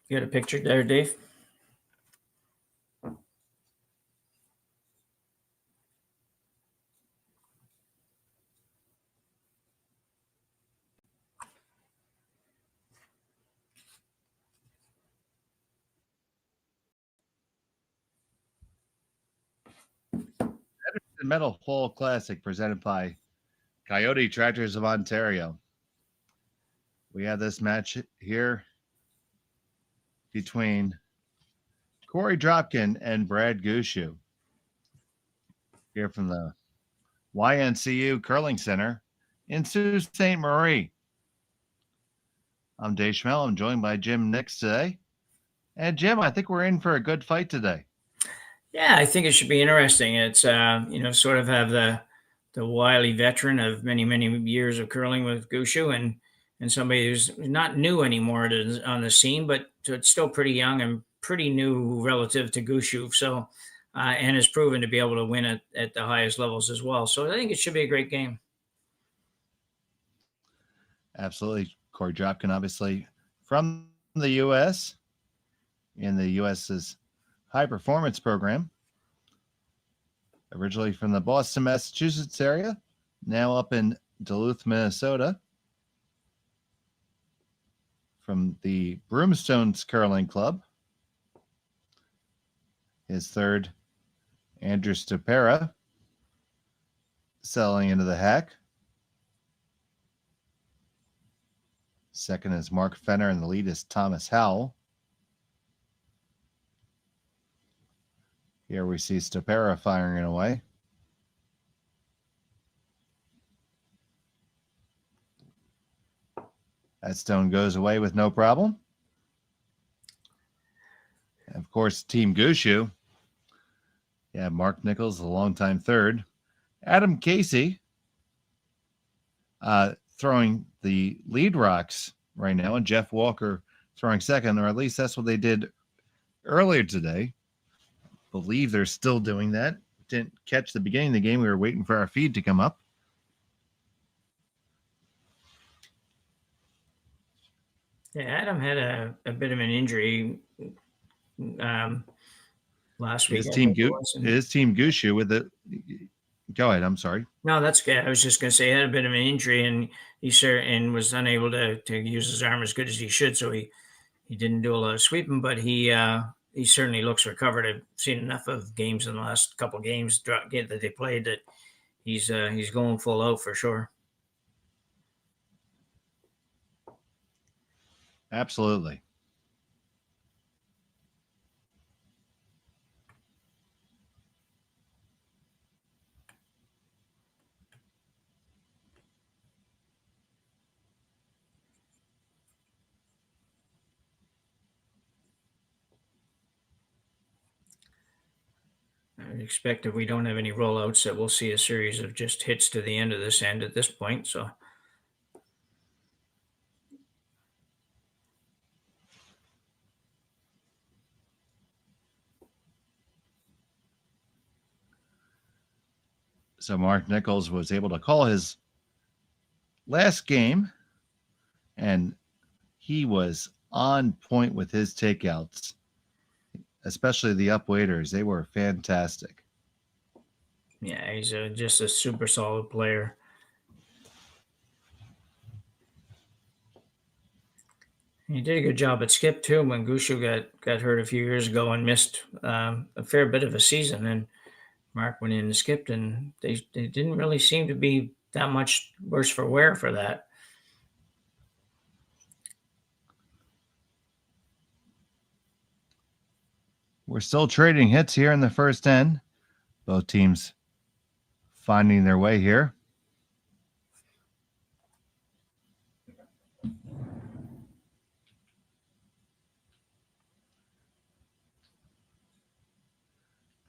You got a picture there, Dave? The Metal Hole Classic presented by Kioti Tractors of Ontario. We have this match here between Korey Dropkin and Brad Gushue here from the YNCU Curling Center in Sault Ste.Marie. I'm Dave Schmel. I'm joined by Jim Nix today. And Jim, I think we're in for a good fight today. Yeah, I think it should be interesting. It's sort of have the wily veteran of many years of curling with Gushue and somebody who's not new anymore on the scene, but it's still pretty young and pretty new relative to Gushue. So and has proven to be able to win at the highest levels as well. So I think it should be a great game. Absolutely. Korey Dropkin, obviously from the U.S. in the U.S.'s high performance program. Originally from the Boston, Massachusetts area, now up in Duluth, Minnesota. From the Broomstones Curling Club. His third, Andrew Ste.Marie, selling into the hack. Second is Mark Fenner, and the lead is Thomas Howell. Here we see Ste.Marie firing away. That stone goes away with no problem. And of course, Team Gushue. Yeah, Mark Nichols, the longtime third. Adam Casey throwing the lead rocks right now, and Jeff Walker throwing second, or at least that's what they did earlier today. Believe they're still doing that. Didn't catch the beginning of the game. We were waiting for our feed to come up. Yeah, Adam had a bit of an injury last week. His team Gushue with the. Go ahead. I'm sorry. No, that's good. I was just going to say he had a bit of an injury, and he was unable to use his arm as good as he should. So he didn't do a lot of sweeping, but he certainly looks recovered. I've seen enough of games in the last couple of games that they played that he's going full out for sure. Absolutely. I would expect if we don't have any rollouts that we'll see a series of just hits to the end of this end at this point. So. So Mark Nichols was able to call his last game, and he was on point with his takeouts, especially the up-waiters. They were fantastic. Yeah, he's just a super solid player. He did a good job at skip too when Gushue got hurt a few years ago and missed a fair bit of a season. And Mark went in and skipped, and they didn't really seem to be that much worse for wear for that. We're still trading hits here in the first end. Both teams finding their way here.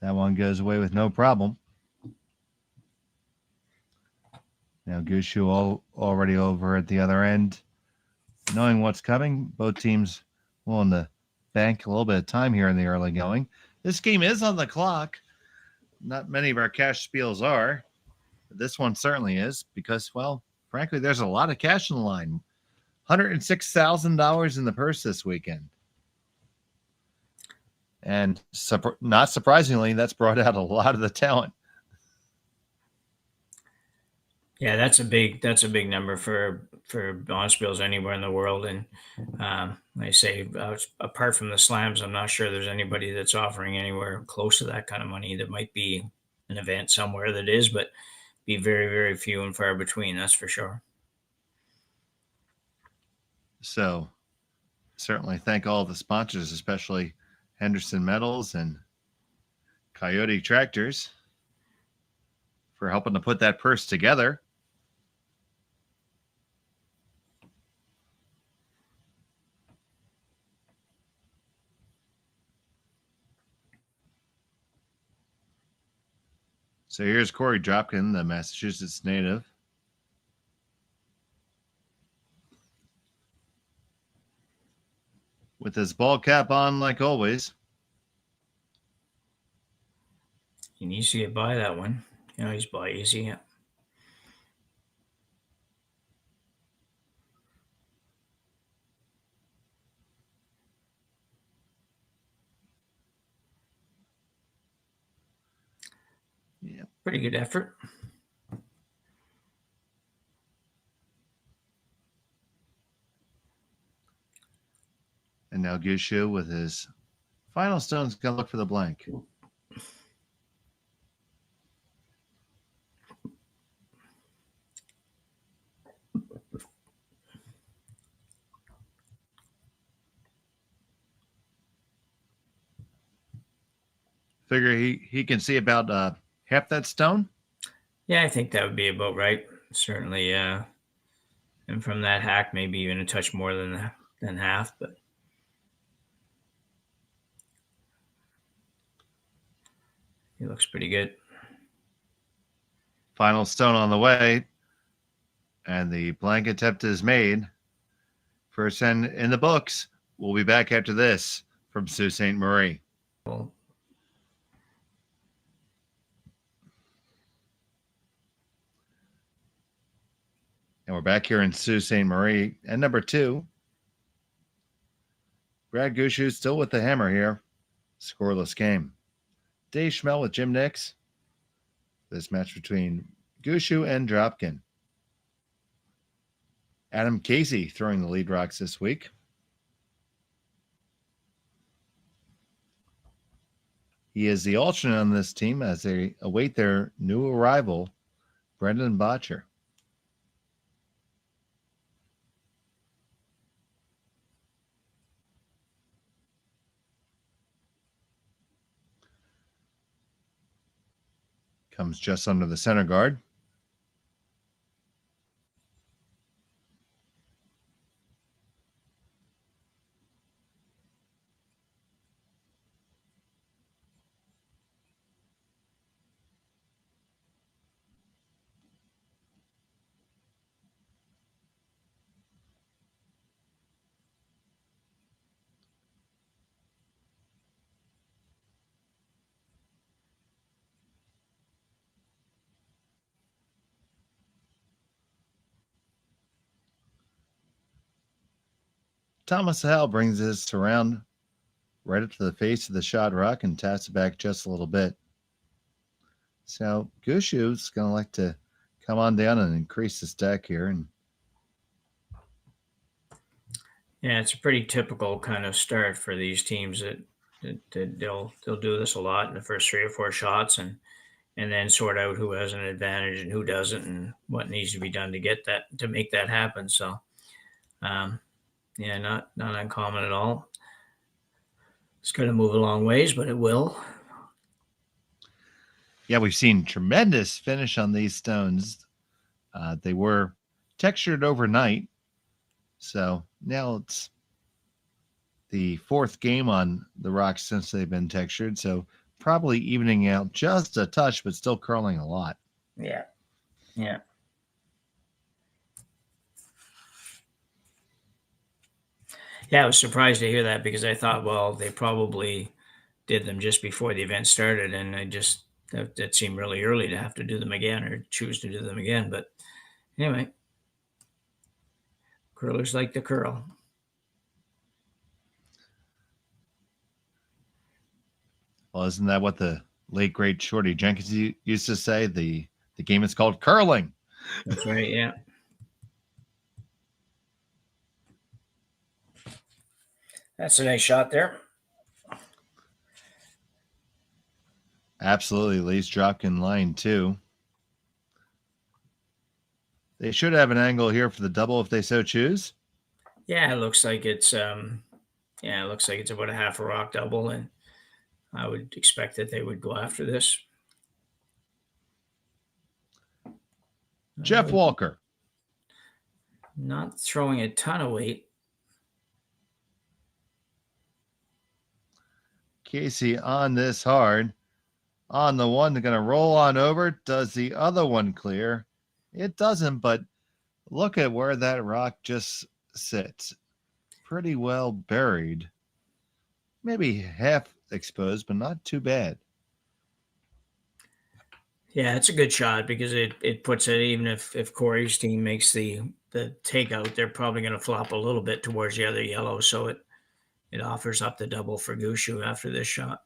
That one goes away with no problem. Now Gushue already over at the other end. Knowing what's coming, both teams willing to bank a little bit of time here in the early going. This game is on the clock. Not many of our cash spiels are. But this one certainly is because, well, frankly, there's a lot of cash in the line. $106,000 in the purse this weekend. And not surprisingly, that's brought out a lot of the talent. Yeah, that's a big number for bonus bills anywhere in the world. And like I say, apart from the slams, I'm not sure there's anybody that's offering anywhere close to that kind of money. There might be an event somewhere that is, but be very, very few and far between. That's for sure. So certainly thank all the sponsors, especially Henderson Metals and Kioti Tractors, for helping to put that purse together. So here's Korey Dropkin, the Massachusetts native. With his ball cap on like always. He needs to get by that one. You know, he's by easy. Yeah. Yeah. Pretty good effort. And now Gushue with his final stone's going to look for the blank. Figure he can see about half that stone. Yeah, I think that would be about right. Certainly, and from that hack, maybe even a touch more than half, but he looks pretty good. Final stone on the way, and the blank attempt is made. First end in the books. We'll be back after this from Sault Ste. Marie. Well, And we're back here in Sault Ste. Marie. And number 2, Brad Gushue still with the hammer here. Scoreless game. Dave Schmel with Jim Nix. This match between Gushue and Dropkin. Adam Casey throwing the lead rocks this week. He is the alternate on this team as they await their new arrival, Brendan Botcher. Comes just under the center guard. Thomas Howell brings this around right up to the face of the shot rock and taps it back just a little bit. So Gushue's going to like to come on down and increase the stack here. And yeah, it's a pretty typical kind of start for these teams that they'll do this a lot in the first 3 or 4 shots and then sort out who has an advantage and who doesn't and what needs to be done to make that happen. So, yeah, not uncommon at all. It's going to move a long ways, but it will. Yeah, we've seen tremendous finish on these stones. They were textured overnight. So now it's the 4th game on the rocks since they've been textured. So probably evening out just a touch, but still curling a lot. Yeah. Yeah. Yeah, I was surprised to hear that because I thought, well, they probably did them just before the event started, and that seemed really early to have to do them again or choose to do them again. But anyway, curlers like to curl. Well, isn't that what the late great Shorty Jenkins used to say? The game is called curling. That's right. Yeah. That's a nice shot there. Absolutely, Lee's Dropkin line too. They should have an angle here for the double if they so choose. Yeah, it looks like it's about a half a rock double, and I would expect that they would go after this. Jeff Walker. Not throwing a ton of weight. Casey on this hard. On the one, they're going to roll on over. Does the other one clear? It doesn't, but look at where that rock just sits. Pretty well buried. Maybe half exposed, but not too bad. Yeah, it's a good shot because it puts it, even if Korey's team makes the takeout, they're probably going to flop a little bit towards the other yellow, so it offers up the double for Gushue after this shot.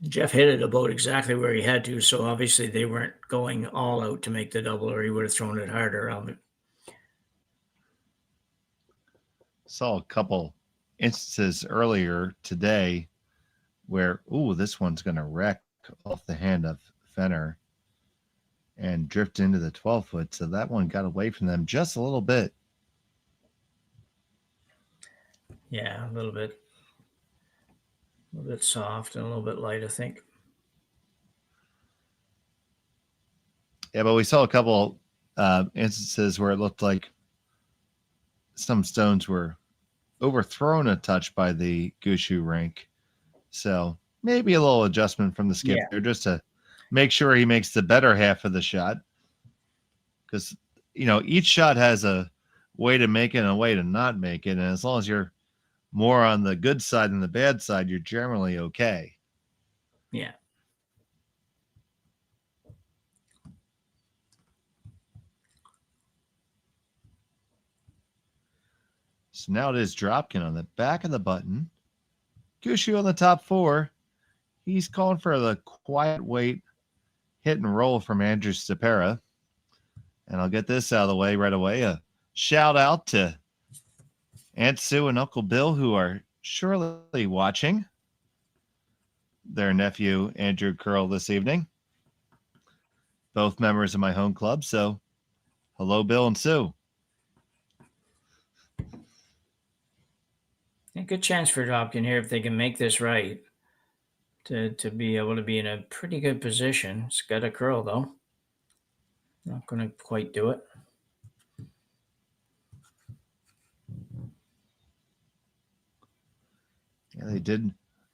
Jeff hit it about exactly where he had to, so obviously they weren't going all out to make the double, or he would have thrown it harder. Saw a couple instances earlier today where, this one's going to wreck off the hand of Fenner and drift into the 12-foot. So that one got away from them just a little bit. Yeah, a little bit soft and a little bit light, I think. Yeah, but we saw a couple instances where it looked like some stones were overthrown a touch by the Gushue rink. So maybe a little adjustment from the skip there just to make sure he makes the better half of the shot. Because, each shot has a way to make it and a way to not make it. And as long as you're more on the good side than the bad side, you're generally okay. Yeah. So now it is Dropkin on the back of the button. Gushue on the top four. He's calling for the quiet weight hit and roll from Andrew Ste.Marie. And I'll get this out of the way right away. A shout out to Aunt Sue and Uncle Bill, who are surely watching their nephew, Andrew Curl, this evening. Both members of my home club. So hello, Bill and Sue. A good chance for Dropkin here if they can make this right to be able to be in a pretty good position. It's got a curl, though. Not going to quite do it. Yeah, they did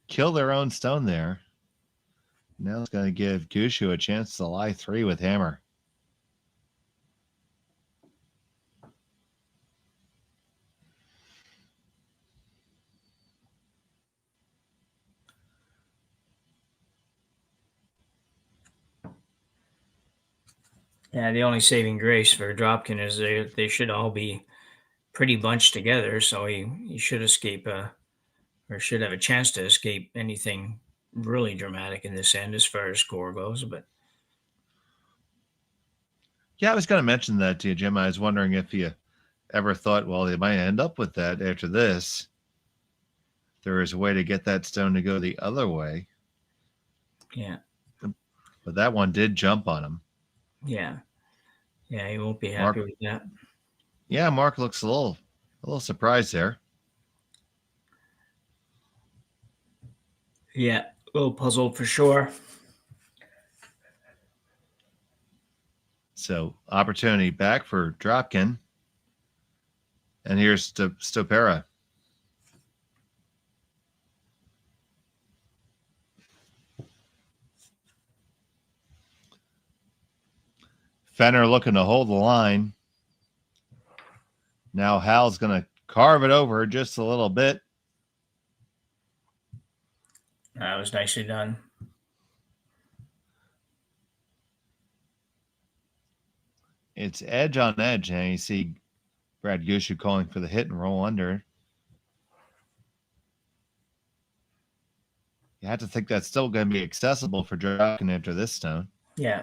kill their own stone there. Now it's going to give Gushue a chance to lie three with hammer. Yeah, the only saving grace for Dropkin is they should all be pretty bunched together, so he should escape or should have a chance to escape anything really dramatic in this end as far as score goes. But yeah, I was going to mention that to you, Jim. I was wondering if you ever thought, well, they might end up with that after this. There is a way to get that stone to go the other way. Yeah. But that one did jump on him. Yeah. Yeah, he won't be happy with that. Yeah, Mark looks a little surprised there. Yeah, a little puzzled for sure. So opportunity back for Dropkin. And here's Ste.Marie. Fenner looking to hold the line. Now Hal's going to carve it over just a little bit. That was nicely done. It's edge on edge, and you see Brad Gushue calling for the hit and roll under. You have to think that's still going to be accessible for Dropkin after this stone. Yeah.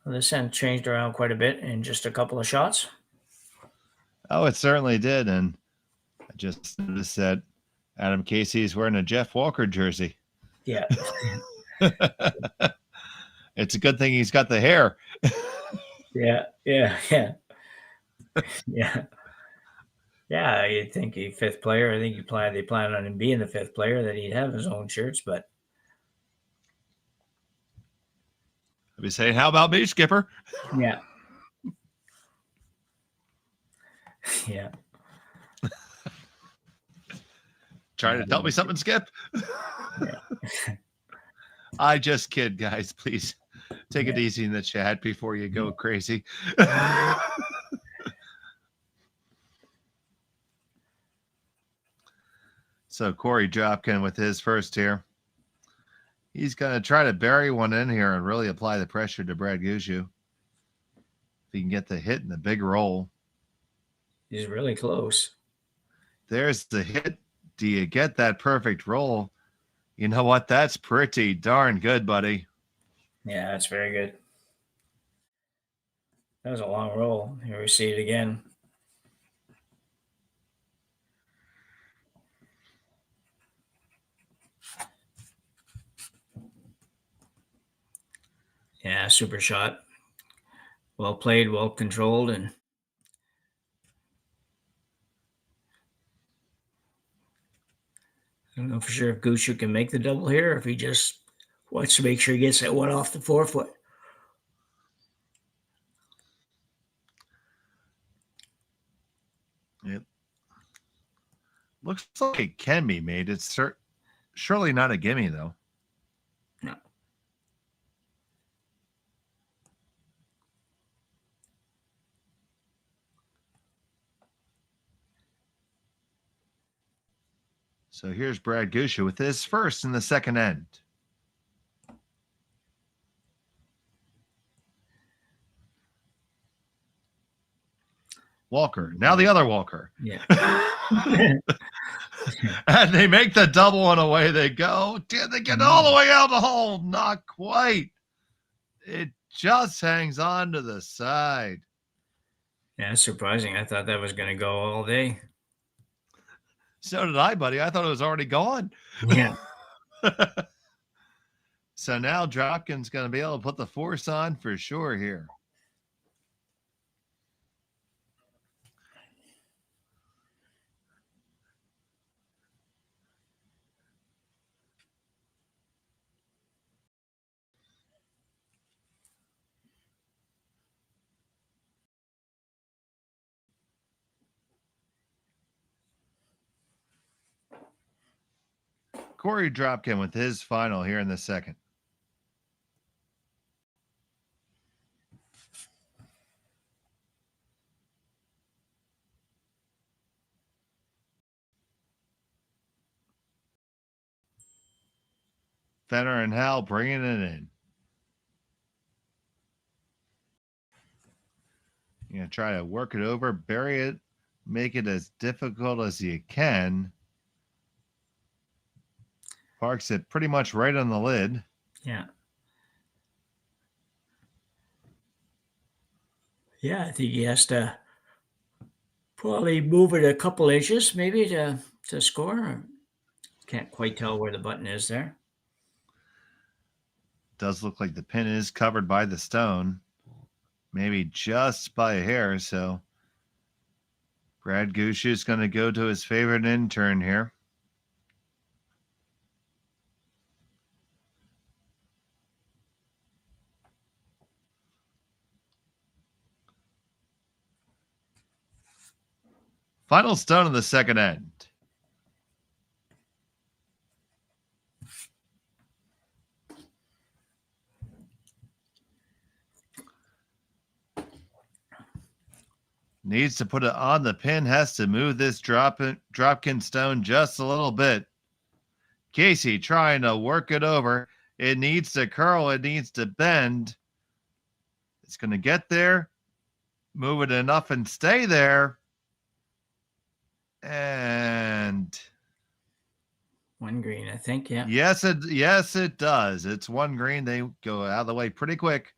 Well, this end changed around quite a bit in just a couple of shots. Oh, it certainly did. And I just noticed that Adam Casey is wearing a Jeff Walker jersey. Yeah. It's a good thing he's got the hair. Yeah. Yeah, you'd think a fifth player. I think they plan on him being the fifth player, that he'd have his own shirts, but I'd be saying, how about me, Skipper? yeah. Yeah. Trying to tell me something, Skip? Yeah. I just kid, guys. Please take it easy in the chat before you go crazy. So Korey Dropkin with his first here. He's going to try to bury one in here and really apply the pressure to Brad Gushue. If he can get the hit and the big roll. He's really close. There's the hit. Do you get that perfect roll? You know what? That's pretty darn good, buddy. Yeah, that's very good. That was a long roll. Here we see it again. Yeah, super shot. Well played, well controlled, and I don't know for sure if Gushue can make the double here, or if he just wants to make sure he gets that one off the forefoot. It looks like it can be made. It's surely not a gimme, though. No. So here's Brad Gushue with his first in the second end. Walker. Now the other Walker. Yeah. And they make the double and away they go. Did they get all the way out the hole? Not quite. It just hangs on to the side. Yeah, it's surprising. I thought that was going to go all day. So did I, buddy. I thought it was already gone. Yeah. So now Dropkin's going to be able to put the force on for sure here. Korey Dropkin with his final here in the second. Fenner and Hal bringing it in. You're going to try to work it over, bury it, make it as difficult as you can. Parks it pretty much right on the lid. Yeah. Yeah, I think he has to probably move it a couple inches maybe to score. Can't quite tell where the button is there. Does look like the pin is covered by the stone. Maybe just by a hair. So Brad Gushue is going to go to his favorite intern here. Final stone of the second end. Needs to put it on the pin, has to move this Dropkin stone just a little bit. Casey trying to work it over. It needs to curl, it needs to bend. It's going to get there, move it enough and stay there. And one green, I think, yeah. Yes, it does. It's one green. They go out of the way pretty quick.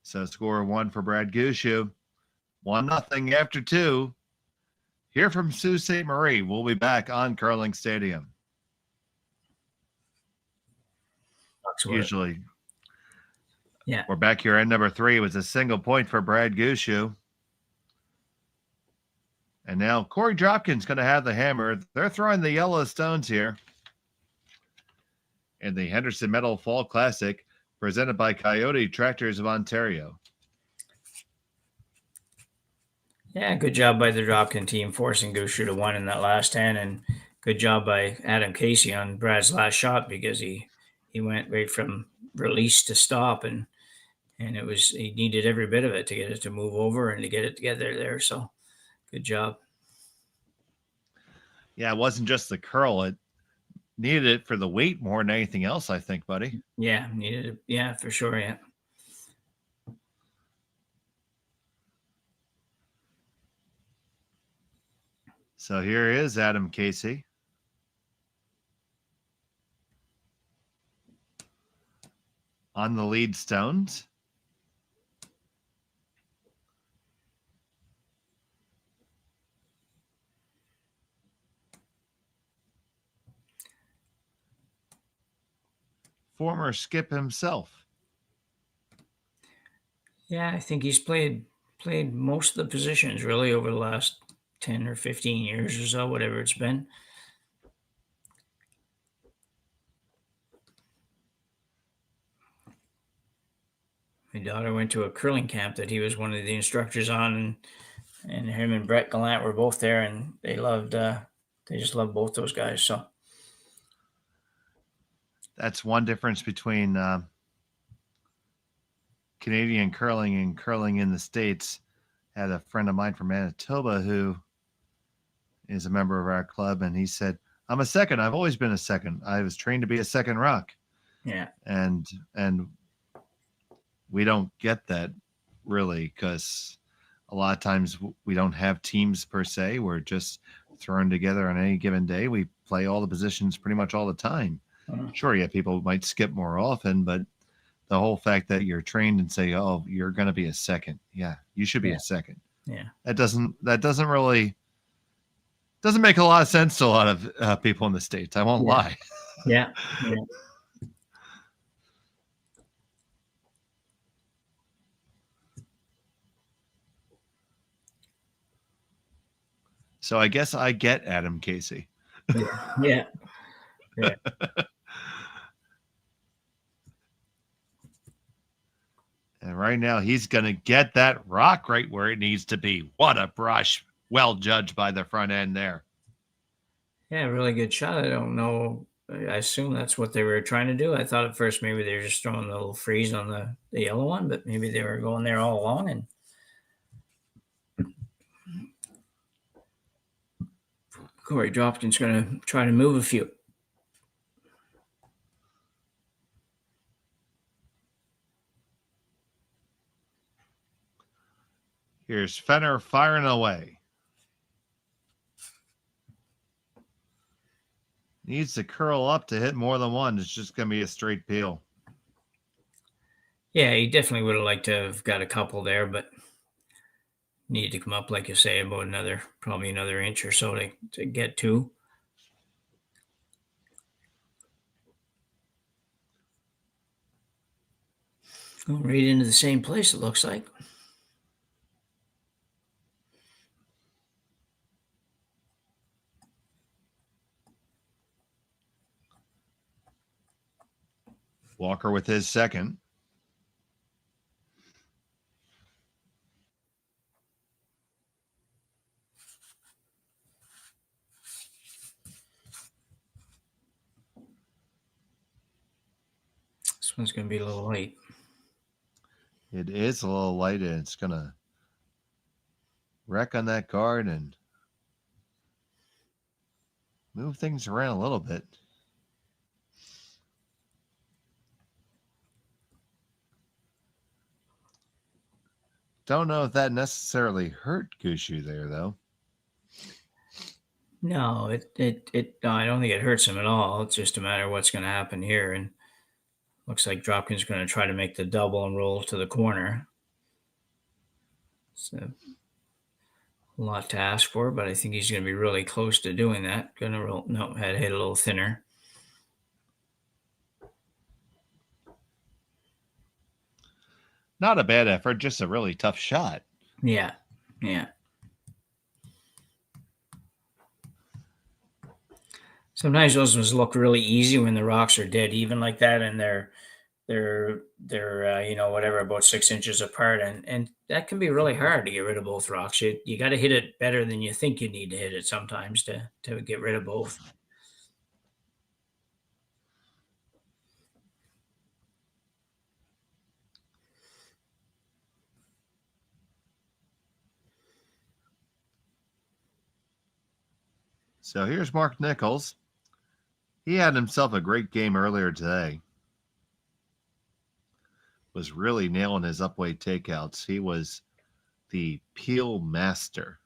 So score 1 for Brad Gushue. 1-0 after 2. Here from Sault Ste. Marie. We'll be back on Curling Stadium. Usually. Yeah. We're back here at number 3. It was a single point for Brad Gushue. And now Korey Dropkin's going to have the hammer. They're throwing the yellow stones here in the Henderson Metal Fall Classic, presented by Kioti Tractors of Ontario. Yeah, good job by the Dropkin team forcing Gushue to 1 in that last 10, and good job by Adam Casey on Brad's last shot, because he went right from release to stop, and he needed every bit of it to get it to move over and to get it together there. So good job. Yeah, it wasn't just the curl. It needed it for the weight more than anything else, I think, buddy. Yeah, needed it. Yeah, for sure, yeah. So here is Adam Casey. On the lead stones. Former skip himself. Yeah, I think he's played most of the positions really over the last 10 or 15 years or so, whatever it's been. My daughter went to a curling camp that he was one of the instructors on, and him and Brett Gallant were both there, and they just loved both those guys. So that's one difference between Canadian curling and curling in the States. I had a friend of mine from Manitoba who is a member of our club, and he said, I'm a second. I've always been a second. I was trained to be a second rock. Yeah. And we don't get that really, because a lot of times we don't have teams per se. We're just thrown together on any given day. We play all the positions pretty much all the time. Sure, yeah, people might skip more often, but the whole fact that you're trained and say, oh, you're going to be a second. Yeah, you should be a second. Yeah. That doesn't make a lot of sense to a lot of people in the States. I won't lie. Yeah. Yeah. So I guess I get Adam Casey. Yeah. Yeah. And right now he's going to get that rock right where it needs to be. What a brush. Well judged by the front end there. Yeah, really good shot. I don't know. I assume that's what they were trying to do. I thought at first maybe they were just throwing a little freeze on the yellow one, but maybe they were going there all along. And Korey Dropkin's going to try to move a few. Here's Fenner firing away. Needs to curl up to hit more than one. It's just going to be a straight peel. Yeah, he definitely would have liked to have got a couple there, but needed to come up, like you say, about probably another inch or so to get two. Going right into the same place, it looks like. Walker with his second. This one's going to be a little light. It is a little light, and it's going to wreck on that guard and move things around a little bit. Don't know if that necessarily hurt Gushue there, though. No, no, I don't think it hurts him at all. It's just a matter of what's going to happen here. And looks like Dropkin's going to try to make the double and roll to the corner. So a lot to ask for, but I think he's going to be really close to doing that. Going to roll. No, had hit a little thinner. Not a bad effort, just a really tough shot. Yeah. Sometimes those ones look really easy when the rocks are dead even like that, and they're whatever, about 6 inches apart, and that can be really hard to get rid of both rocks. You got to hit it better than you think you need to hit it sometimes to get rid of both. So here's Mark Nichols. He had himself a great game earlier today. Was really nailing his upweight takeouts. He was the peel master.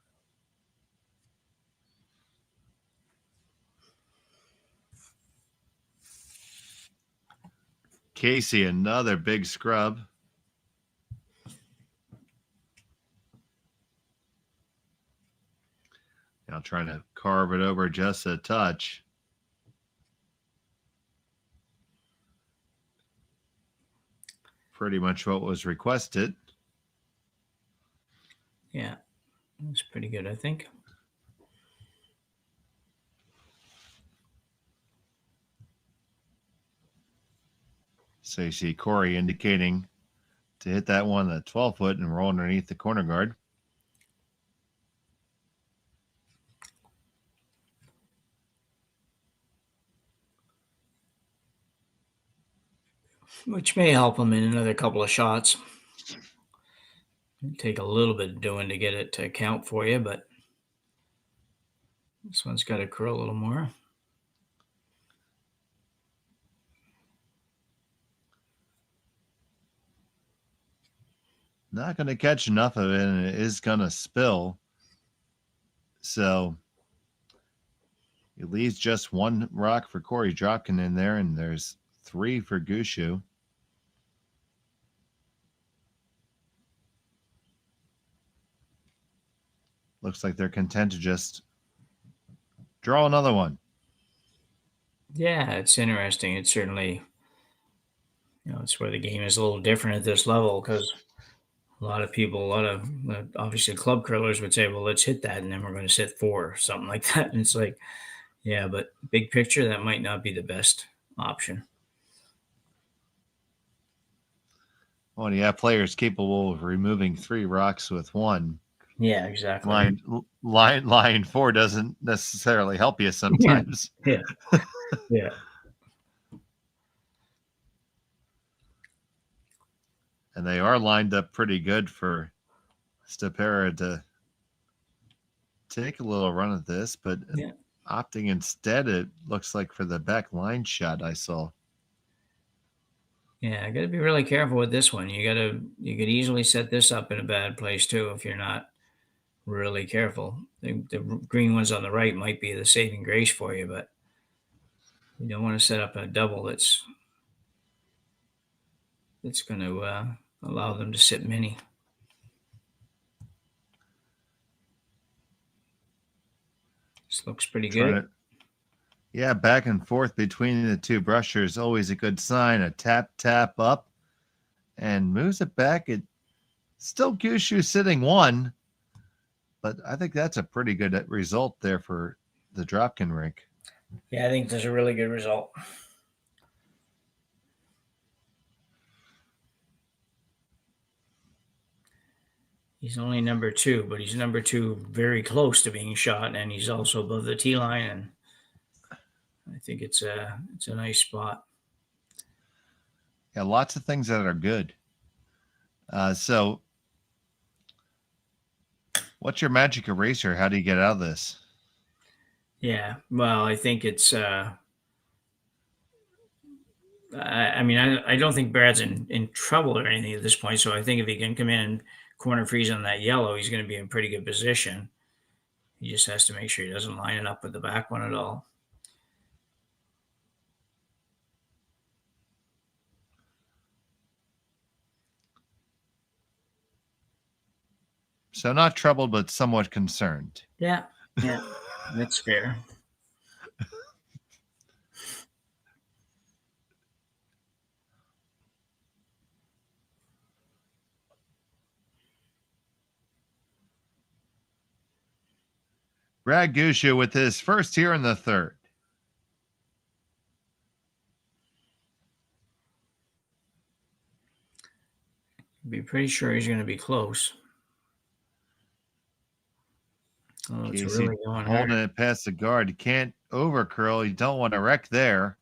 Casey, another big scrub. Now trying to carve it over just a touch. Pretty much what was requested. Yeah, that's pretty good, I think. So you see Korey indicating to hit that one at 12 foot and roll underneath the corner guard. Which may help him in another couple of shots. It'll take a little bit of doing to get it to count for you, but this one's got to curl a little more. Not going to catch enough of it, and it is going to spill. So it leaves just one rock for Korey Dropkin in there, and there's 3 for Gushue. Looks like they're content to just draw another one. Yeah, it's interesting. It's certainly, it's where the game is a little different at this level, because a lot of obviously club curlers would say, well, let's hit that, and then we're going to sit 4 or something like that. And it's like, yeah, but big picture, that might not be the best option. When you have players capable of removing 3 rocks with 1, yeah, exactly. Line 4 doesn't necessarily help you sometimes. Yeah. And they are lined up pretty good for Ste.Marie to take a little run at this, but opting instead, it looks like, for the back line shot I saw. Yeah, I got to be really careful with this one. You could easily set this up in a bad place too if you're not really careful. The green ones on the right might be the saving grace for you, but you don't want to set up a double that's going to allow them to sit many. This looks pretty good. Back and forth between the 2 brushers, always a good sign. A tap up, and moves it back. It still Gushue sitting 1, but I think that's a pretty good result there for the Dropkin rink. Yeah, I think that's a really good result. He's only number 2, but he's number 2 very close to being shot, and he's also above the tee line, and I think it's a nice spot. Yeah, lots of things that are good. So What's your magic eraser? How do you get out of this? Yeah. Well, I think it's. I mean, I don't think Brad's in trouble or anything at this point. So I think if he can come in and corner freeze on that yellow, he's going to be in pretty good position. He just has to make sure he doesn't line it up with the back one at all. So not troubled, but somewhat concerned. Yeah. Yeah. That's fair. Brad Gushue with his first here in the third. Be pretty sure he's going to be close. Oh, it's Casey really going holding hard. it past the guard. You can't overcurl. You don't want to wreck there.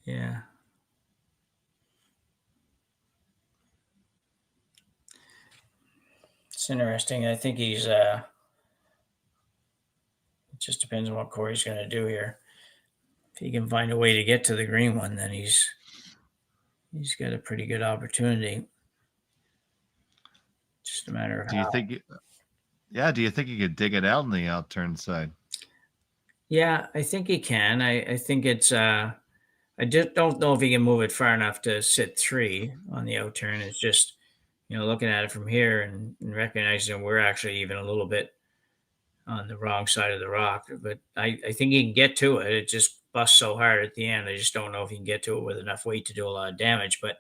Yeah. It's interesting. I think he's it just depends on what Corey's going to do here. If he can find a way to get to the green one, then he's got a pretty good opportunity. Just a matter of Do you how. think? Yeah. Do you think you could dig it out on the outturn side? Yeah, I think he can. I think it's I just don't know if he can move it far enough to sit 3 on the outturn. It's just, looking at it from here and recognizing we're actually even a little bit on the wrong side of the rock. But I think he can get to it. It just busts so hard at the end. I just don't know if he can get to it with enough weight to do a lot of damage. But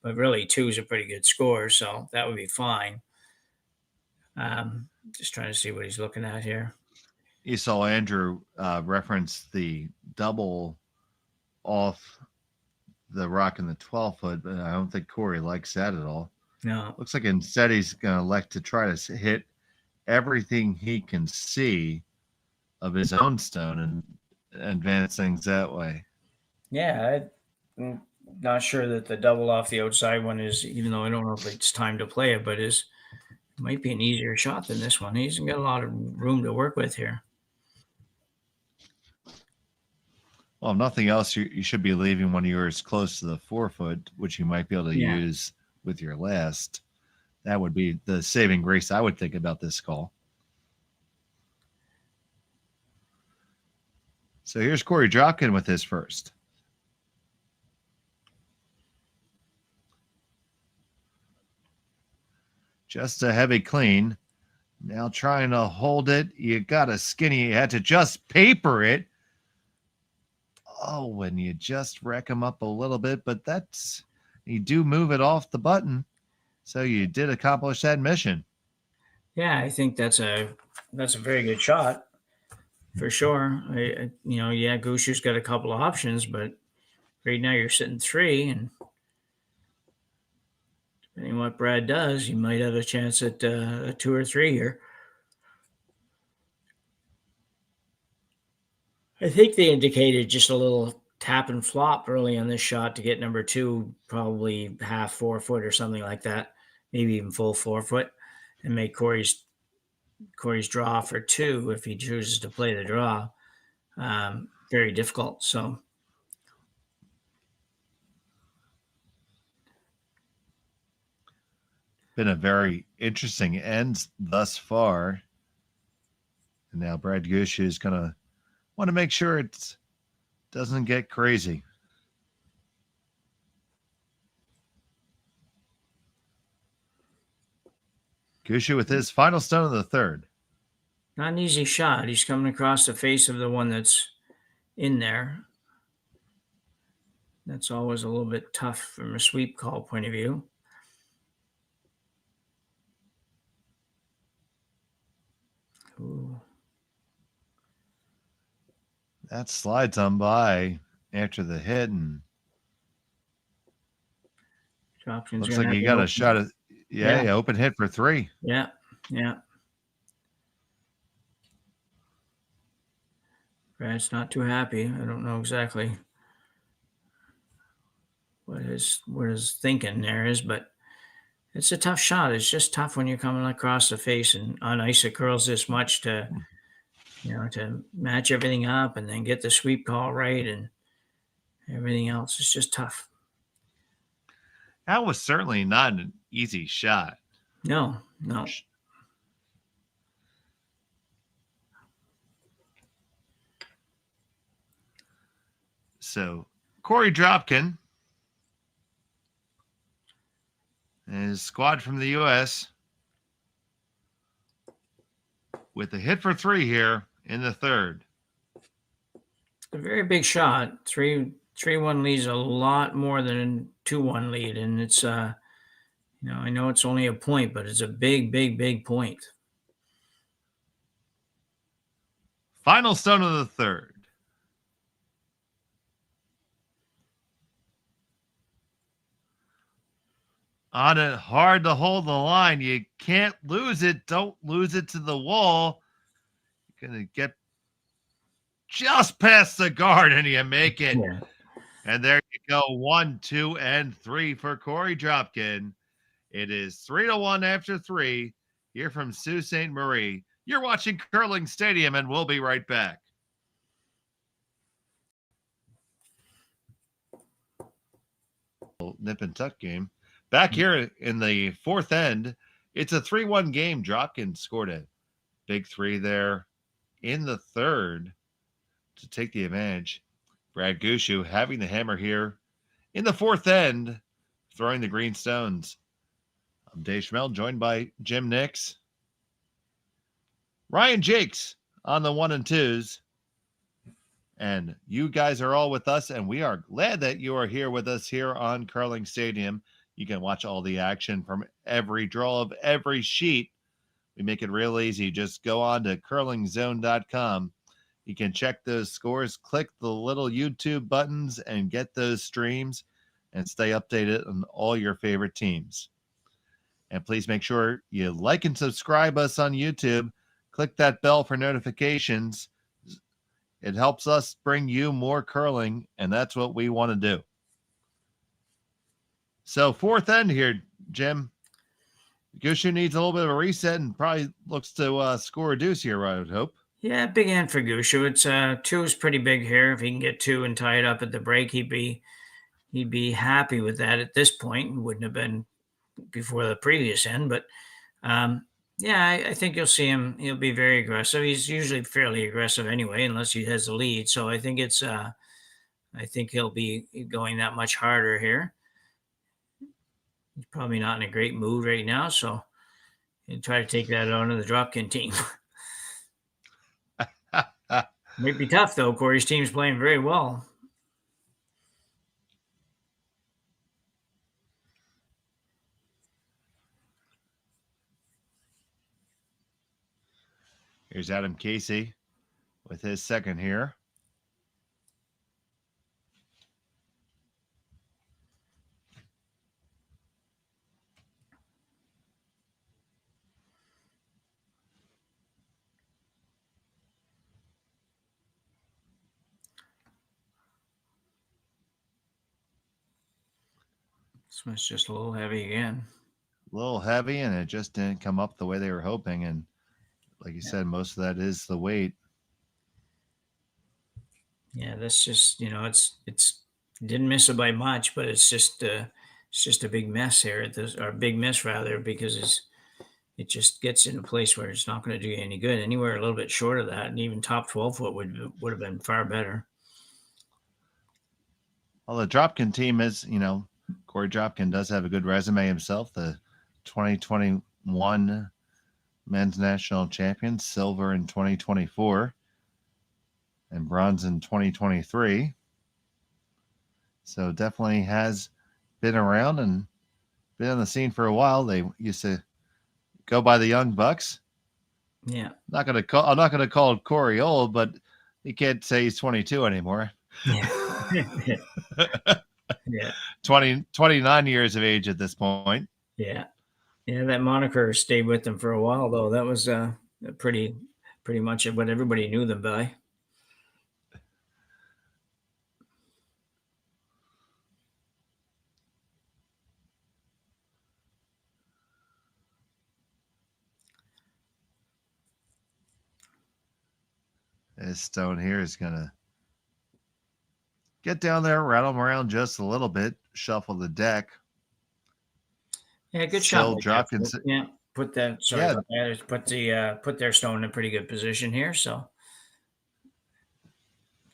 really 2 is a pretty good score, so that would be fine. Just trying to see what he's looking at here. You saw Andrew reference the double off the rock in the 12 foot, but I don't think Corey likes that at all. No. Looks like instead he's going to elect to try to hit everything he can see of his own stone and advance things that way. Yeah, I'm not sure that the double off the outside one is, even though I don't know if it's time to play it, but it might be an easier shot than this one. He hasn't got a lot of room to work with here. Well, if nothing else, you should be leaving one of yours close to the 4 foot, which you might be able to use with your last. That would be the saving grace I would think about this call. So here's Korey Dropkin with his first. Just a heavy clean. Now trying to hold it. You got a skinny. You had to just paper it. Oh, when you just wreck them up a little bit, but you do move it off the button. So you did accomplish that mission. Yeah, I think that's a very good shot for sure. Gushue's got a couple of options, but right now you're sitting 3, and depending on what Brad does, you might have a chance at a 2 or 3 here. I think they indicated just a little tap and flop early on this shot to get number 2, probably half 4 foot or something like that, maybe even full 4 foot, and make Corey's draw for 2 if he chooses to play the draw. Very difficult. So been a very interesting end thus far. And now Brad Gushue is going to want to make sure it doesn't get crazy. Gushue with his final stone of the third. not an easy shot. He's coming across the face of the one that's in there. That's always a little bit tough from a sweep call point of view. Ooh. That slides on by after the hit, and Dropkin's looks like he got a shot at open hit for 3. Yeah. Brad's not too happy. I don't know exactly his thinking there is, but it's a tough shot. It's just tough when you're coming across the face and on ice it curls this much to match everything up and then get the sweep call right and everything else. It's just tough. That was certainly not an easy shot. No. So Korey Dropkin and his squad from the U.S. with a hit for 3 here in the third. A very big shot. 3-1 lead's a lot more than a 2-1 lead, and it's I know it's only a point, but it's a big point. Final stone of the third. On it, hard to hold the line. You can't lose it. Don't lose it to the wall. You're going to get just past the guard and you make it. Yeah. And there you go. 1, 2, and 3 for Korey Dropkin. It is 3-1 after 3 here from Sault Ste.Marie. You're watching Curling Stadium, and we'll be right back. Nip and tuck game. Back here in the fourth end, it's a 3-1 game. Dropkin scored a big 3 there in the third to take the advantage. Brad Gushue having the hammer here in the fourth end, throwing the green stones. I'm Dave Schmel, joined by Jim Nix. Ryan Jakes on the 1 and 2s. And you guys are all with us, and we are glad that you are here with us here on Curling Stadium. You can watch all the action from every draw of every sheet. We make it real easy. Just go on to curlingzone.com. You can check those scores, click the little YouTube buttons, and get those streams and stay updated on all your favorite teams. And please make sure you like and subscribe us on YouTube. Click that bell for notifications. It helps us bring you more curling, and that's what we want to do. So fourth end here, Jim. Gushue needs a little bit of a reset and probably looks to score a deuce here, I would hope. Yeah, big end for Gushue. It's 2 is pretty big here. If he can get 2 and tie it up at the break, he'd be happy with that at this point. Wouldn't have been before the previous end, but I think you'll see him. He'll be very aggressive. He's usually fairly aggressive anyway, unless he has the lead. So I think I think he'll be going that much harder here. He's probably not in a great mood right now, so he'll try to take that on to the Dropkin team. Might be tough though. Korey's team's playing very well. Here's Adam Casey with his second here. This one's just a little heavy again. A little heavy, and it just didn't come up the way they were hoping. And like you said, most of that is the weight. Yeah, that's just it's didn't miss it by much, but it's just a big mess here. Or big miss rather, because it just gets in a place where it's not going to do you any good. Anywhere a little bit short of that, and even top 12 foot would have been far better. Well, the Dropkin team is, Korey Dropkin does have a good resume himself. The 2021 men's national champion, silver in 2024, and bronze in 2023. So definitely has been around and been on the scene for a while. They used to go by the Young Bucks. Yeah. I'm not gonna call Korey old, but you can't say he's 22 anymore. Yeah. Yeah. 29 years of age at this point. Yeah. Yeah, that moniker stayed with them for a while, though. That was pretty much what everybody knew them by. This stone here is going to get down there, rattle them around just a little bit, shuffle the deck. Yeah, good Still shot. Dropkin. Yeah, put that. Sorry Yeah. about that. Put their stone in a pretty good position here. So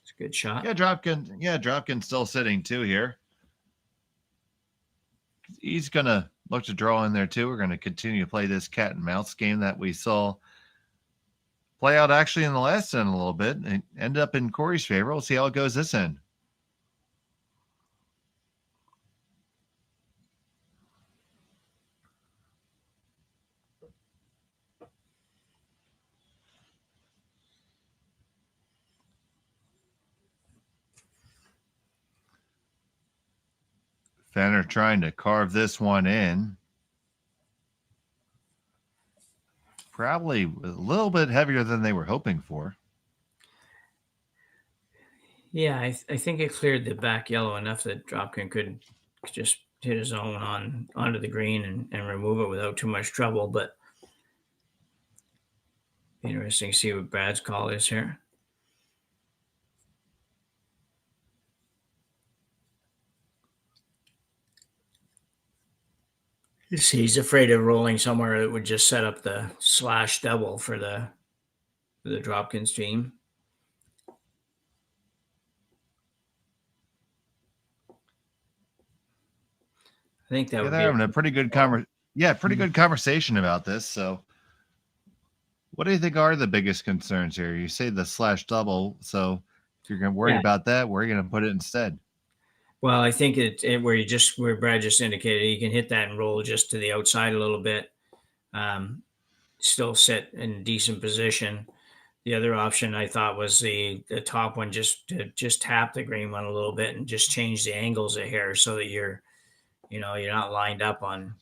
it's a good shot. Yeah, Dropkin. Yeah, Dropkin's still sitting too here. He's going to look to draw in there too. We're going to continue to play this cat and mouse game that we saw play out actually in the last end a little bit and end up in Korey's favor. We'll see how it goes this end. Fenner trying to carve this one in. Probably a little bit heavier than they were hoping for. Yeah, I think it cleared the back yellow enough that Dropkin could just hit his own onto the green and remove it without too much trouble. But interesting to see what Brad's call is here. He's afraid of rolling somewhere that would just set up the slash double for the Dropkins team. I think that would they're having a pretty good good conversation about this. So what do you think are the biggest concerns here? You say the slash double, so if you're worried about that, where are you going to put it instead? Well, I think where Brad just indicated, you can hit that and roll just to the outside a little bit, still sit in decent position. The other option I thought was the top one, just tap the green one a little bit and just change the angles of hair so that you're not lined up on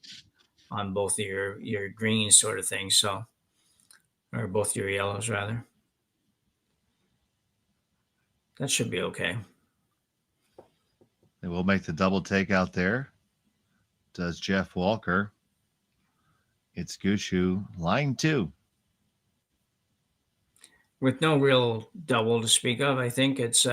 both of your greens sort of thing. So, or both your yellows rather. That should be okay. They will make the double take out there. Does Jeff Walker. It's Gushue, line 2. With no real double to speak of, I think it's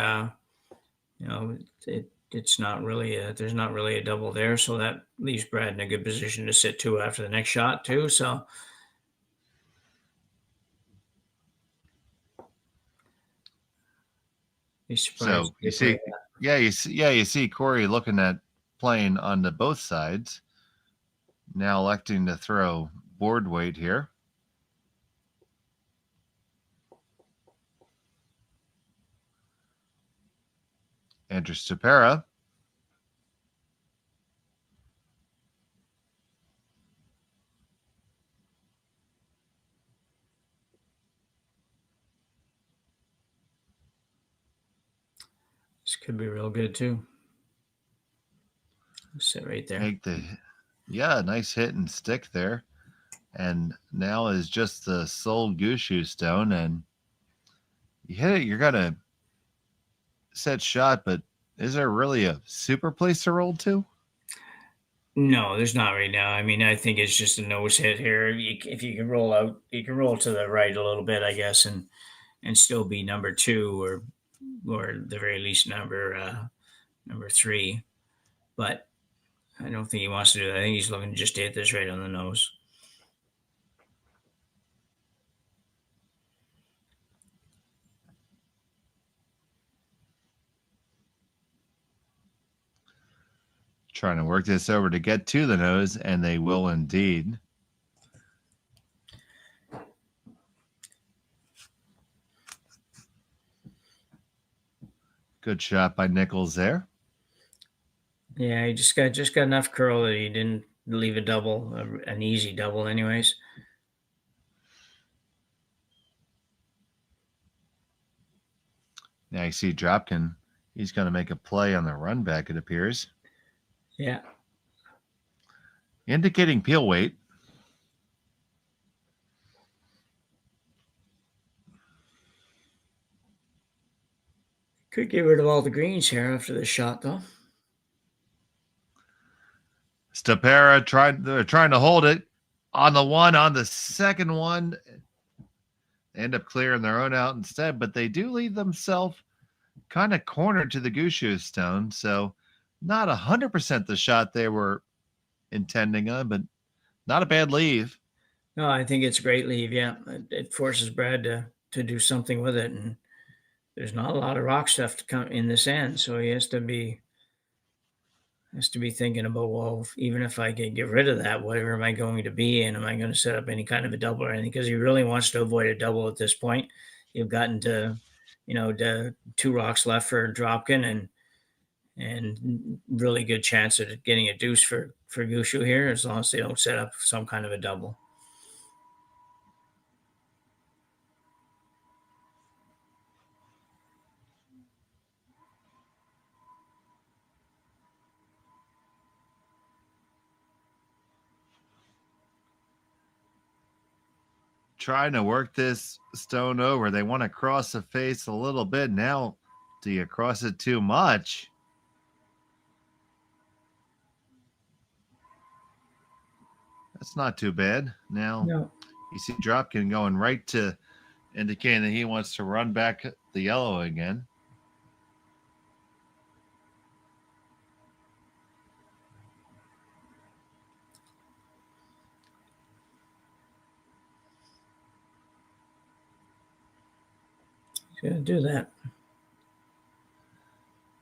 it's not really there's not really a double there, so that leaves Brad in a good position to sit 2 after the next shot too. So So you see, you see Korey looking at playing on the both sides. Now electing to throw board weight here. Enter Ste.Marie. This could be real good too. Sit right there. Nice hit and stick there. And now is just the sole Gushue stone, and you hit it, you're gonna set shot, but is there really a super place to roll to? No, there's not right now. I mean, I think it's just a nose hit here. If you can roll out, you can roll to the right a little bit, I guess, and still be number 2 or the very least number 3. But I don't think he wants to do that. I think he's looking just to hit this right on the nose. Trying to work this over to get to the nose, and they will indeed. Good shot by Nichols there. Yeah, he just got enough curl that he didn't leave a double, an easy double, anyways. Now you see Dropkin. He's going to make a play on the run back, it appears. Yeah. Indicating peel weight. Could get rid of all the greens here after this shot, though. Ste.Marie trying to hold it on the one, on the second one. They end up clearing their own out instead, but they do leave themselves kind of cornered to the Gushue stone. So not 100% the shot they were intending on, but not a bad leave. No, I think it's a great leave. Yeah, it forces Brad to do something with it, and there's not a lot of rock stuff to come in this end, so he has to be thinking about, well, even if I can get rid of that, whatever am I going to be, and am I going to set up any kind of a double or anything? Because he really wants to avoid a double at this point. You've gotten to, the 2 rocks left for Dropkin, and really good chance at getting a deuce for Gushue here, as long as they don't set up some kind of a double. Trying to work this stone over. They want to cross the face a little bit. Now, do you cross it too much? That's not too bad. Now, No. you see Dropkin going right to indicating that he wants to run back the yellow again. Gonna do that.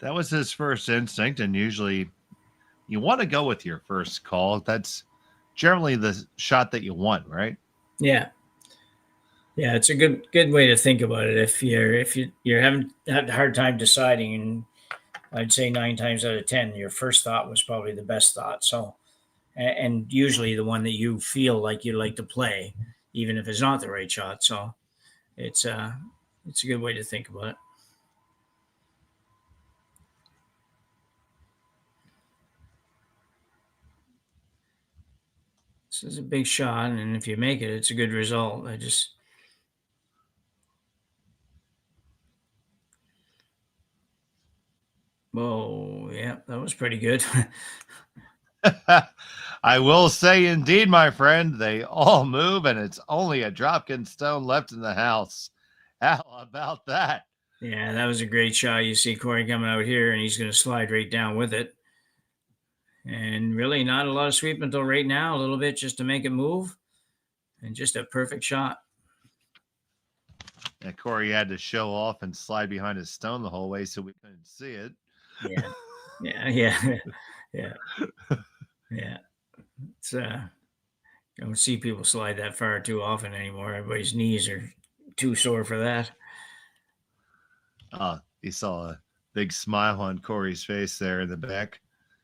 That was his first instinct, and usually you want to go with your first call. That's generally the shot that you want, right? Yeah. Yeah, it's a good way to think about it. If you're having had a hard time deciding, and I'd say 9 times out of 10, your first thought was probably the best thought. So, and usually the one that you feel like you like to play, even if it's not the right shot. So, it's a good way to think about it. This is a big shot, and if you make it, it's a good result. Whoa, yeah, that was pretty good. I will say, indeed, my friend, they all move, and it's only a Dropkin stone left in the house. How about that? Yeah, that was a great shot. You see Korey coming out here, and he's going to slide right down with it. And really not a lot of sweep until right now, a little bit just to make it move, and just a perfect shot. And Korey had to show off and slide behind his stone the whole way so we couldn't see it. Yeah. It's you don't see people slide that far too often anymore. Everybody's knees are too sore for that. You saw a big smile on Korey's face there in the back.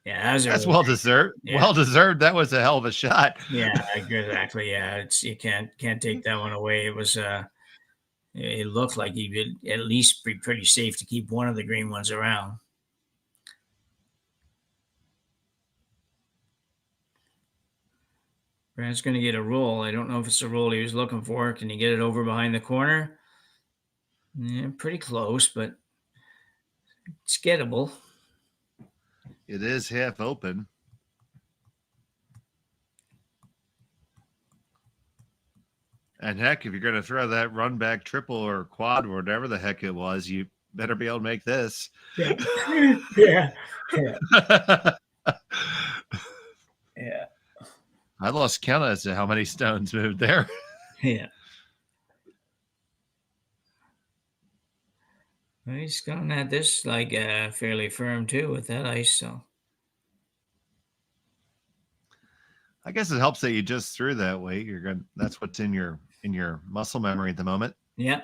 Yeah, that's well deserved. Yeah. Well deserved. That was a hell of a shot. Yeah, exactly. Yeah, you can't take that one away. It was it looked like he would at least be pretty safe to keep one of the green ones around. Brad's going to get a roll. I don't know if it's the roll he was looking for. Can he get it over behind the corner? Yeah, pretty close, but it's gettable. It is half open. And heck, if you're going to throw that run back triple or quad or whatever the heck it was, you better be able to make this. Yeah. Yeah. I lost count as to how many stones moved there. Yeah. Well, he's going at this like fairly firm too with that ice. So I guess it helps that you just threw that way. You're good. That's what's in your muscle memory at the moment. Yeah.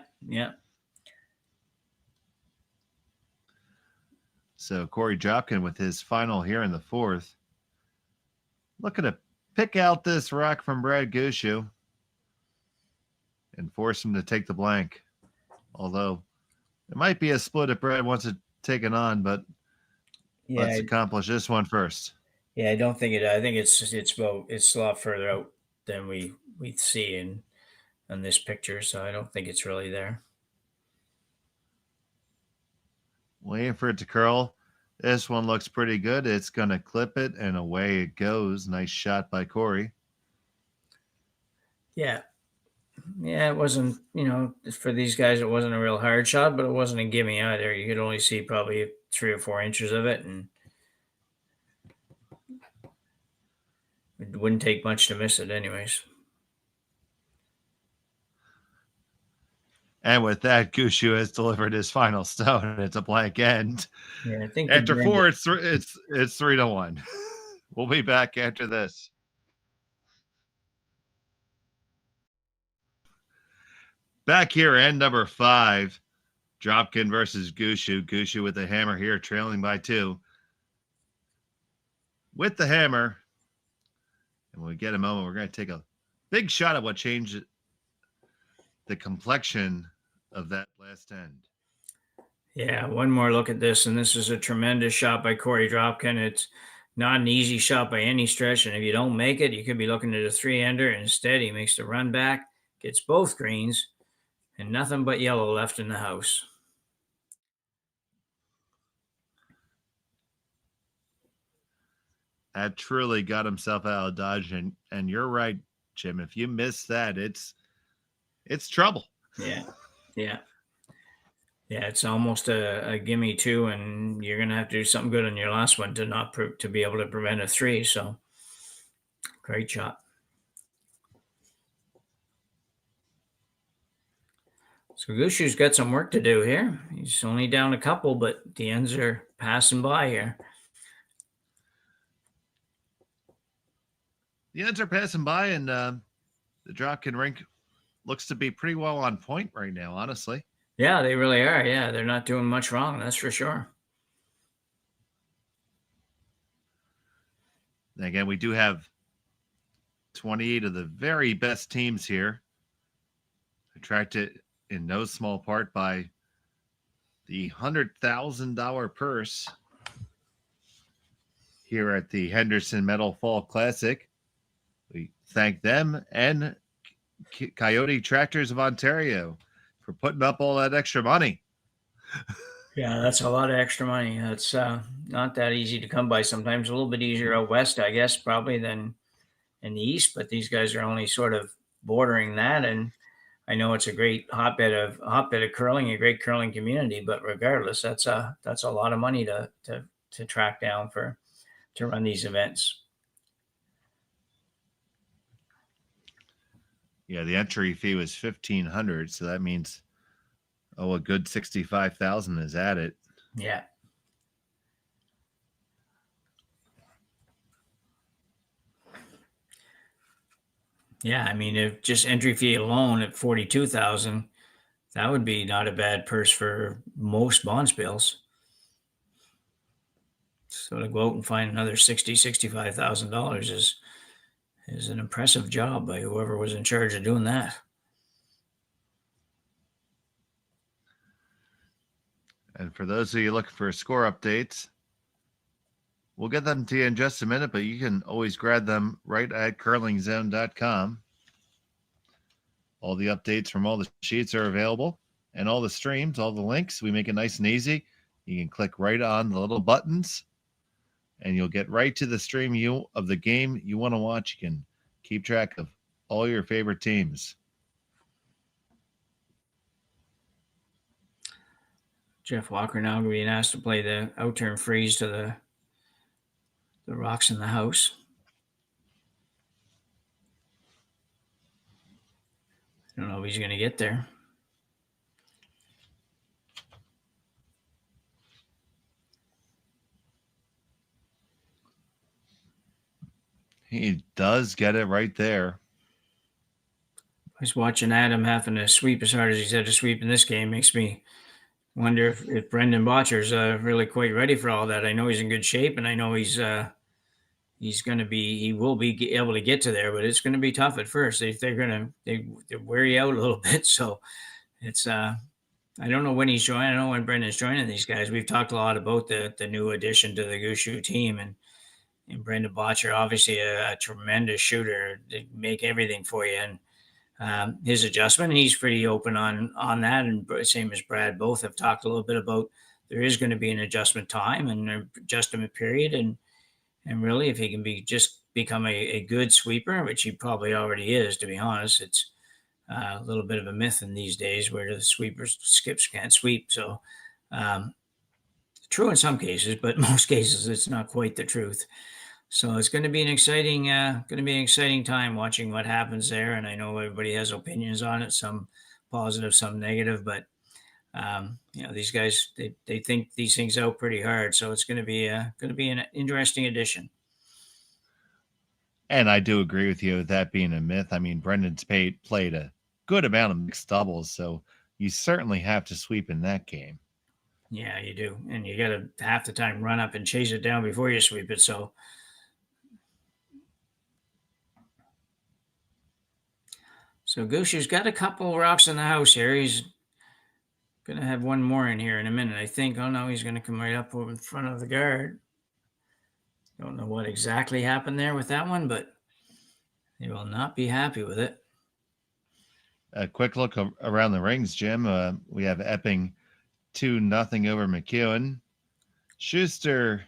So Korey Dropkin with his final here in the fourth. Looking to pick out this rock from Brad Gushue and force him to take the blank. Although it might be a split if Brad wants to take it on, but let's accomplish this one first. Yeah, I don't think it. I think it's a lot further out than we see in this picture, so I don't think it's really there. Waiting for it to curl. This one looks pretty good. It's going to clip it, and away it goes. Nice shot by Korey. Yeah. Yeah, it wasn't, for these guys, it wasn't a real hard shot, but it wasn't a gimme either. You could only see probably 3 or 4 inches of it, and it wouldn't take much to miss it, anyways. And with that, Gushue has delivered his final stone. It's a blank end. Yeah, I think After four, it's 3-1. We'll be back after this. Back here, end number 5, Dropkin versus Gushue. Gushue with the hammer here, trailing by 2. With the hammer, and when we get a moment, we're going to take a big shot at what changed the complexion of that last end. Yeah, one more look at this, and this is a tremendous shot by Korey Dropkin. It's not an easy shot by any stretch, and if you don't make it, you could be looking at a 3-ender. Instead, he makes the run back, gets both greens, and nothing but yellow left in the house. That truly got himself out of dodge, and you're right, Jim. If you miss that, it's trouble. Yeah. It's almost a gimme too, and you're gonna have to do something good on your last one to be able to prevent a 3. So, great shot. So Gushue's got some work to do here. He's only down a couple, but the ends are passing by here. The ends are passing by, and the Dropkin rink looks to be pretty well on point right now, honestly. Yeah, they really are. Yeah, they're not doing much wrong, that's for sure. And again, we do have 28 of the very best teams here, attracted in no small part by the $100,000 purse here at the Henderson Metal Fall Classic. We thank them and Kioti Tractors of Ontario for putting up all that extra money. Yeah, that's a lot of extra money. That's not that easy to come by. Sometimes a little bit easier out west, I guess, probably than in the east. But these guys are only sort of bordering that, and I know it's a great hotbed of curling, a great curling community. But regardless, that's a lot of money to track down to run these events. Yeah, the entry fee was $1,500, so that means a good $65,000 is at it. Yeah. Yeah, I mean, if just entry fee alone at $42,000, that would be not a bad purse for most bonspiels. So to go out and find another $65,000 is an impressive job by whoever was in charge of doing that. And for those of you looking for score updates, we'll get them to you in just a minute, but you can always grab them right at curlingzone.com. All the updates from all the sheets are available, and all the streams, all the links, we make it nice and easy. You can click right on the little buttons, and you'll get right to the stream of the game you want to watch. You can keep track of all your favorite teams. Jeff Walker now being asked to play the out-turn freeze to the rocks in the house. I don't know if he's going to get there. He does get it right there. I was watching Adam having to sweep as hard as he's had to sweep in this game. Makes me wonder if Brendan Botcher's really quite ready for all that. I know he's in good shape, and I know he will be able to get to there, but it's going to be tough at first. They wear you out a little bit. So it's, I don't know when he's joining. I don't know when Brendan's joining these guys. We've talked a lot about the new addition to the Gushue team, and Brendan Botcher, obviously a tremendous shooter, to make everything for you. And his adjustment, he's pretty open on that. And same as Brad, both have talked a little bit about there is going to be an adjustment time and an adjustment period. And really, if he can become a good sweeper, which he probably already is, to be honest, a little bit of a myth in these days where the skips can't sweep. So um, true in some cases, but most cases it's not quite the truth. So it's going to be an exciting time watching what happens there. And I know everybody has opinions on it, some positive, some negative, but these guys they think these things out pretty hard. So it's going to be an interesting addition. And I do agree with you with that being a myth. I mean, Brendan's played a good amount of mixed doubles, so you certainly have to sweep in that game. Yeah, you do, and you got to half the time run up and chase it down before you sweep it. So Gushue's got a couple rocks in the house here. He's going to have one more in here in a minute, I think. Oh, no, he's going to come right up over in front of the guard. Don't know what exactly happened there with that one, but he will not be happy with it. A quick look around the rings, Jim. We have Epping 2-0 over McEwen. Schuster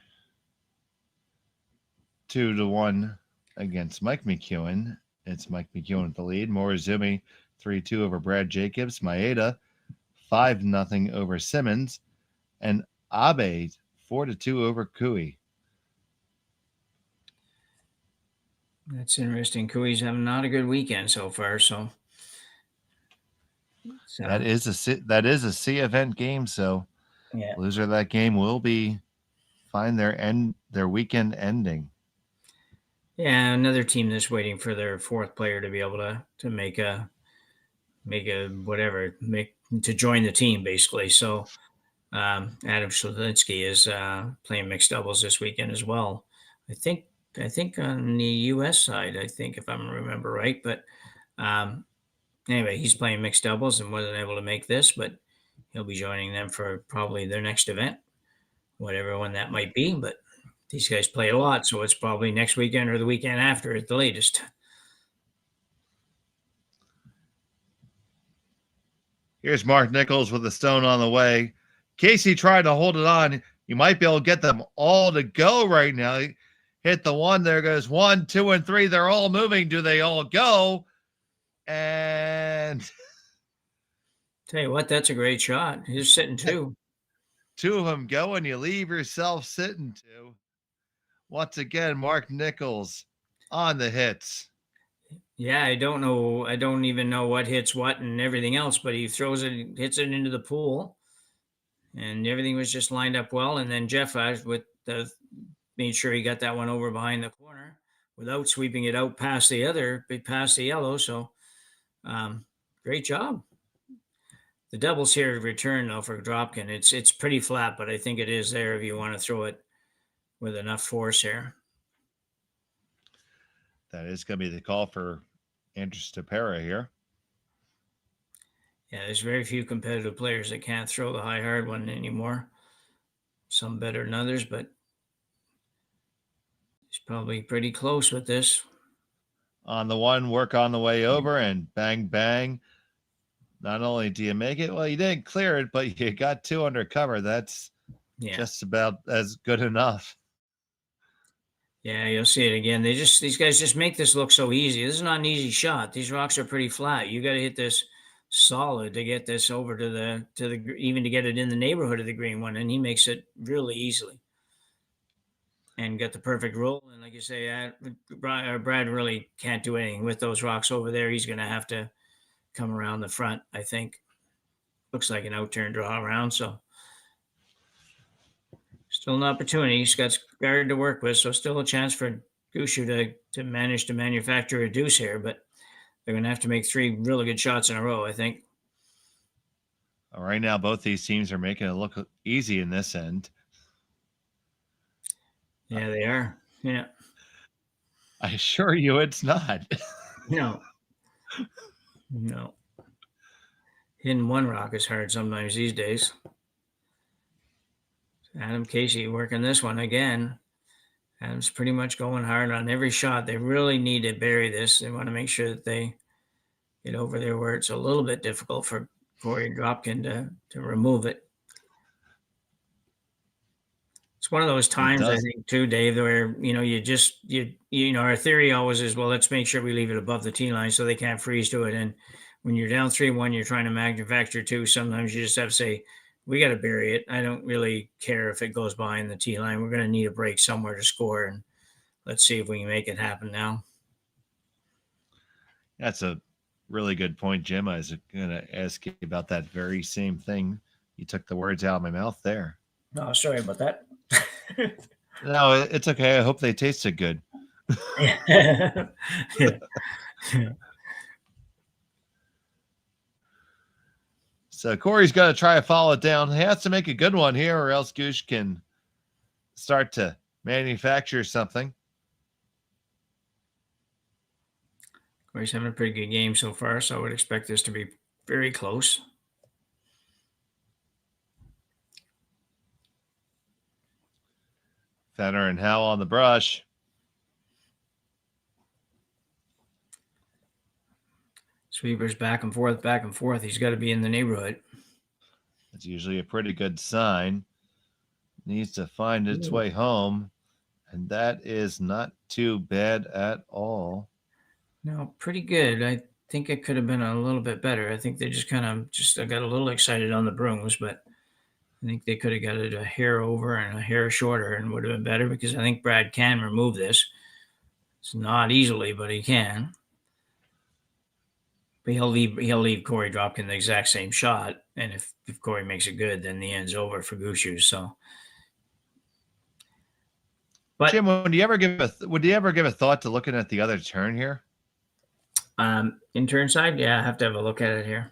2-1 against Mike McEwen. It's Mike McEwen with the lead. Morizumi 3-2 over Brad Jacobs. Maeda 5-0 over Simmons. And Abe 4-2 over Kui. That's interesting. Kui's having not a good weekend so far. So that is a C event game. So yeah, loser of that game will find their weekend ending. Yeah, another team that's waiting for their fourth player to be able to make a to join the team basically. So Adam Shlinsky is playing mixed doubles this weekend as well. I think on the U.S. side, I think if I remember right. But anyway, he's playing mixed doubles and wasn't able to make this, but he'll be joining them for probably their next event, whatever one that might be. But these guys play a lot, so it's probably next weekend or the weekend after at the latest. Here's Mark Nichols with a stone on the way. Casey tried to hold it on. You might be able to get them all to go right now. Hit the one. There goes 1, 2, and 3. They're all moving. Do they all go? And tell you what, that's a great shot. He's sitting two. Two of them go, and you leave yourself sitting two. Once again, Mark Nichols on the hits. Yeah, I don't know. I don't even know what hits what and everything else, but he throws it, hits it into the pool, and everything was just lined up well. And then Jeff made sure he got that one over behind the corner without sweeping it out past the yellow. So great job. The doubles here return though for Dropkin. It's pretty flat, but I think it is there if you want to throw it with enough force here. That is going to be the call for Andrew Ste.Marie here. Yeah, there's very few competitive players that can't throw the high hard one anymore. Some better than others, but he's probably pretty close with this. On the one, work on the way over, and bang, bang. Not only do you make it, well, you didn't clear it, but you got two under cover. That's just about as good enough. Yeah, you'll see it again. These guys just make this look so easy. This is not an easy shot. These rocks are pretty flat. You got to hit this solid to get this over to the even to get it in the neighborhood of the green one, and he makes it really easily and get the perfect roll. And like you say, Brad really can't do anything with those rocks over there. He's going to have to come around the front, I think. Looks like an out-turn draw around, so still an opportunity. He's got guard to work with, so still a chance for Gushue to manage to manufacture a deuce here, but they're going to have to make three really good shots in a row, I think. Right now, both these teams are making it look easy in this end. Yeah, they are. Yeah. I assure you it's not. No. Hitting one rock is hard sometimes these days. Adam Casey working this one again. Adam's pretty much going hard on every shot. They really need to bury this. They want to make sure that they get over there where it's a little bit difficult for Korey Dropkin to remove it. It's one of those times, I think, too, Dave, where, our theory always is, well, let's make sure we leave it above the tee line so they can't freeze to it. And when you're down 3-1, you're trying to manufacture 2. Sometimes you just have to say, we got to bury it. I don't really care if it goes behind the T line. We're going to need a break somewhere to score, and let's see if we can make it happen now. That's a really good point, Jim. I was going to ask you about that very same thing. You took the words out of my mouth there. Oh, sorry about that. No, it's okay. I hope they tasted good. Yeah. So Korey's got to try to follow it down. He has to make a good one here, or else Gushue can start to manufacture something. Korey's having a pretty good game so far, so I would expect this to be very close. Fenner and Howell on the brush. Sweepers back and forth, back and forth. He's got to be in the neighborhood. That's usually a pretty good sign. Needs to find its way home, and that is not too bad at all. No, pretty good. I think it could have been a little bit better. I think they just kind of got a little excited on the brooms, but I think they could have got it a hair over and a hair shorter and would have been better, because I think Brad can remove this. It's not easily, but he can. But he'll leave Korey Dropkin the exact same shot, and if Korey makes it good, then the end's over for Gushue. So, but Jim, would you ever give a thought to looking at the other turn here? In turn side, yeah, I have to have a look at it here.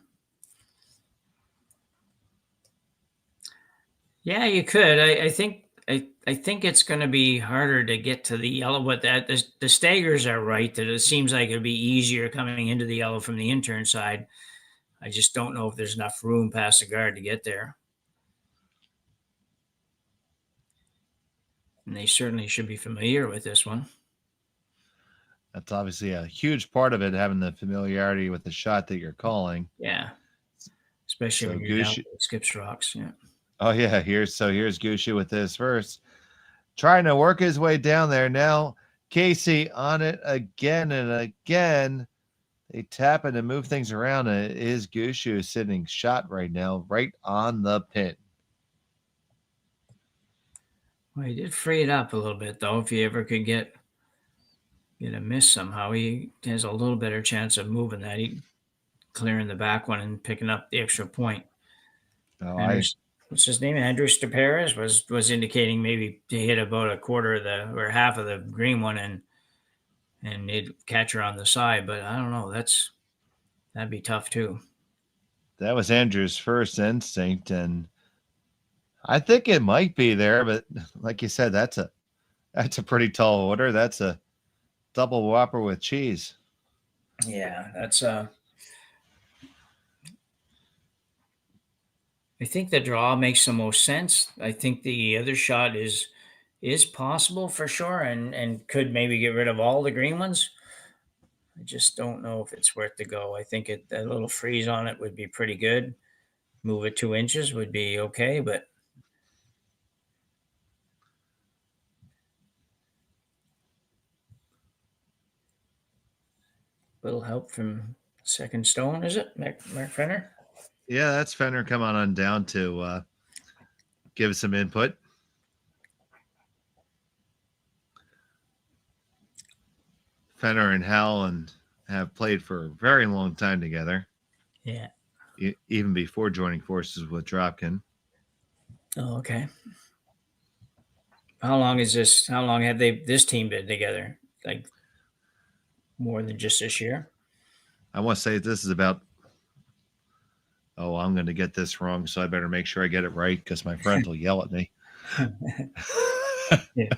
Yeah, you could. I think it's going to be harder to get to the yellow, but the staggers are right that it seems like it'd be easier coming into the yellow from the intern side. I just don't know if there's enough room past the guard to get there. And they certainly should be familiar with this one. That's obviously a huge part of it, having the familiarity with the shot that you're calling. Yeah. Especially when you're down with skips rocks. Yeah. Oh, yeah. Here's Gushue with this first. Trying to work his way down there. Now, Casey on it again and again. They tap in to move things around. And it is Gushue sitting shot right now, right on the pin. Well, he did free it up a little bit, though. If he ever could get a miss somehow, he has a little better chance of moving that. He clearing the back one and picking up the extra point. What's his name? Andrew Ste.Marie was indicating maybe to hit about a quarter of or half of the green one and they'd catch her on the side, but I don't know. That'd be tough too. That was Andrew's first instinct, and I think it might be there, but like you said, that's a pretty tall order. That's a double whopper with cheese. Yeah, that's I think the draw makes the most sense. I think the other shot is possible for sure, and could maybe get rid of all the green ones. I just don't know if it's worth the go. I think a little freeze on it would be pretty good. Move it 2 inches would be okay, but little help from second stone, is it? Mark Fenner? Yeah, that's Fenner coming on down to give some input. Fenner and Howell have played for a very long time together. Yeah. Even before joining forces with Dropkin. Oh, okay. How long have this team been together? Like more than just this year? I want to say this is about, I'm going to get this wrong, so I better make sure I get it right because my friends will yell at me. Yeah.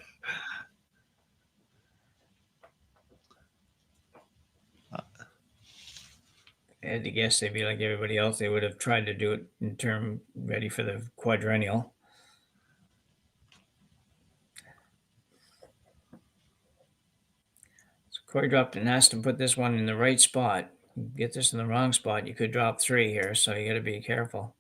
I had to guess they'd be like everybody else. They would have tried to do it in term ready for the quadrennial. So Korey dropped and asked him to put this one in the right spot. Get this in the wrong spot, you could drop 3 here, so you got to be careful.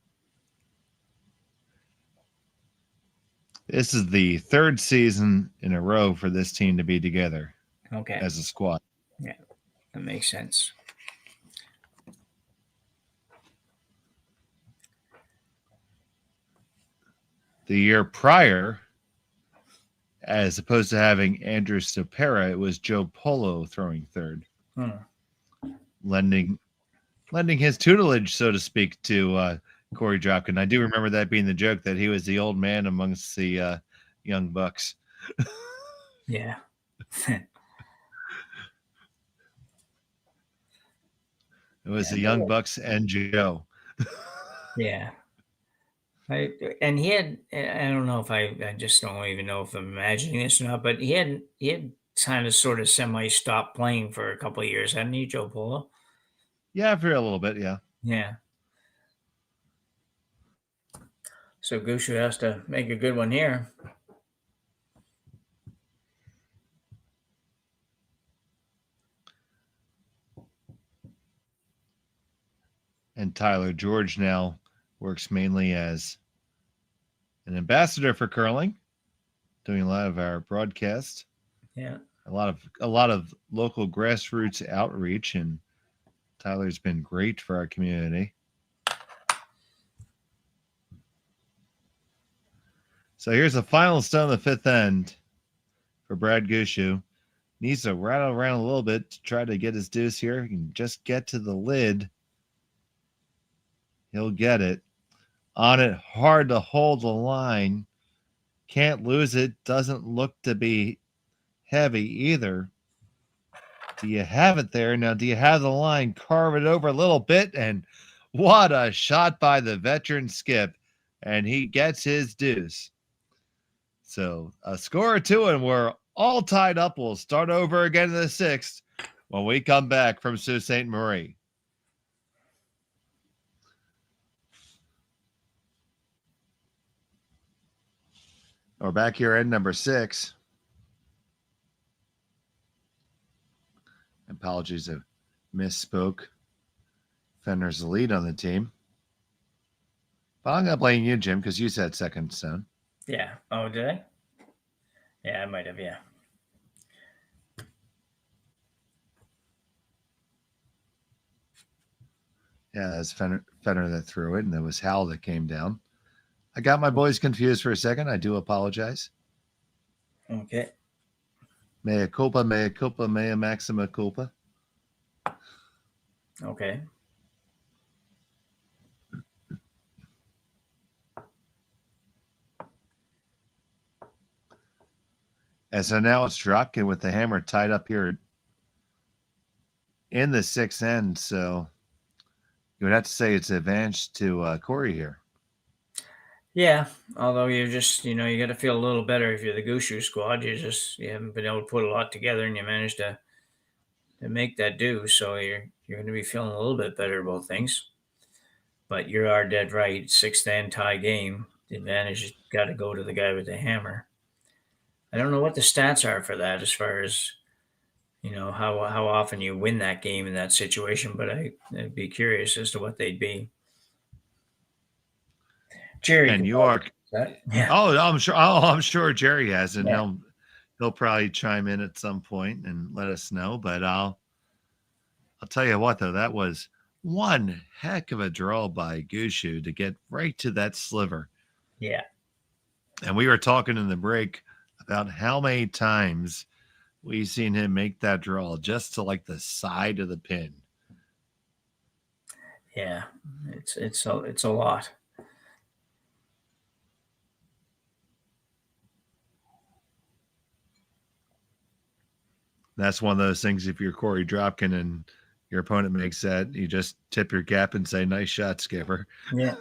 This is the third season in a row for this team to be together. Okay. As a squad. Yeah, that makes sense. The year prior, as opposed to having Andrew Stopera, it was Joe Polo throwing third, lending his tutelage, so to speak, to Korey Dropkin. I do remember that being the joke, that he was the old man amongst the young bucks. Yeah. It was the young bucks and Joe. Yeah. And he had, I don't know if I just don't even know if I'm imagining this or not, but he had kind of sort of semi stopped playing for a couple of years, hadn't he, Joe Polo? Yeah, for a little bit, yeah. Yeah. So Gushue has to make a good one here. And Tyler George now works mainly as an ambassador for curling, doing a lot of our broadcasts. Yeah. A lot of local grassroots outreach, and Tyler's been great for our community. So here's the final stone of the fifth end for Brad Gushue. Needs to rattle around a little bit to try to get his deuce here. He can just get to the lid. He'll get it. On it, hard to hold the line. Can't lose it. Doesn't look to be heavy either. Do you have it there? Now, do you have the line? Carve it over a little bit, and what a shot by the veteran Skip. And he gets his deuce. So a score or two, and we're all tied up. We'll start over again in the sixth when we come back from Sault Ste. Marie. We're back here at number 6. Apologies if misspoke. Fenner's the lead on the team. But I'm going to blame you, Jim, because you said second stone. Yeah. Oh, did I? Yeah, I might have, yeah. Yeah, that's Fenner that threw it, and it was Hal that came down. I got my boys confused for a second. I do apologize. Okay. Mea culpa, mea maxima culpa. Okay. And so now it's Dropkin with the hammer tied up here in the sixth end. So you would have to say it's advantage to Korey here. Yeah, although you just, you got to feel a little better if you're the Gushue squad. You haven't been able to put a lot together, and you managed to make that do. So you're going to be feeling a little bit better about things. But you are dead right. Sixth and tie game. The advantage has got to go to the guy with the hammer. I don't know what the stats are for that, as far as how often you win that game in that situation. But I'd be curious as to what they'd be. Jerry, And you are. Yeah. Oh, I'm sure Jerry has, and Yeah. he'll probably chime in at some point and let us know. But I'll tell you what, though, that was one heck of a draw by Gushue to get right to that sliver. Yeah. And we were talking in the break about how many times we've seen him make that draw just to like the side of the pin. Yeah, it's a lot. That's one of those things. If you're Korey Dropkin and your opponent makes that, you just tip your cap and say, "Nice shot, Skipper." Yeah.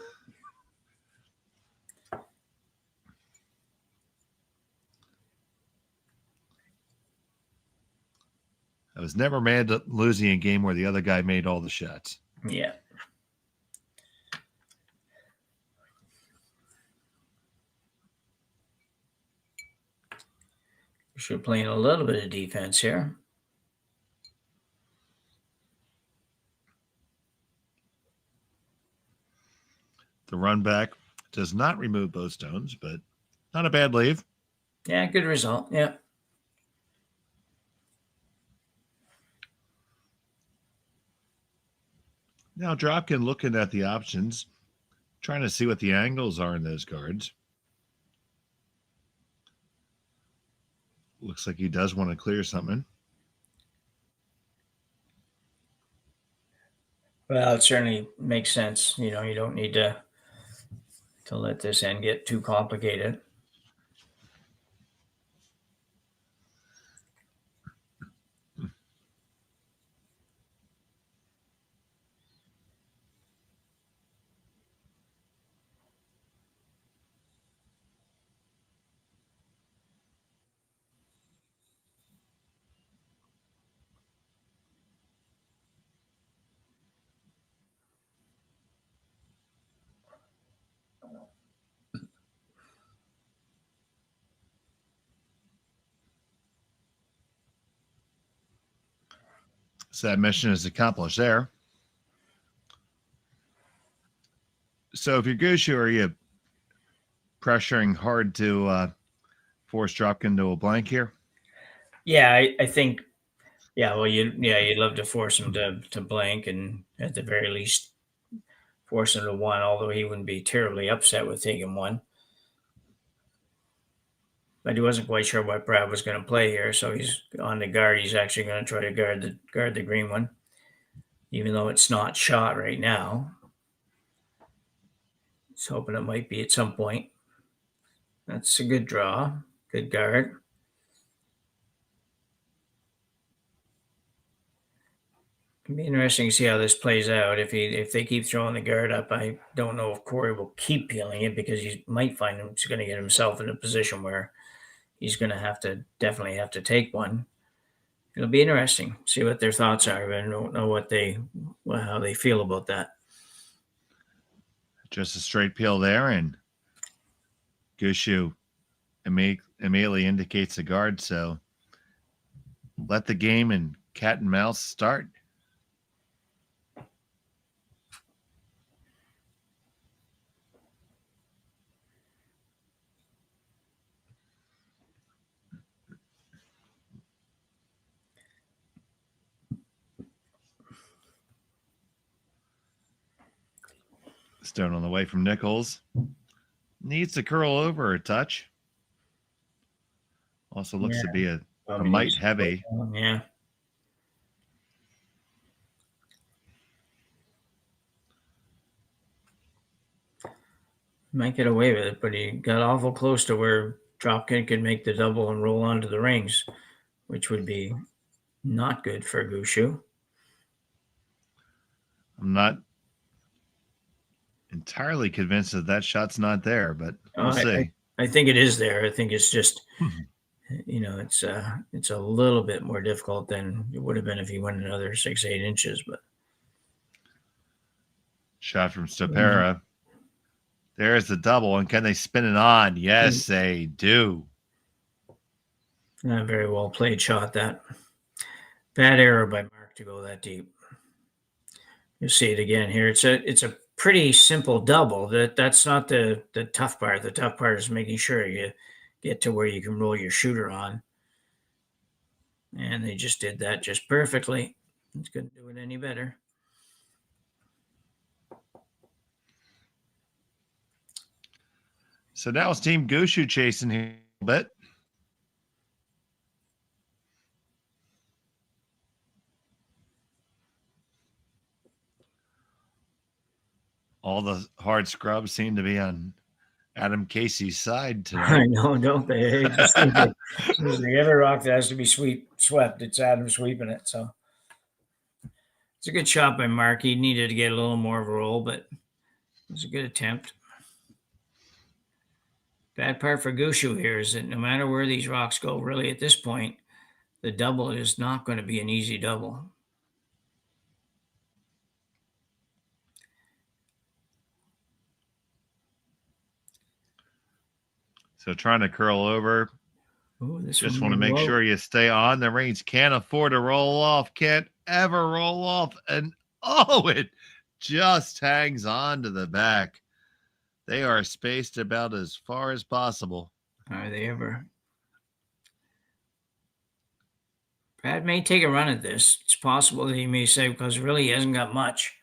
I was never mad at losing a game where the other guy made all the shots. Yeah. We're playing a little bit of defense here. The run back does not remove both stones, but not a bad leave. Yeah, good result. Yeah. Now Dropkin looking at the options, trying to see what the angles are in those cards. Looks like he does want to clear something. Well, it certainly makes sense. You don't need to let this end get too complicated. So that mission is accomplished there. So if you're Gushue, are you pressuring hard to force Dropkin to a blank here? Yeah, I think. Yeah, well, you'd love to force him to blank, and at the very least force him to one. Although he wouldn't be terribly upset with taking one, but he wasn't quite sure what Brad was going to play here, so he's on the guard. He's actually going to try to guard the green one, even though it's not shot right now. He's hoping it might be at some point. That's a good draw, good guard. It'll be interesting to see how this plays out. If they keep throwing the guard up, I don't know if Korey will keep peeling it, because he might find he's going to get himself in a position where he's going to definitely have to take one. It'll be interesting. See what their thoughts are. I don't know how they feel about that. Just a straight peel there, and Gushue immediately indicates the guard. So let the game and cat and mouse start. Stone on the way from Nichols. Needs to curl over a touch. Also looks to be a mite heavy. Yeah. Might get away with it, but he got awful close to where Dropkin could make the double and roll onto the rings, which would be not good for Gushue. I'm not entirely convinced that shot's not there, but we'll see. I think it is there. I think it's just, it's a little bit more difficult than it would have been if he went another 6-8 inches. But shot from Ste.Marie. There's the double, and can they spin it on? Yes, they do. Not very well played shot, that. Bad error by Mark to go that deep. You'll see it again here. It's a pretty simple double. That's not the tough part. The tough part is making sure you get to where you can roll your shooter on. And they just did that just perfectly. It's couldn't do it any better. So now it's Team Gushue chasing here a bit. All the hard scrubs seem to be on Adam Casey's side tonight. I know, don't they? Every rock that has to be swept, it's Adam sweeping it. So it's a good shot by Mark. He needed to get a little more of a roll, but it was a good attempt. Bad part for Gushue here is that no matter where these rocks go, really at this point, the double is not going to be an easy double. So trying to curl over. Ooh, just want to make sure you stay on the range. Can't afford to roll off. Can't ever roll off. And it just hangs on to the back. They are spaced about as far as possible. Are they ever? Brad may take a run at this. It's possible that he may say, because really he hasn't got much.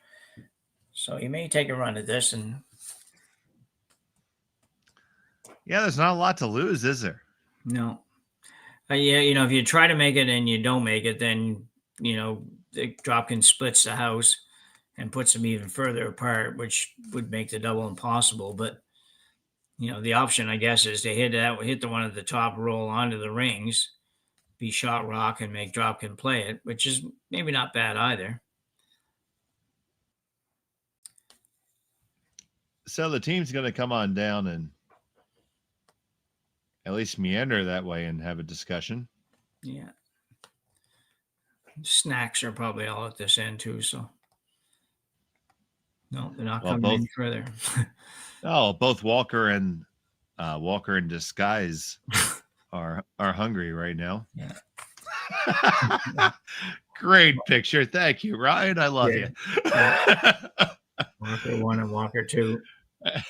So he may take a run at this. And yeah, there's not a lot to lose, is there? No. Yeah, if you try to make it and you don't make it, then the Dropkin splits the house and puts them even further apart, which would make the double impossible. But the option, I guess, is to hit the one at the top, roll onto the rings, be shot rock, and make Dropkin play it, which is maybe not bad either. So the team's going to come on down and at least meander that way and have a discussion. Yeah. Snacks are probably all at this end too, so no, they're not coming any further. Both Walker and Walker in disguise are hungry right now. Yeah. Great picture. Thank you, Ryan. I love you. Walker 1 and Walker 2.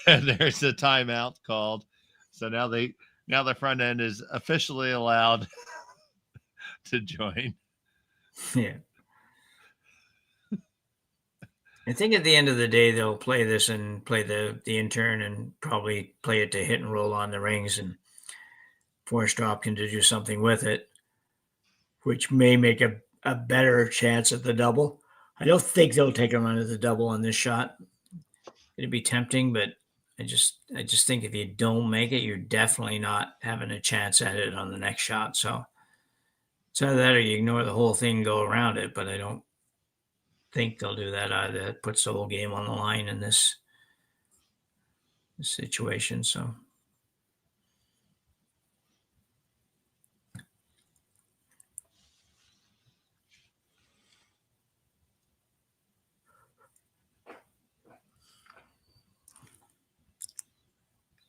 And there's a timeout called. So now the front end is officially allowed to join. Yeah. I think at the end of the day, they'll play this and play the intern and probably play it to hit and roll on the rings and force Dropkin to do something with it, which may make a better chance at the double. I don't think they'll take a run at the double on this shot. It'd be tempting, but I just think if you don't make it, you're definitely not having a chance at it on the next shot. So it's either that or you ignore the whole thing and go around it, but I don't think they'll do that either. It puts the whole game on the line in this situation. So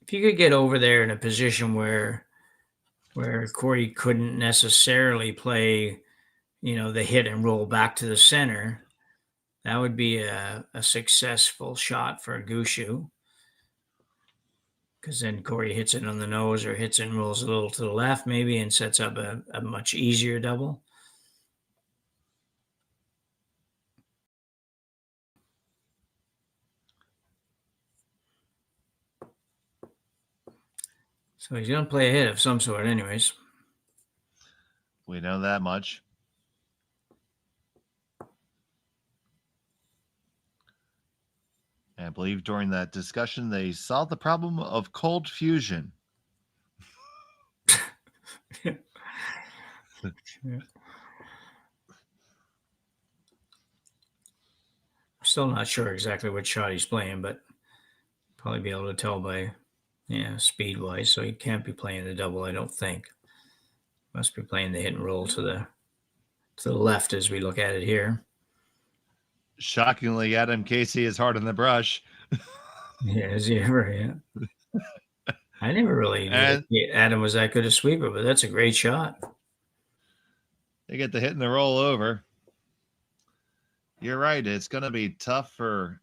if you could get over there in a position where Korey couldn't necessarily play, the hit and roll back to the center, that would be a successful shot for Gushue. Because then Korey hits it on the nose or hits and rolls a little to the left maybe and sets up a much easier double. So he's going to play a hit of some sort anyways. We know that much. And I believe during that discussion, they solved the problem of cold fusion. Yeah. I'm still not sure exactly what shot he's playing, but probably be able to tell by speed wise. So he can't be playing the double, I don't think. Must be playing the hit and roll to the left as we look at it here. Shockingly, Adam Casey is hard on the brush. Yeah, is he ever? Yeah. I never really knew Adam was that good a sweeper, but that's a great shot. They get the hit and the roll over. You're right. It's going to be tough for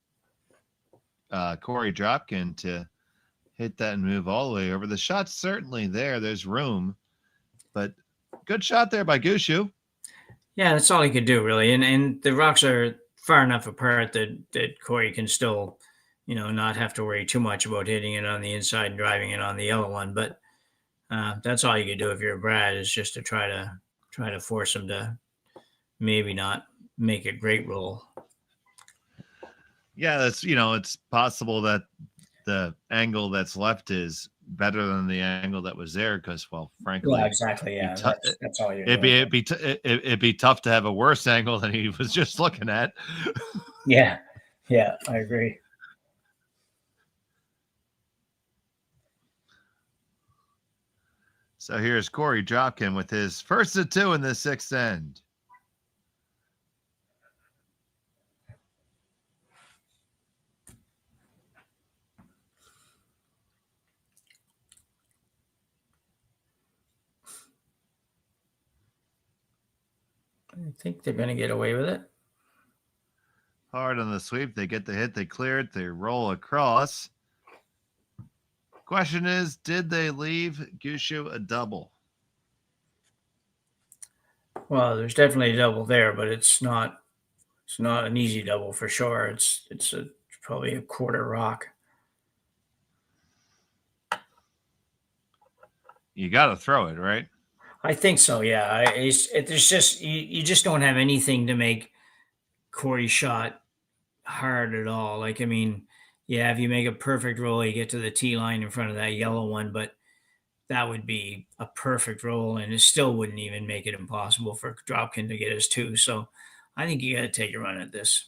Korey Dropkin to hit that and move all the way over. The shot's certainly there. There's room. But good shot there by Gushue. Yeah, that's all he could do, really. And the rocks are far enough apart that Korey can still, not have to worry too much about hitting it on the inside and driving it on the yellow one. But that's all you can do if you're Brad, is just to try to force him to maybe not make a great roll. Yeah, that's it's possible that the angle that's left is better than the angle that was there because, well, frankly, yeah, exactly, yeah, that's all you're it'd be tough to have a worse angle than he was just looking at. Yeah, I agree. So here's Korey Dropkin with his first of 2 in the 6th end. I think they're going to get away with it. Hard on the sweep. They get the hit. They clear it. They roll across. Question is, did they leave Gushue a double? Well, there's definitely a double there, but it's not an easy double for sure. It's probably a quarter rock. You got to throw it, right? I think so. Yeah, there's just you just don't have anything to make Korey's shot hard at all. Like I mean, yeah, if you make a perfect roll, you get to the tee line in front of that yellow one, but that would be a perfect roll, and it still wouldn't even make it impossible for Dropkin to get his two. So I think you got to take a run at this.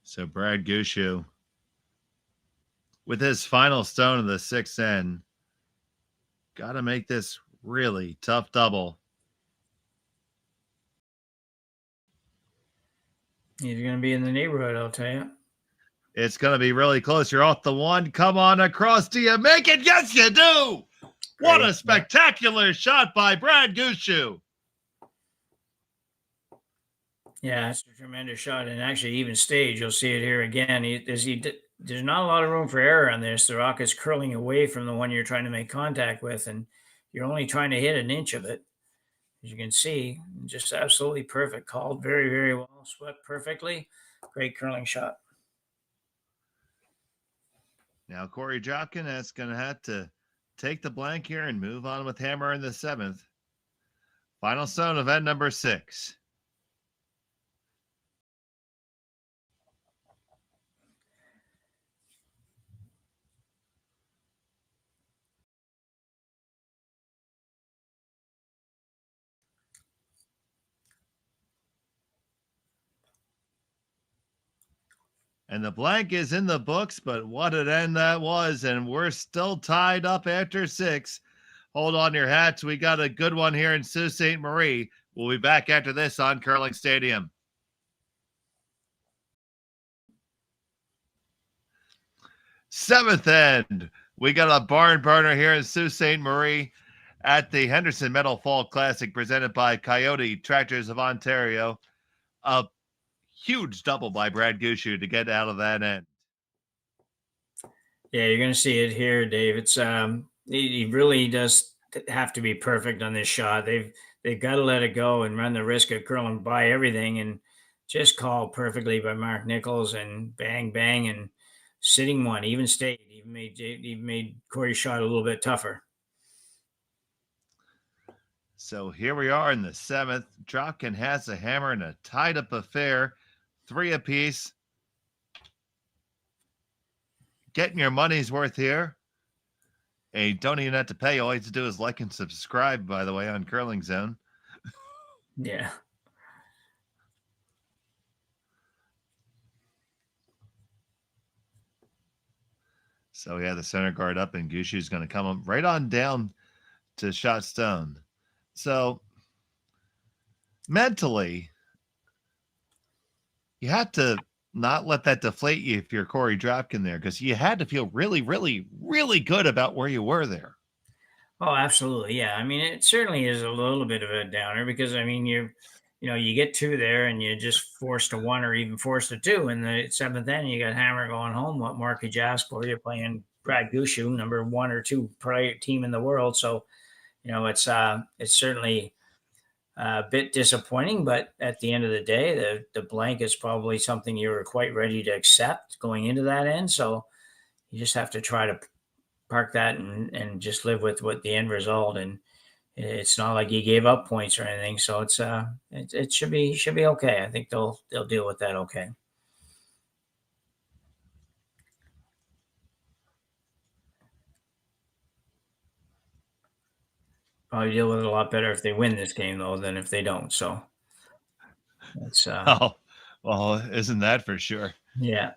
So Brad Gushue, with his final stone of the 6th end, got to make this really tough double. He's going to be in the neighborhood, I'll tell you. It's going to be really close. You're off the one. Come on across. Do you make it? Yes, you do. Great. What a spectacular shot by Brad Gushue. Yeah, it's a tremendous shot. And actually, even stage, you'll see it here again. There's not a lot of room for error on this. The rock is curling away from the one you're trying to make contact with, and you're only trying to hit an inch of it. As you can see, just absolutely perfect. Called very, very well. Swept perfectly. Great curling shot. Now, Korey Dropkin is going to have to take the blank here and move on with hammer in the 7th. Final stone, event number 6. And the blank is in the books, but what an end that was. And we're still tied up after 6. Hold on your hats. We got a good one here in Sault Ste. Marie. We'll be back after this on Curling Stadium. 7th end. We got a barn burner here in Sault Ste. Marie at the Henderson Metal Fall Classic presented by Kioti Tractors of Ontario. A huge double by Brad Gushue to get out of that end. Yeah, you're going to see it here, Dave. It's he really does have to be perfect on this shot. They've got to let it go and run the risk of curling by everything, and just called perfectly by Mark Nichols, and bang bang and sitting one, even stayed, even made Korey's shot a little bit tougher. So here we are in the 7th. Dropkin has a hammer in a tied up affair, 3 apiece. Getting your money's worth here. And you don't even have to pay. All you have to do is like and subscribe, by the way, on Curling Zone. Yeah. So yeah, the center guard up, and Gushue's going to come up right on down to shot stone. So mentally, you have to not let that deflate you if you're Korey Dropkin there, because you had to feel really, really, really good about where you were there. Oh, absolutely. Yeah. I mean, it certainly is a little bit of a downer because, I mean, you get 2 there and you just forced a 1 or even forced a 2. In the 7th end, you got hammer going home. What more could you ask for? You're playing Brad Gushue, number 1 or 2 team in the world. So, it's certainly a bit disappointing, but at the end of the day, the blank is probably something you were quite ready to accept going into that end. So you just have to try to park that and just live with what the end result. And it's not like you gave up points or anything. So it should be okay. I think they'll deal with that okay. Probably deal with it a lot better if they win this game though than if they don't. So it's oh, well, isn't that for sure? Yeah.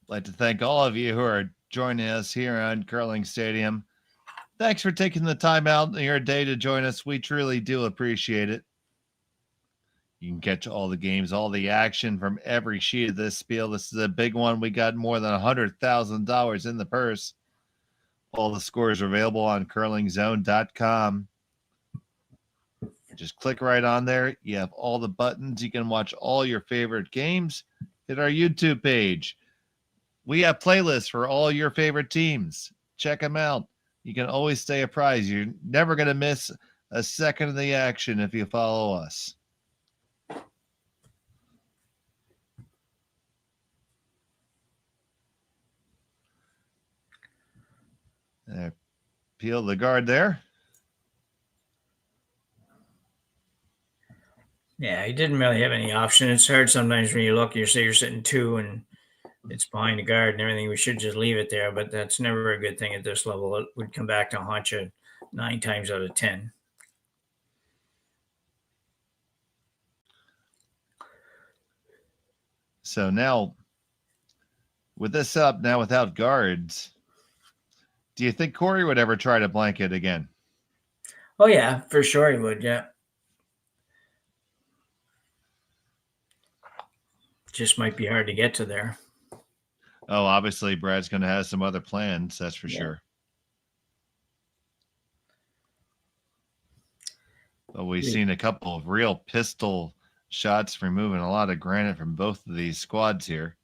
I'd like to thank all of you who are joining us here on Curling Stadium. Thanks for taking the time out in your day to join us. We truly do appreciate it. You can catch all the games, all the action from every sheet of this spiel. This is a big one. We got more than $100,000 in the purse. All the scores are available on curlingzone.com. Just click right on there. You have all the buttons. You can watch all your favorite games. Hit our YouTube page. We have playlists for all your favorite teams. Check them out. You can always stay apprised. You're never going to miss a second of the action if you follow us. Peel the guard there. Yeah, he didn't really have any option. It's hard sometimes when you look, you say you're sitting 2 and it's behind the guard and everything. We should just leave it there, but that's never a good thing at this level. It would come back to haunt you 9 times out of 10. So now, with this up, now without guards, do you think Korey would ever try to blanket again? Oh, yeah, for sure he would, yeah. Just might be hard to get to there. Oh, obviously, Brad's going to have some other plans, that's for sure. But we've seen a couple of real pistol shots removing a lot of granite from both of these squads here.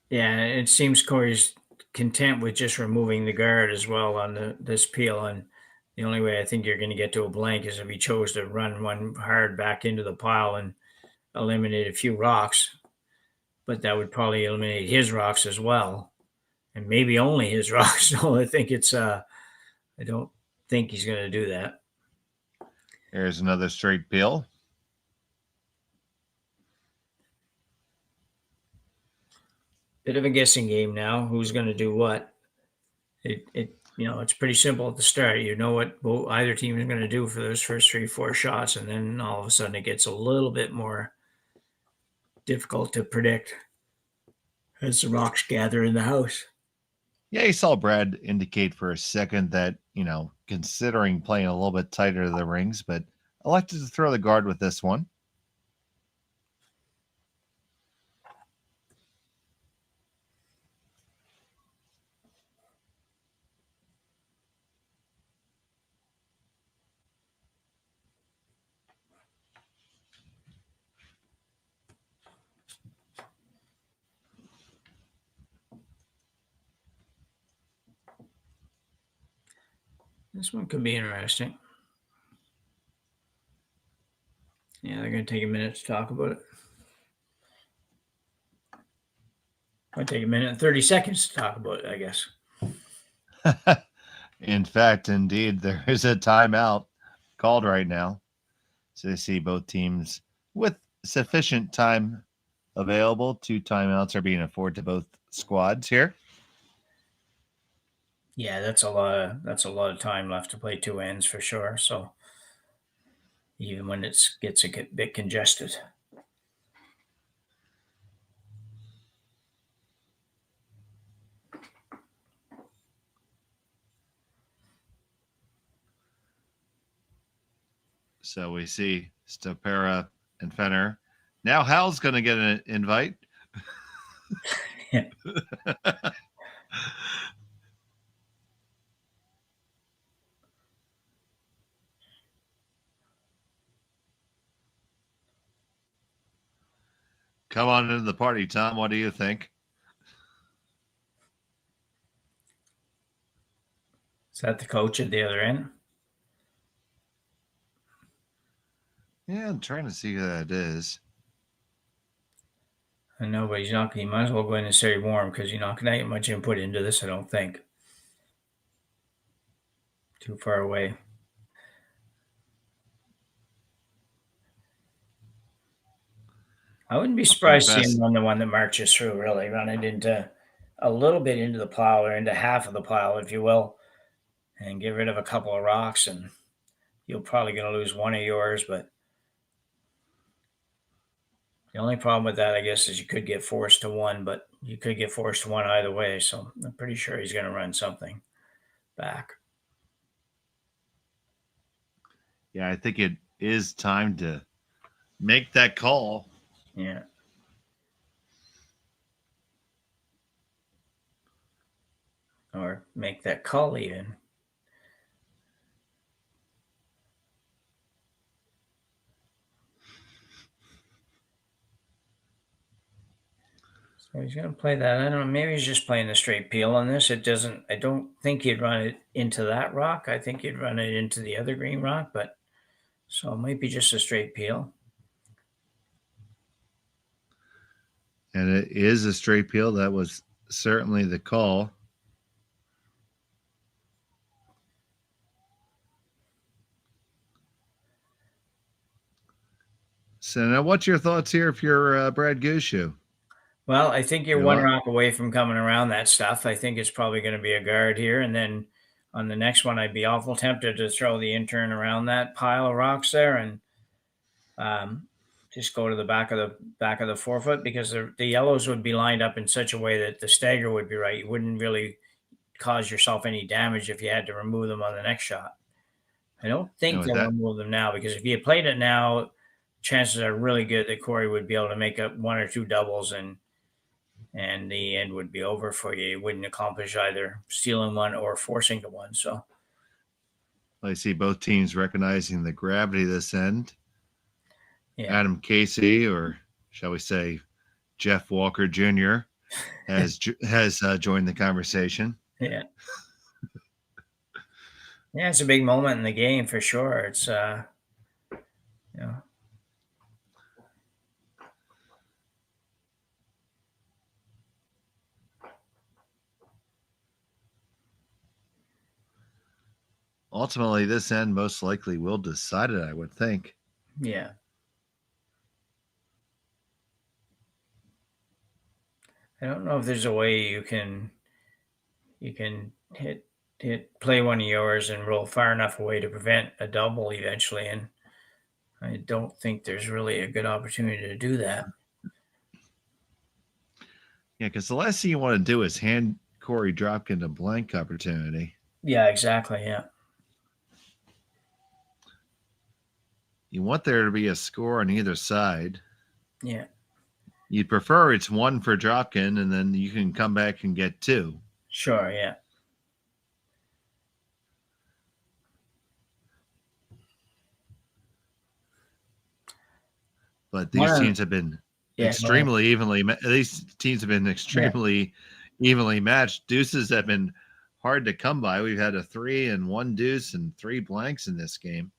Yeah, it seems Korey's content with just removing the guard as well on this peel. And the only way I think you're going to get to a blank is if he chose to run one hard back into the pile and eliminate a few rocks. But that would probably eliminate his rocks as well. And maybe only his rocks. So I think I don't think he's going to do that. Here's another straight peel. Bit of a guessing game now. Who's going to do what? It's pretty simple at the start. You know what either team is going to do for those first 3-4 shots, and then all of a sudden it gets a little bit more difficult to predict as the rocks gather in the house. Yeah, you saw Brad indicate for a second that, considering playing a little bit tighter to the rings, but elected to throw the guard with this one. This one could be interesting. Yeah, they're going to take a minute to talk about it. Might take a minute and 30 seconds to talk about it, I guess. In fact, indeed, there is a timeout called right now. So you see both teams with sufficient time available. 2 timeouts are being afforded to both squads here. Yeah, that's a lot of time left to play 2 ends for sure. So even when it gets a bit congested. So we see Ste.Marie and Fenner. Now Hal's going to get an invite. Yeah. Come on into the party, Tom. What do you think? Is that the coach at the other end? Yeah, I'm trying to see who that is. I know, but he might as well go in and stay warm because you're not going to get much input into this, I don't think. Too far away. I wouldn't be surprised to see him run the one that marches through, really. Run it into a little bit into the pile or into half of the pile, if you will, and get rid of a couple of rocks, and you're probably going to lose one of yours, but the only problem with that, I guess, is you could get forced to one, but you could get forced to one either way, so I'm pretty sure he's going to run something back. Yeah, I think it is time to make that call. Yeah. Or make that call even. So he's going to play that. I don't know. Maybe he's just playing the straight peel on this. It doesn't. I don't think he'd run it into that rock. I think he'd run it into the other green rock. But so it might be just a straight peel. And it is a straight peel. That was certainly the call. So now, what's your thoughts here if you're Brad Gushue? Well, I think you're You one know, rock away from coming around that stuff. I think it's probably going to be a guard here, and then on the next one, I'd be awful tempted to throw the intern around that pile of rocks there and just go to the back of the forefoot because the yellows would be lined up in such a way that the stagger would be right. You wouldn't really cause yourself any damage if you had to remove them on the next shot. I don't think with they'll that, remove them now because if you played it now, chances are really good that Korey would be able to make up one or two doubles and the end would be over for you. You wouldn't accomplish either stealing one or forcing the one. So I see both teams recognizing the gravity of this end. yeah, Adam Casey, or shall we say, Jeff Walker Jr., has joined the conversation. yeah, yeah. It's a big moment in the game for sure. It's you know. Ultimately, this end most likely will decide it, I would think. Yeah. I don't know if there's a way you can hit play one of yours and roll far enough away to prevent a double eventually, and I don't think there's really a good opportunity to do that. Yeah, because the last thing you want to do is hand Korey Dropkin a blank opportunity. Yeah, exactly. Yeah. You want there to be a score on either side. Yeah. You'd prefer it's one for Dropkin, and then you can come back and get two. Sure. Yeah. But these teams have been extremely evenly. These teams have been extremely evenly matched. Deuces have been hard to come by. We've had a 3 and 1 deuce and 3 blanks in this game.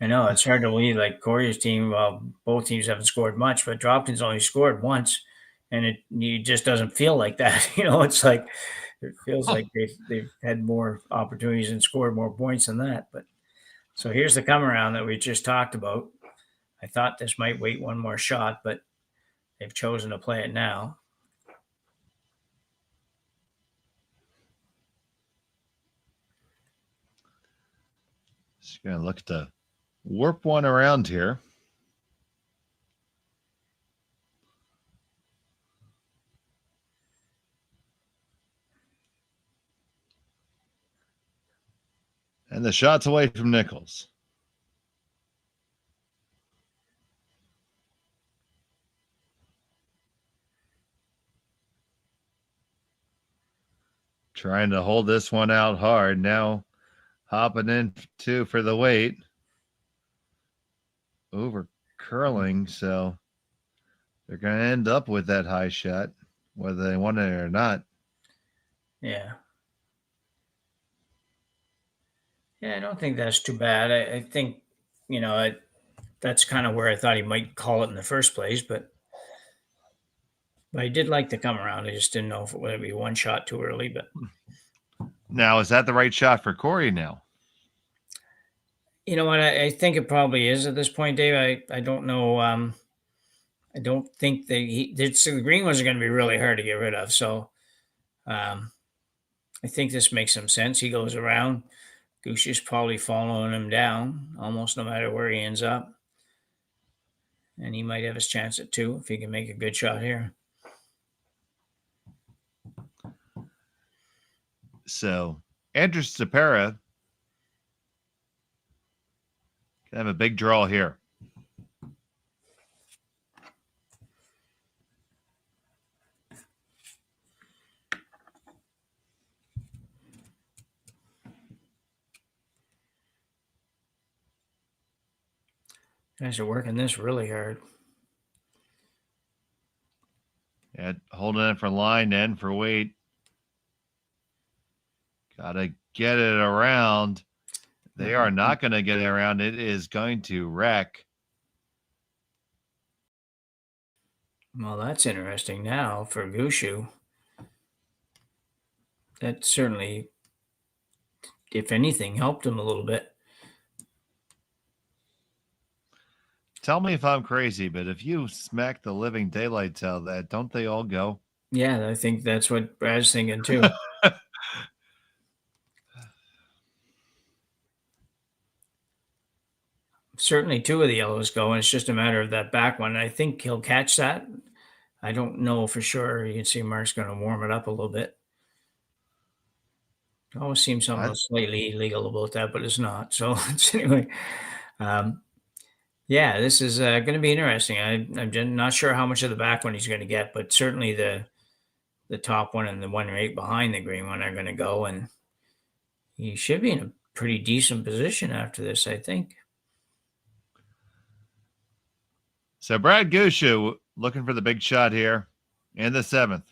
I know it's hard to believe. Like Korey's team, well, both teams haven't scored much, but Dropkin's only scored once, and it just doesn't feel like that. It's like it feels like they've had more opportunities and scored more points than that. But so here's the come around that we just talked about. I thought this might wait one more shot, but they've chosen to play it now. Just going to look to warp one around here. And the shot's away from Nichols. Trying to hold this one out hard. Now hopping in two for the weight. Over curling, so they're going to end up with that high shot, whether they want it or not. Yeah. Yeah, I don't think that's too bad. I think, that's kind of where I thought he might call it in the first place, but I did like the come around. I just didn't know if it would be one shot too early, but Now, is that the right shot for Korey now? you know what? I think it probably is at this point, Dave. I don't know. I don't think the green ones are going to be really hard to get rid of. So I think this makes some sense. He goes around. Gushue's probably following him down almost no matter where he ends up. And he might have his chance at two if he can make a good shot here. So, Andrew Ste.Marie can have a big draw here. Guys are working this really hard. And holding it for line and for weight. Gotta get it around. They are not going to get it around. It is going to wreck. Well, that's interesting now for Gushue. That certainly, if anything, helped him a little bit. Tell me if I'm crazy, but if you smack the living daylights out of that, don't they all go? Yeah, I think that's what Brad's thinking too. Certainly two of the yellows go, and it's just a matter of that back one. I think he'll catch that. I don't know for sure. You can see Mark's going to warm it up a little bit. It always seems something slightly illegal about that, but it's not. So anyway, yeah, this is going to be interesting. I'm just not sure how much of the back one he's going to get, but certainly the top one and the one right behind the green one are going to go, and he should be in a pretty decent position after this, I think. So Brad Gushue looking for the big shot here in the 7th.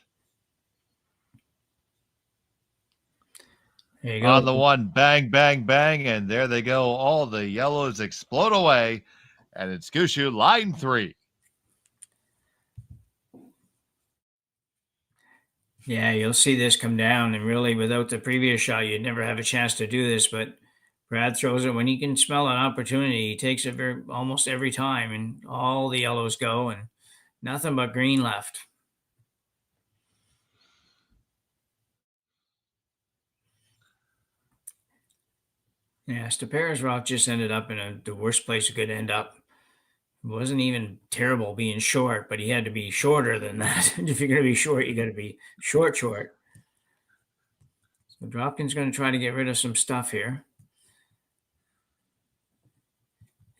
There you go. On the one, bang, bang, bang, and there they go. All the yellows explode away, and it's Gushue, line 3. Yeah, you'll see this come down, and really without the previous shot, you'd never have a chance to do this, but Brad throws it when he can smell an opportunity. He takes it almost every time, and all the yellows go, and nothing but green left. Yeah, Ste.Marie's rock just ended up in the worst place it could end up. It wasn't even terrible being short, but he had to be shorter than that. If you're going to be short, you got to be short. So Dropkin's going to try to get rid of some stuff here.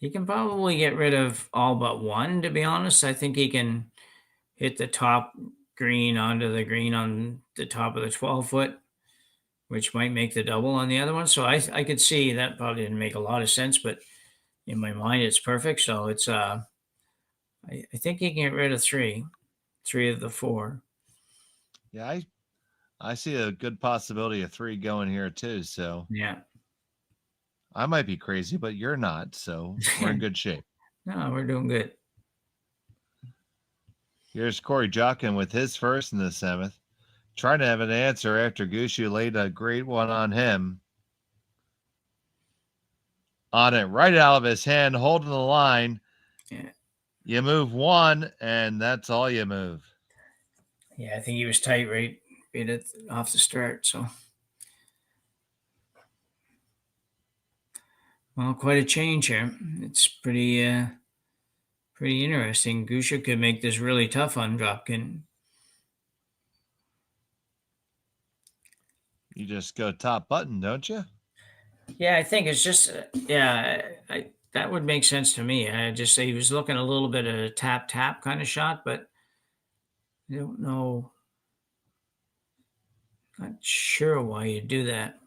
He can probably get rid of all but one, to be honest. I think he can hit the top green onto the green on the top of the 12-foot, which might make the double on the other one. So I could see that probably didn't make a lot of sense, but in my mind, it's perfect. So it's I think he can get rid of three of the 4. Yeah, I see a good possibility of 3 going here too. So Yeah. I might be crazy, but you're not. So we're in good shape. No, we're doing good. Here's Korey Dropkin with his first in the 7th. Trying to have an answer after Gushue laid a great one on him. On it, right out of his hand, holding the line. Yeah. You move 1, and that's all you move. Yeah, I think he was tight right off the start. So, well, quite a change here. It's pretty interesting. Gushue could make this really tough on Dropkin. You just go top button, don't you? Yeah, I think it's just that would make sense to me. I just say he was looking a little bit at a tap kind of shot, but I don't know. Not sure why you do that.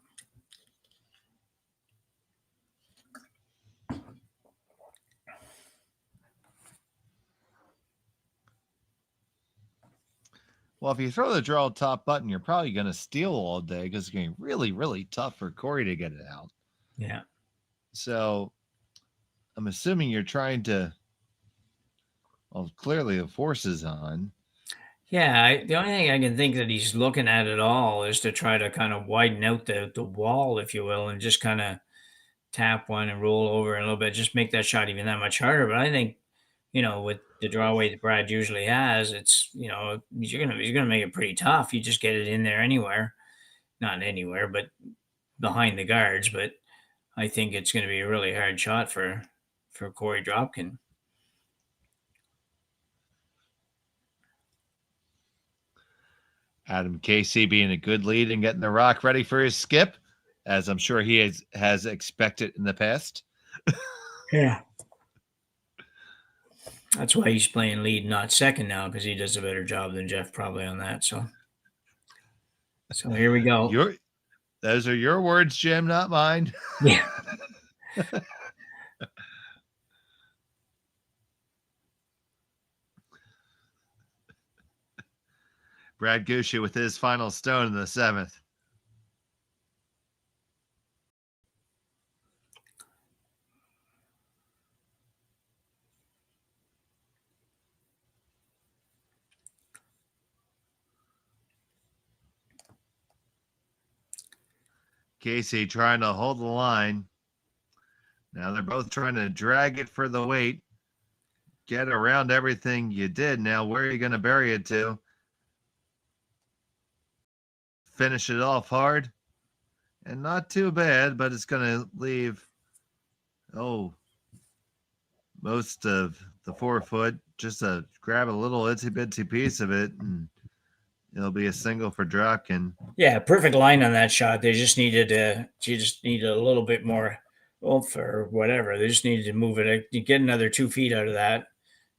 Well, if you throw the draw top button, you're probably going to steal all day because it's going to be really, really tough for Korey to get it out. Yeah. So I'm assuming you're trying to, well, clearly the force is on. Yeah, the only thing I can think that he's looking at it all is to try to kind of widen out the wall, if you will, and just kind of tap one and roll over a little bit, just make that shot even that much harder. But I think, with the draw weight that Brad usually has, it's, he's gonna make it pretty tough. You just get it in there anywhere, not anywhere, but behind the guards. But I think it's going to be a really hard shot for Korey Dropkin. Adam Casey being a good lead and getting the rock ready for his skip, as I'm sure he has expected in the past. Yeah. That's why he's playing lead, not second now, because he does a better job than Jeff probably on that. So here we go. Those are your words, Jim, not mine. Yeah. Brad Gushue with his final stone in the 7th. Casey trying to hold the line. Now they're both trying to drag it for the weight. Get around everything you did. Now where are you going to bury it to? Finish it off hard. And not too bad, but it's going to leave, most of the 4-foot. Just to grab a little itsy-bitsy piece of it, and it'll be a single for Dropkin. Yeah, perfect line on that shot. They just needed a little bit more oomph or whatever. They just needed to move it. You get another 2 feet out of that,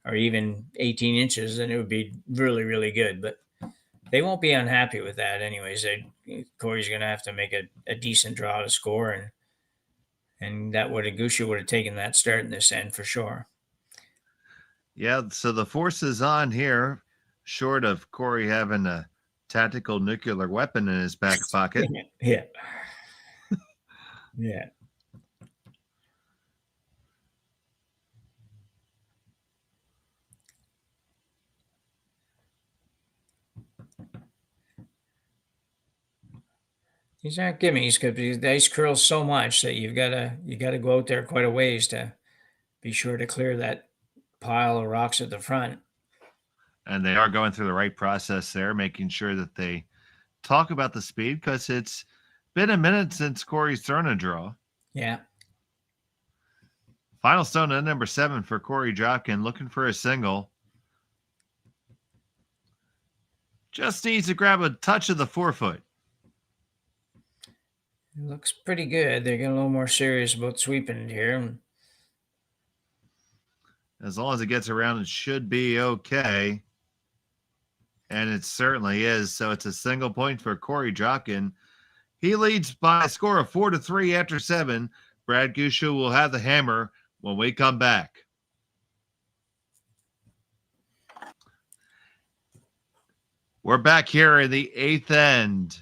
or even 18 inches, and it would be really, really good. But they won't be unhappy with that, anyways. Korey's going to have to make a decent draw to score, and that would have Gushue would have taken that start in this end for sure. Yeah, so the force is on here, short of Korey having a tactical nuclear weapon in his back pocket. Yeah. Yeah. These aren't gimmies because the ice curls so much that you gotta go out there quite a ways to be sure to clear that pile of rocks at the front. And they are going through the right process there, making sure that they talk about the speed, because it's been a minute since Korey's thrown a draw. Yeah. Final stone at number 7 for Korey Dropkin, looking for a single. Just needs to grab a touch of the 4-foot. It looks pretty good. They're getting a little more serious about sweeping it here. As long as it gets around, it should be okay. And it certainly is. So it's a single point for Korey Dropkin. He leads by a score of 4-3 after 7. Brad Gushue will have the hammer when we come back. We're back here in the 8th end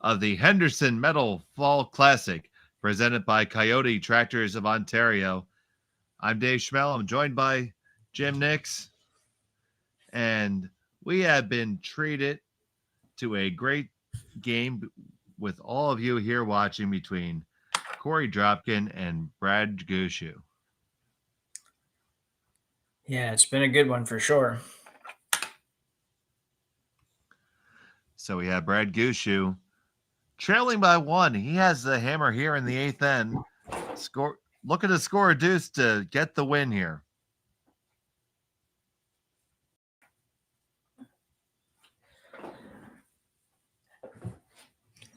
of the Henderson Metal Fall Classic, presented by Kioti Tractors of Ontario. I'm Dave Schmel. I'm joined by Jim Nix. And we have been treated to a great game with all of you here watching between Korey Dropkin and Brad Gushue. Yeah, it's been a good one for sure. So we have Brad Gushue trailing by 1. He has the hammer here in the 8th end. Looking to score a deuce to get the win here.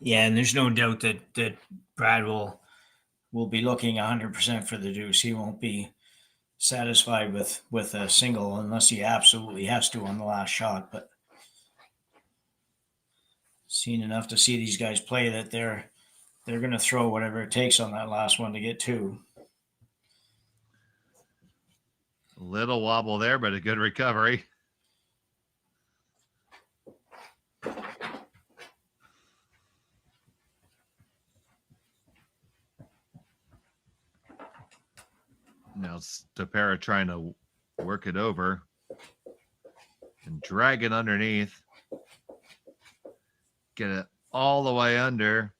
Yeah, and there's no doubt that Brad will be looking 100% for the deuce. He won't be satisfied with a single unless he absolutely has to on the last shot. But seen enough to see these guys play that they're going to throw whatever it takes on that last one to get 2. A little wobble there, but a good recovery. Now Ste.Marie trying to work it over and drag it underneath. Get it all the way under.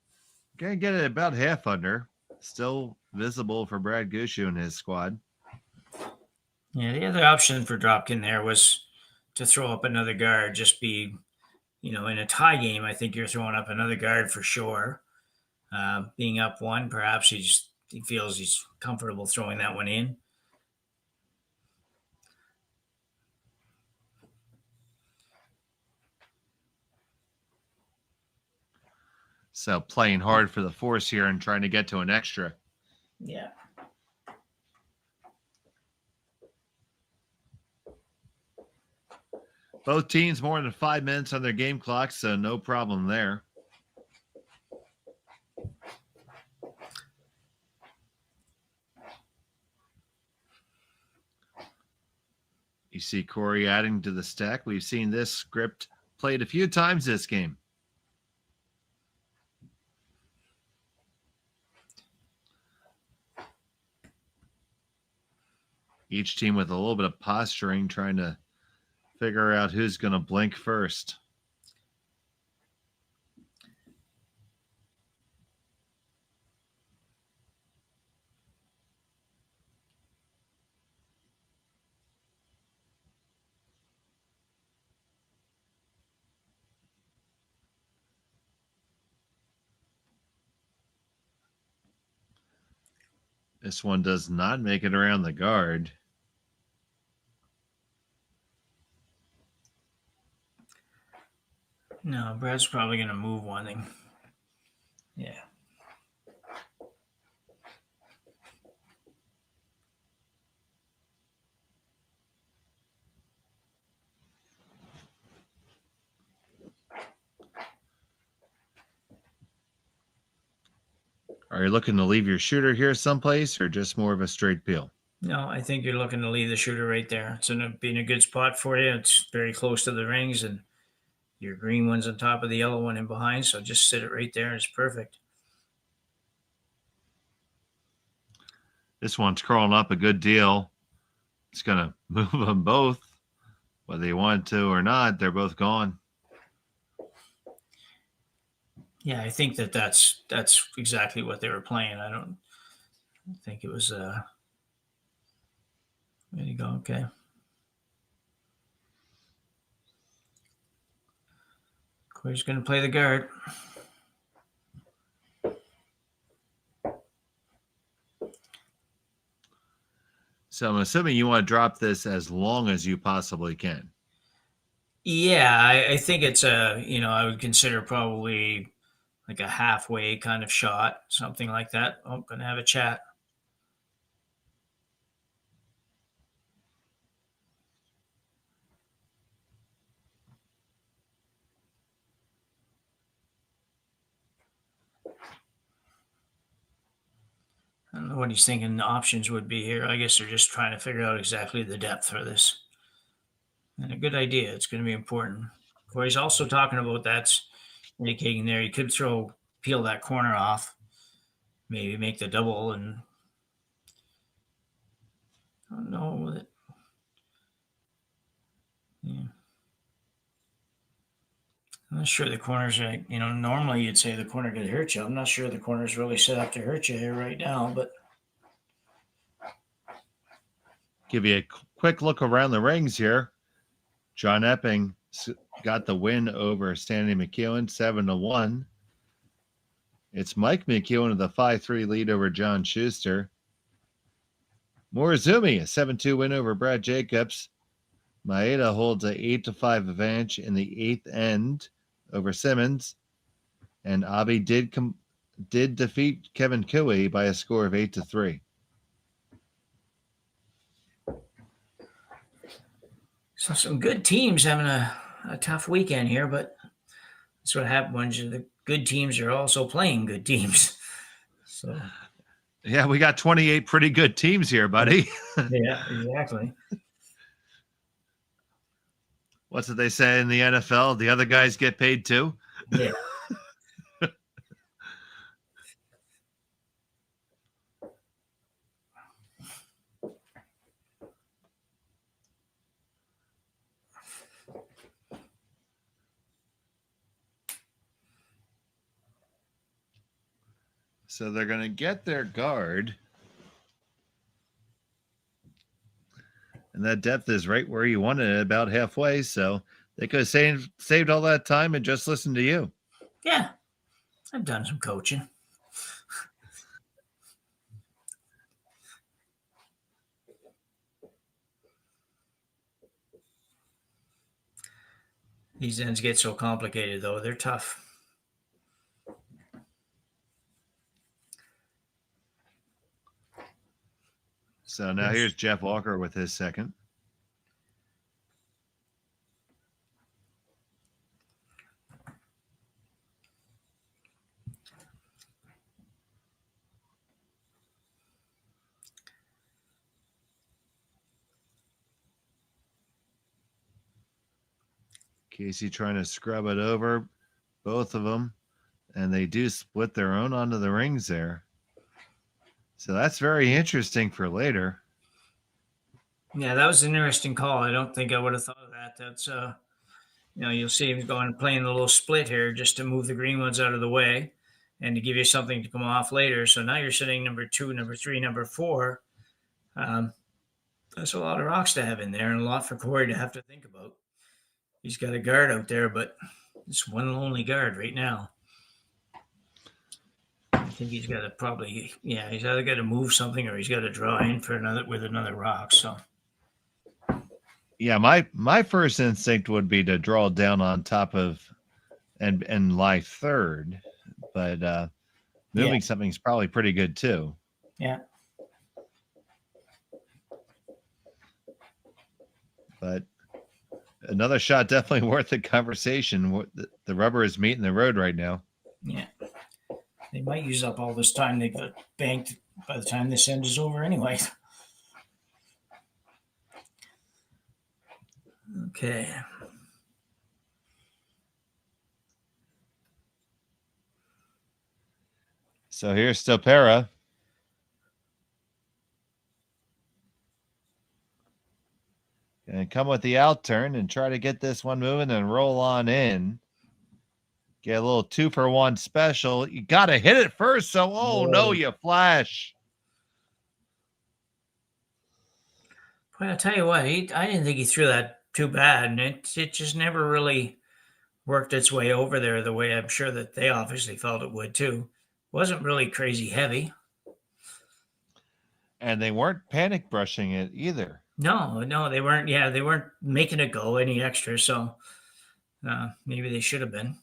Gonna get it about half under. Still visible for Brad Gushue and his squad. Yeah, the other option for Dropkin there was to throw up another guard. Just be, in a tie game, I think you're throwing up another guard for sure. Being up 1, perhaps he feels he's comfortable throwing that one in. So playing hard for the force here and trying to get to an extra. Yeah. Both teams more than 5 minutes on their game clocks, so no problem there. You see Korey adding to the stack. We've seen this script played a few times this game. Each team with a little bit of posturing, trying to figure out who's going to blink first. This one does not make it around the guard. No, Brad's probably going to move one thing. Yeah. Are you looking to leave your shooter here someplace or just more of a straight peel? No, I think you're looking to leave the shooter right there. It's being a good spot for you. It's very close to the rings, and your green one's on top of the yellow one in behind, so just sit it right there. It's perfect. This one's crawling up a good deal. It's going to move them both. Whether you want to or not, they're both gone. Yeah, I think that's exactly what they were playing. I don't think it was there you go. Okay. Corey's going to play the guard. So I'm assuming you want to drop this as long as you possibly can. Yeah, I think it's I would consider probably like a halfway kind of shot, something like that. Oh, going to have a chat. I don't know what he's thinking the options would be here. I guess they're just trying to figure out exactly the depth for this. And a good idea. It's going to be important. Corey's also talking about that's indicating there. He could peel that corner off, maybe make the double, and I don't know with it. Yeah. I'm not sure the corners are, normally you'd say the corner could hurt you. I'm not sure the corner's really set up to hurt you here right now, but. Give you a quick look around the rings here. John Epping got the win over Stanley McEwen, 7-1. It's Mike McEwen with a 5-3 lead over John Schuster. Morizumi, a 7-2 win over Brad Jacobs. Maeda holds a 8-5 advantage in the eighth end over Simmons. And Abi did defeat Kevin Kioti by a score of 8-3. So some good teams having a tough weekend here, but that's what happens when the good teams are also playing good teams. So yeah, we got 28 pretty good teams here, buddy. Yeah, exactly. What's it they say in the NFL? The other guys get paid too? Yeah. So they're going to get their guard. And that depth is right where you wanted it, about halfway. So they could have saved all that time and just listened to you. Yeah. I've done some coaching. These ends get so complicated, though. They're tough. So now here's Jeff Walker with his second. Casey trying to scrub it over, both of them, and they do split their own onto the rings there. So that's very interesting for later. Yeah, that was an interesting call. I don't think I would have thought of that. That's you'll see him going and playing a little split here just to move the green ones out of the way and to give you something to come off later. So now you're sitting number 2, number 3, number 4. That's a lot of rocks to have in there and a lot for Korey to have to think about. He's got a guard out there, but it's one lonely guard right now. I think he's got to he's either got to move something or he's got to draw in for another rock. So yeah, my first instinct would be to draw down on top of and lie third, but moving something's probably pretty good too. Yeah. But another shot definitely worth the conversation. The rubber is meeting the road right now. Yeah. They might use up all this time they've banked by the time this end is over anyway. Okay. So here's Ste.Marie. And come with the out turn and try to get this one moving and roll on in. Get a little 2-for-1 special. You got to hit it first. So, no, you flash. Well, I'll tell you what, I didn't think he threw that too bad. And it just never really worked its way over there the way I'm sure that they obviously felt it would too. Wasn't really crazy heavy. And they weren't panic brushing it either. No, they weren't. Yeah, they weren't making it go any extra. So maybe they should have been.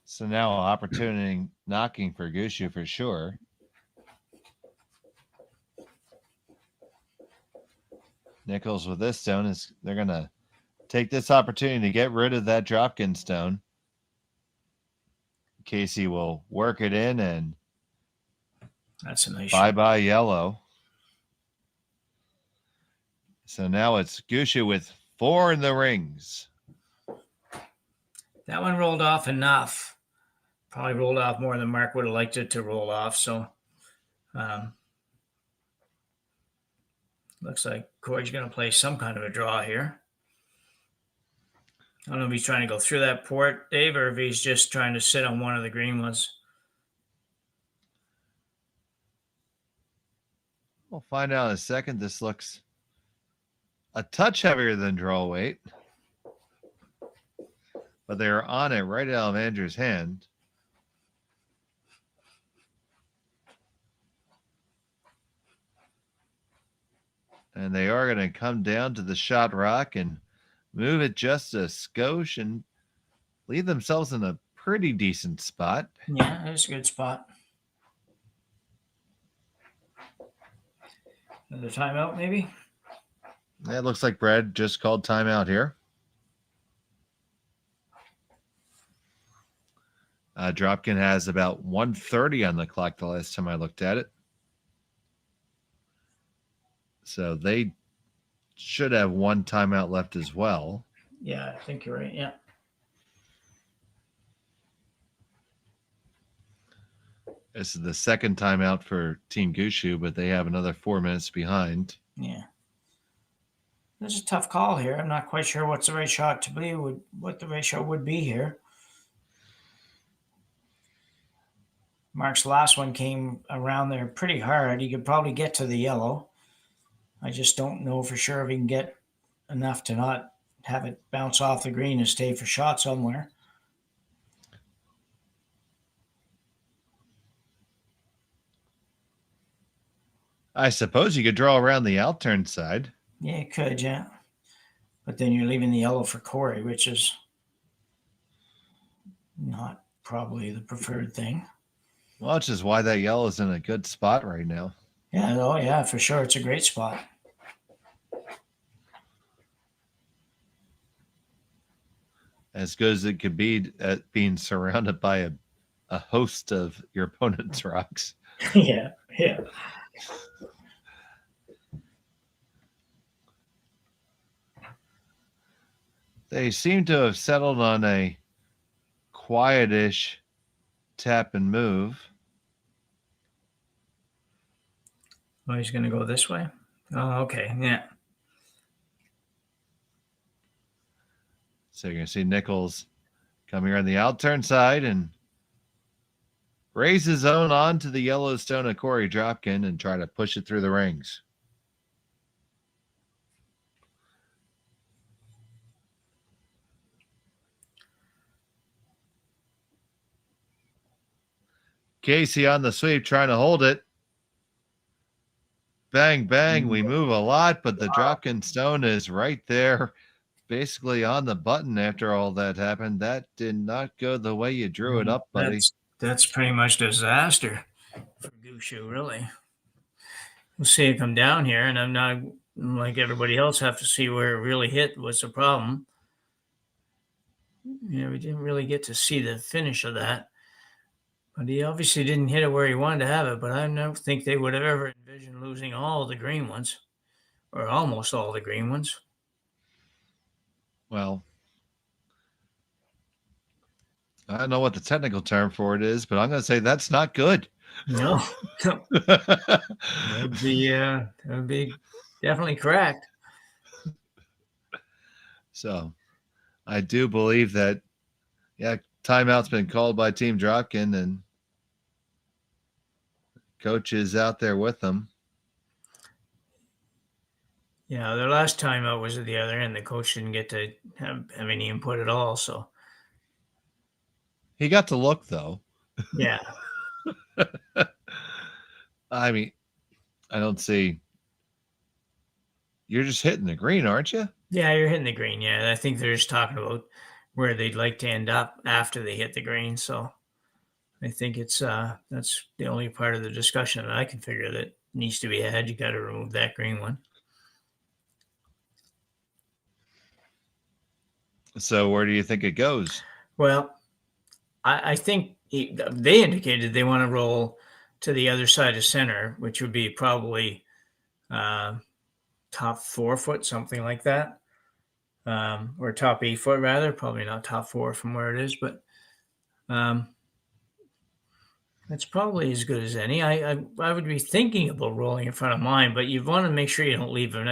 So now opportunity knocking for Gushue for sure. Nichols with this stone they're going to take this opportunity to get rid of that Dropkin stone. Casey will work it in and that's a nice bye-bye yellow. So now it's Gushue with 4 in the rings. That one rolled off enough. Probably rolled off more than Mark would have liked it to roll off. So looks like Korey's going to play some kind of a draw here. I don't know if he's trying to go through that port, Dave, or if he's just trying to sit on one of the green ones. We'll find out in a second. This looks a touch heavier than draw weight. But they're on it right out of Andrew's hand. And they are going to come down to the shot rock and move it just a skosh and leave themselves in a pretty decent spot. Yeah, that's a good spot. Another timeout, maybe? It looks like Brad just called timeout here. Dropkin has about 1:30 on the clock the last time I looked at it. So they should have one timeout left as well. Yeah, I think you're right. Yeah. This is the second timeout for Team Gushue, but they have another 4 minutes behind. Yeah. This is a tough call here. I'm not quite sure what's the right shot to be, what the right shot would be here. Mark's last one came around there pretty hard. He could probably get to the yellow. I just don't know for sure if he can get enough to not have it bounce off the green and stay for shot somewhere. I suppose you could draw around the outturn side. Yeah, you could, yeah. But then you're leaving the yellow for Korey, which is not probably the preferred thing. Well, which is why that yellow is in a good spot right now. Yeah, oh yeah, for sure. It's a great spot. As good as it could be at being surrounded by a host of your opponent's rocks. Yeah. They seem to have settled on a quietish tap and move. Oh, he's going to go this way? Oh, okay. Yeah. So you're going to see Nichols come here on the out-turn side and raise his own onto the Yellowstone of Korey Dropkin and try to push it through the rings. Casey on the sweep trying to hold it. Bang, bang. We move a lot, but the Dropkin stone is right there, basically on the button after all that happened. That did not go the way you drew it up, buddy. That's pretty much disaster for Gushue, really. We'll see it come down here, and I'm not like everybody else have to see where it really hit. What's the problem? Yeah, we didn't really get to see the finish of that. But he obviously didn't hit it where he wanted to have it, but I don't think they would have ever envisioned losing all the green ones, or almost all the green ones. Well, I don't know what the technical term for it is, but I'm going to say that's not good. No. that would be definitely correct. So I do believe that, yeah, timeout's been called by Team Dropkin, and coach is out there with them. Yeah, their last timeout was at the other end. The coach didn't get to have any input at all. So he got to look, though. Yeah. I mean, I don't see. You're just hitting the green, aren't you? Yeah, you're hitting the green. Yeah, I think they're just talking about where they'd like to end up after they hit the green. So I think it's that's the only part of the discussion that I can figure that needs to be had. You got to remove that green one. So where do you think it goes? Well, I think they indicated they want to roll to the other side of center, which would be probably top 4 foot, something like that. Or top 8 foot rather, probably not top 4 from where it is, but that's probably as good as any. I would be thinking about rolling in front of mine, but you want to make sure you don't leave an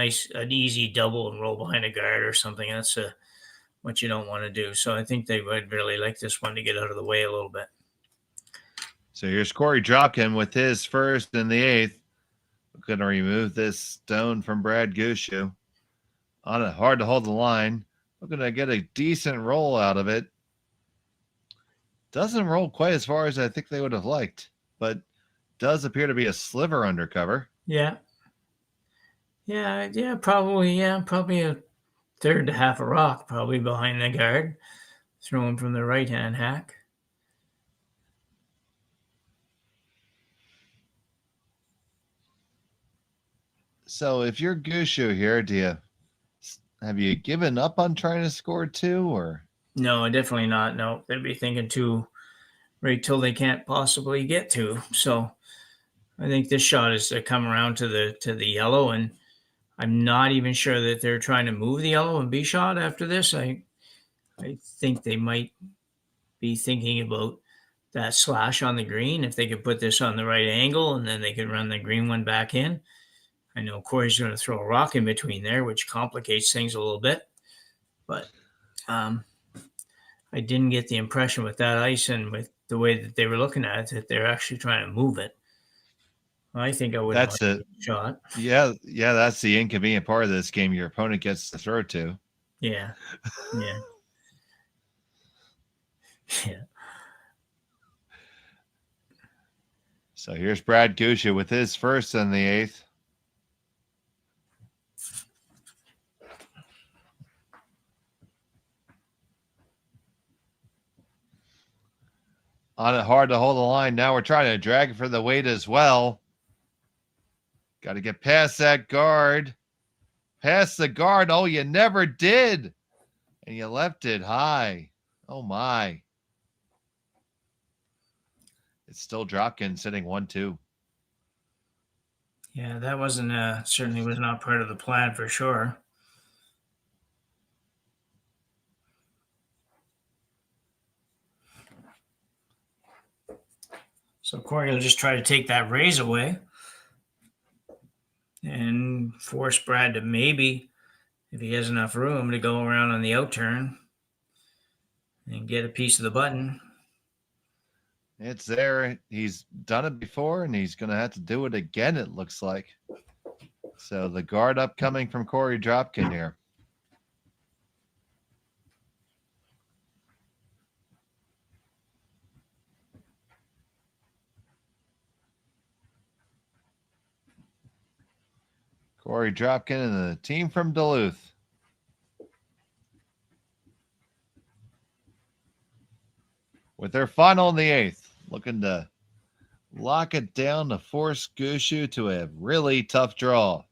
easy double and roll behind a guard or something. That's what you don't want to do. So I think they would really like this one to get out of the way a little bit. So here's Korey Dropkin with his first in the 8th. We're going to remove this stone from Brad Gushue. On it, hard to hold the line. We're going to get a decent roll out of it. Doesn't roll quite as far as I think they would have liked, but does appear to be a sliver under cover. Yeah. Probably a third to half a rock, probably behind the guard, throwing from the right-hand hack. So if you're Gushue here, have you given up on trying to score 2, or? No, definitely not. No, they'd be thinking 2 right till they can't possibly get to. So I think this shot is to come around to the yellow, and I'm not even sure that they're trying to move the yellow and be shot after this. I think they might be thinking about that slash on the green. If they could put this on the right angle, and then they could run the green one back in. I know Corey's going to throw a rock in between there, which complicates things a little bit. But I didn't get the impression with that ice and with the way that they were looking at it that they're actually trying to move it. I think I would have a shot. Yeah, that's the inconvenient part of this game. Your opponent gets to throw to. Yeah. Yeah. So here's Brad Gushue with his first in the 8th. On it, hard to hold the line. Now we're trying to drag it for the weight as well. Got to get past that guard. Past the guard. Oh, you never did. And you left it high. Oh, my. It's still Dropkin sitting 1-2. Yeah, that wasn't certainly was not part of the plan for sure. So Korey will just try to take that raise away and force Brad to maybe, if he has enough room, to go around on the out turn and get a piece of the button. It's there. He's done it before, and he's going to have to do it again, it looks like. So the guard upcoming from Korey Dropkin here. Korey Dropkin and the team from Duluth. With their final in the 8th, looking to lock it down to force Gushue to a really tough draw.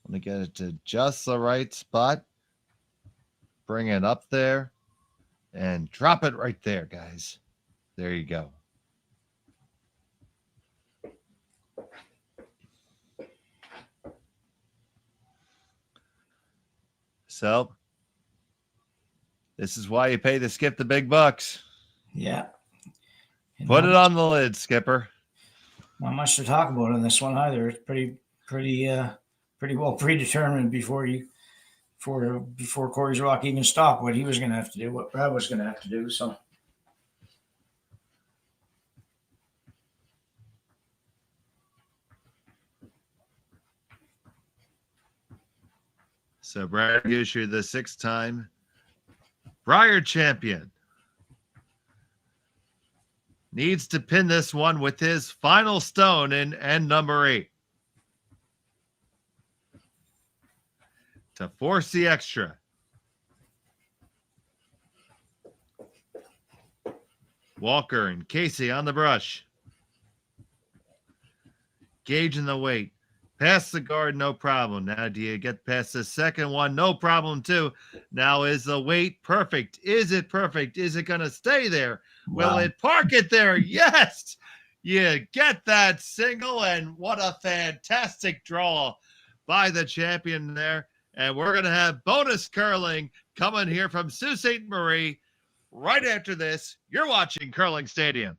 Want to get it to just the right spot. Bring it up there and drop it right there, guys. There you go. So this is why you pay to skip the big bucks. Yeah. Put it on the lid, Skipper. Not much to talk about in this one either. It's pretty well predetermined before Korey's rock even stopped what he was going to have to do, what Brad was going to have to do. So Brad Gushue, the 6-time Brier champion, needs to pin this one with his final stone in end number 8 to force the extra. Walker and Casey on the brush. Gauging the weight. Past the guard, no problem. Now, do you get past the second one? No problem, too. Now, is the weight perfect? Is it perfect? Is it going to stay there? Wow. Will it park it there? Yes! You get that single, and what a fantastic draw by the champion there. And we're going to have bonus curling coming here from Sault Ste. Marie right after this. You're watching Curling Stadium.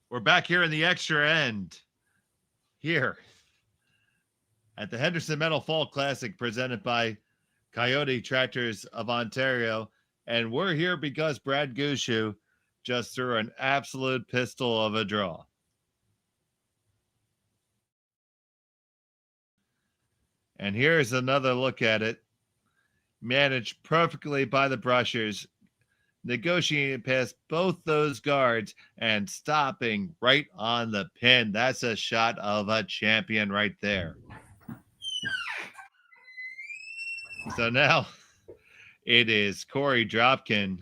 We're back here in the extra end here at the Henderson Metal Fall Classic presented by Kioti Tractors of Ontario. And we're here because Brad Gushue just threw an absolute pistol of a draw. And here's another look at it. Managed perfectly by the brushers. Negotiating past both those guards and stopping right on the pin. That's a shot of a champion right there. So now it is Korey Dropkin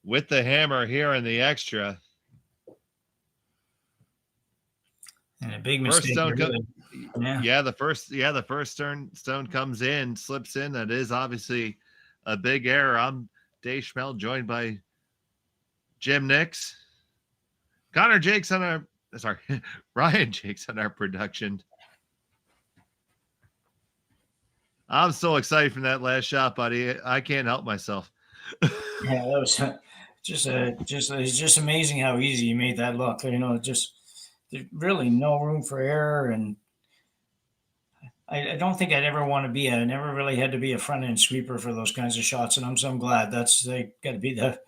with the hammer here in the extra. And a big mistake. The first stone comes in, slips in. That is obviously a big error. I'm Dave Schmel, joined by Jim Nix, Ryan Jakes on our production. I'm so excited from that last shot, buddy. I can't help myself. Yeah, that was it's just amazing how easy you made that look. You know, just there's really no room for error, and I don't think I'd ever want to be I never really had to be a front end sweeper for those kinds of shots, and I'm so glad they got to be the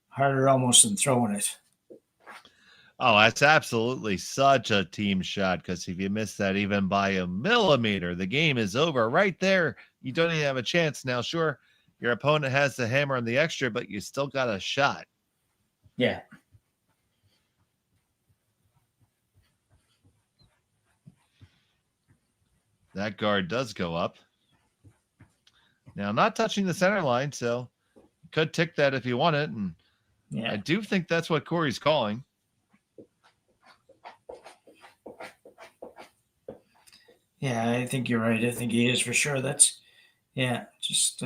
harder almost than throwing it. Oh, that's absolutely such a team shot, because if you miss that even by a millimeter, the game is over right there. You don't even have a chance. Now, sure, your opponent has the hammer on the extra, but you still got a shot. Yeah. That guard does go up. Now, not touching the center line, so you could tick that if you want it. And yeah, I do think that's what Korey's calling. Yeah, I think you're right. I think he is for sure. That's, yeah, just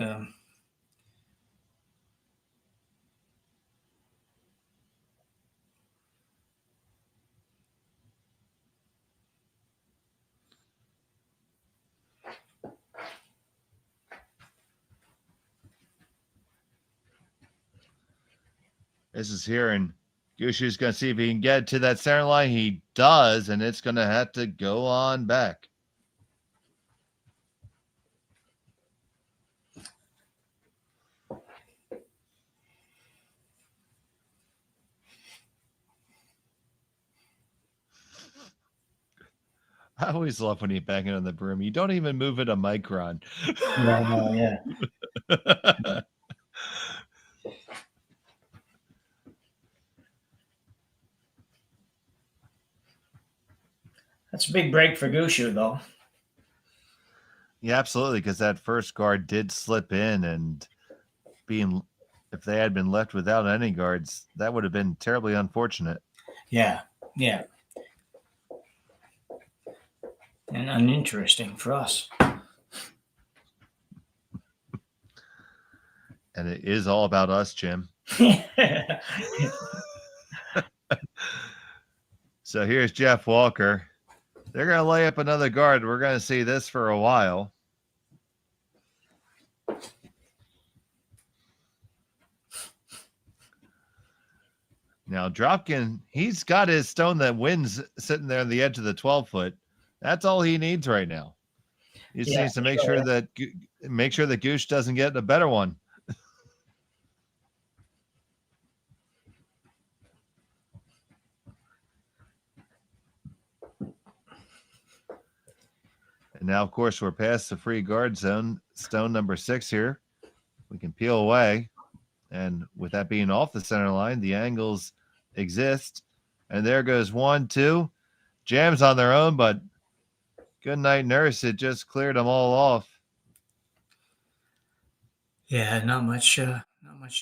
This is here, and Gushue's going to see if he can get to that center line. He does, and it's going to have to go on back. I always love when you bang it on the broom. You don't even move it a micron. Yeah. That's a big break for Gushue, though. Yeah, absolutely, because that first guard did slip in, and if they had been left without any guards, that would have been terribly unfortunate. Yeah. And uninteresting for us. And it is all about us, Jim. So here's Jeff Walker. They're going to lay up another guard. We're going to see this for a while. Now, Dropkin, he's got his stone that wins sitting there on the edge of the 12-foot. That's all he needs right now. He just needs to make sure that Goose doesn't get a better one. And now, of course, we're past the free guard zone, stone number 6 here. We can peel away. And with that being off the center line, the angles exist. And there goes 1, 2. Jams on their own, but good night, nurse. It just cleared them all off. Yeah, not much to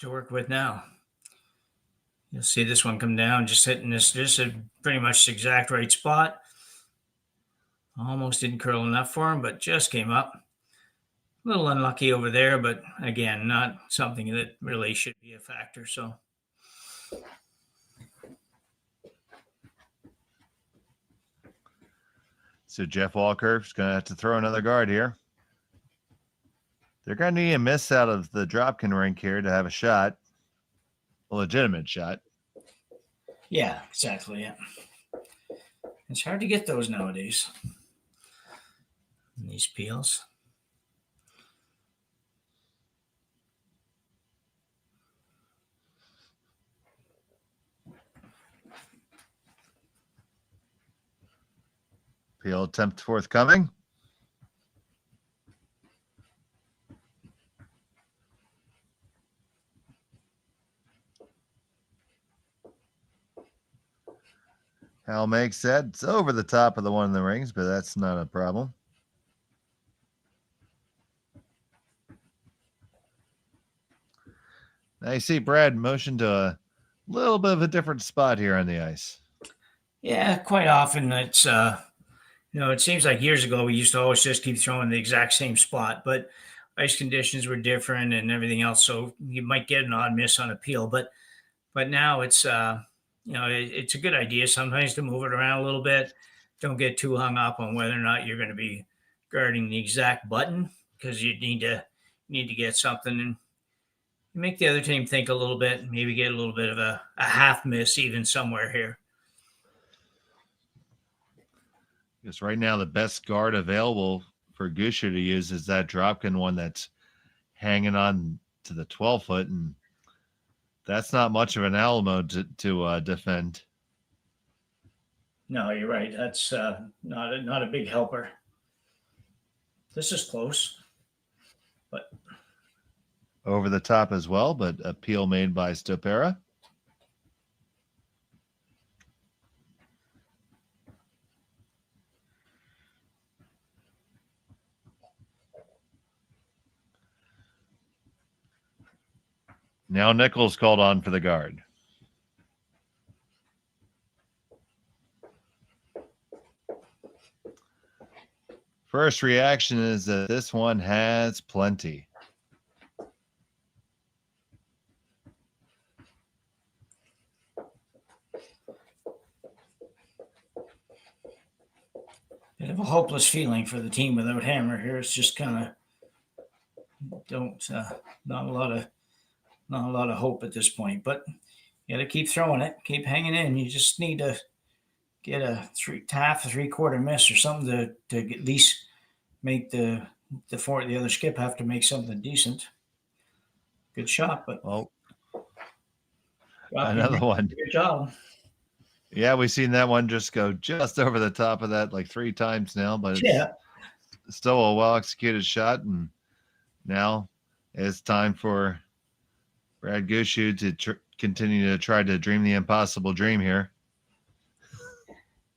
work with now. You'll see this one come down, just hitting this is pretty much the exact right spot. Almost didn't curl enough for him, but just came up. A little unlucky over there, but again, not something that really should be a factor. So Jeff Walker is going to have to throw another guard here. They're going to need a miss out of the Dropkin rink here to have a shot, a legitimate shot. Yeah, exactly. Yeah, it's hard to get those nowadays. These peels. Peel attempt forthcoming. Hal makes that. It's over the top of the one in the rings, but that's not a problem. Now you see Brad motion to a little bit of a different spot here on the ice. Yeah, quite often it's it seems like years ago we used to always just keep throwing the exact same spot, but ice conditions were different and everything else, so you might get an odd miss on a peel. But now it's it's a good idea sometimes to move it around a little bit. Don't get too hung up on whether or not you're going to be guarding the exact button, because you need to get something and make the other team think a little bit, maybe get a little bit of a half miss even somewhere here. Because right now the best guard available for Gushue to use is that Dropkin one that's hanging on to the 12-foot, and that's not much of an Alamo to defend. No, you're right. That's not a big helper. This is close, but over the top as well, but a peel made by Ste.Marie. Now Nichols called on for the guard. First reaction is that this one has plenty. bit of a hopeless feeling for the team without Hammer here. It's just kind of not a lot of hope at this point. But You got to keep throwing it, keep hanging in. You just need to get a half, 3/4 miss or something to at least make the other skip have to make something decent. Good shot, but Well, Dropkin, another one. good job. Yeah, we've seen that one just go just over the top of that like 3 times now, but it's still a well-executed shot. And now it's time for Brad Gushue to continue to try to dream the impossible dream here.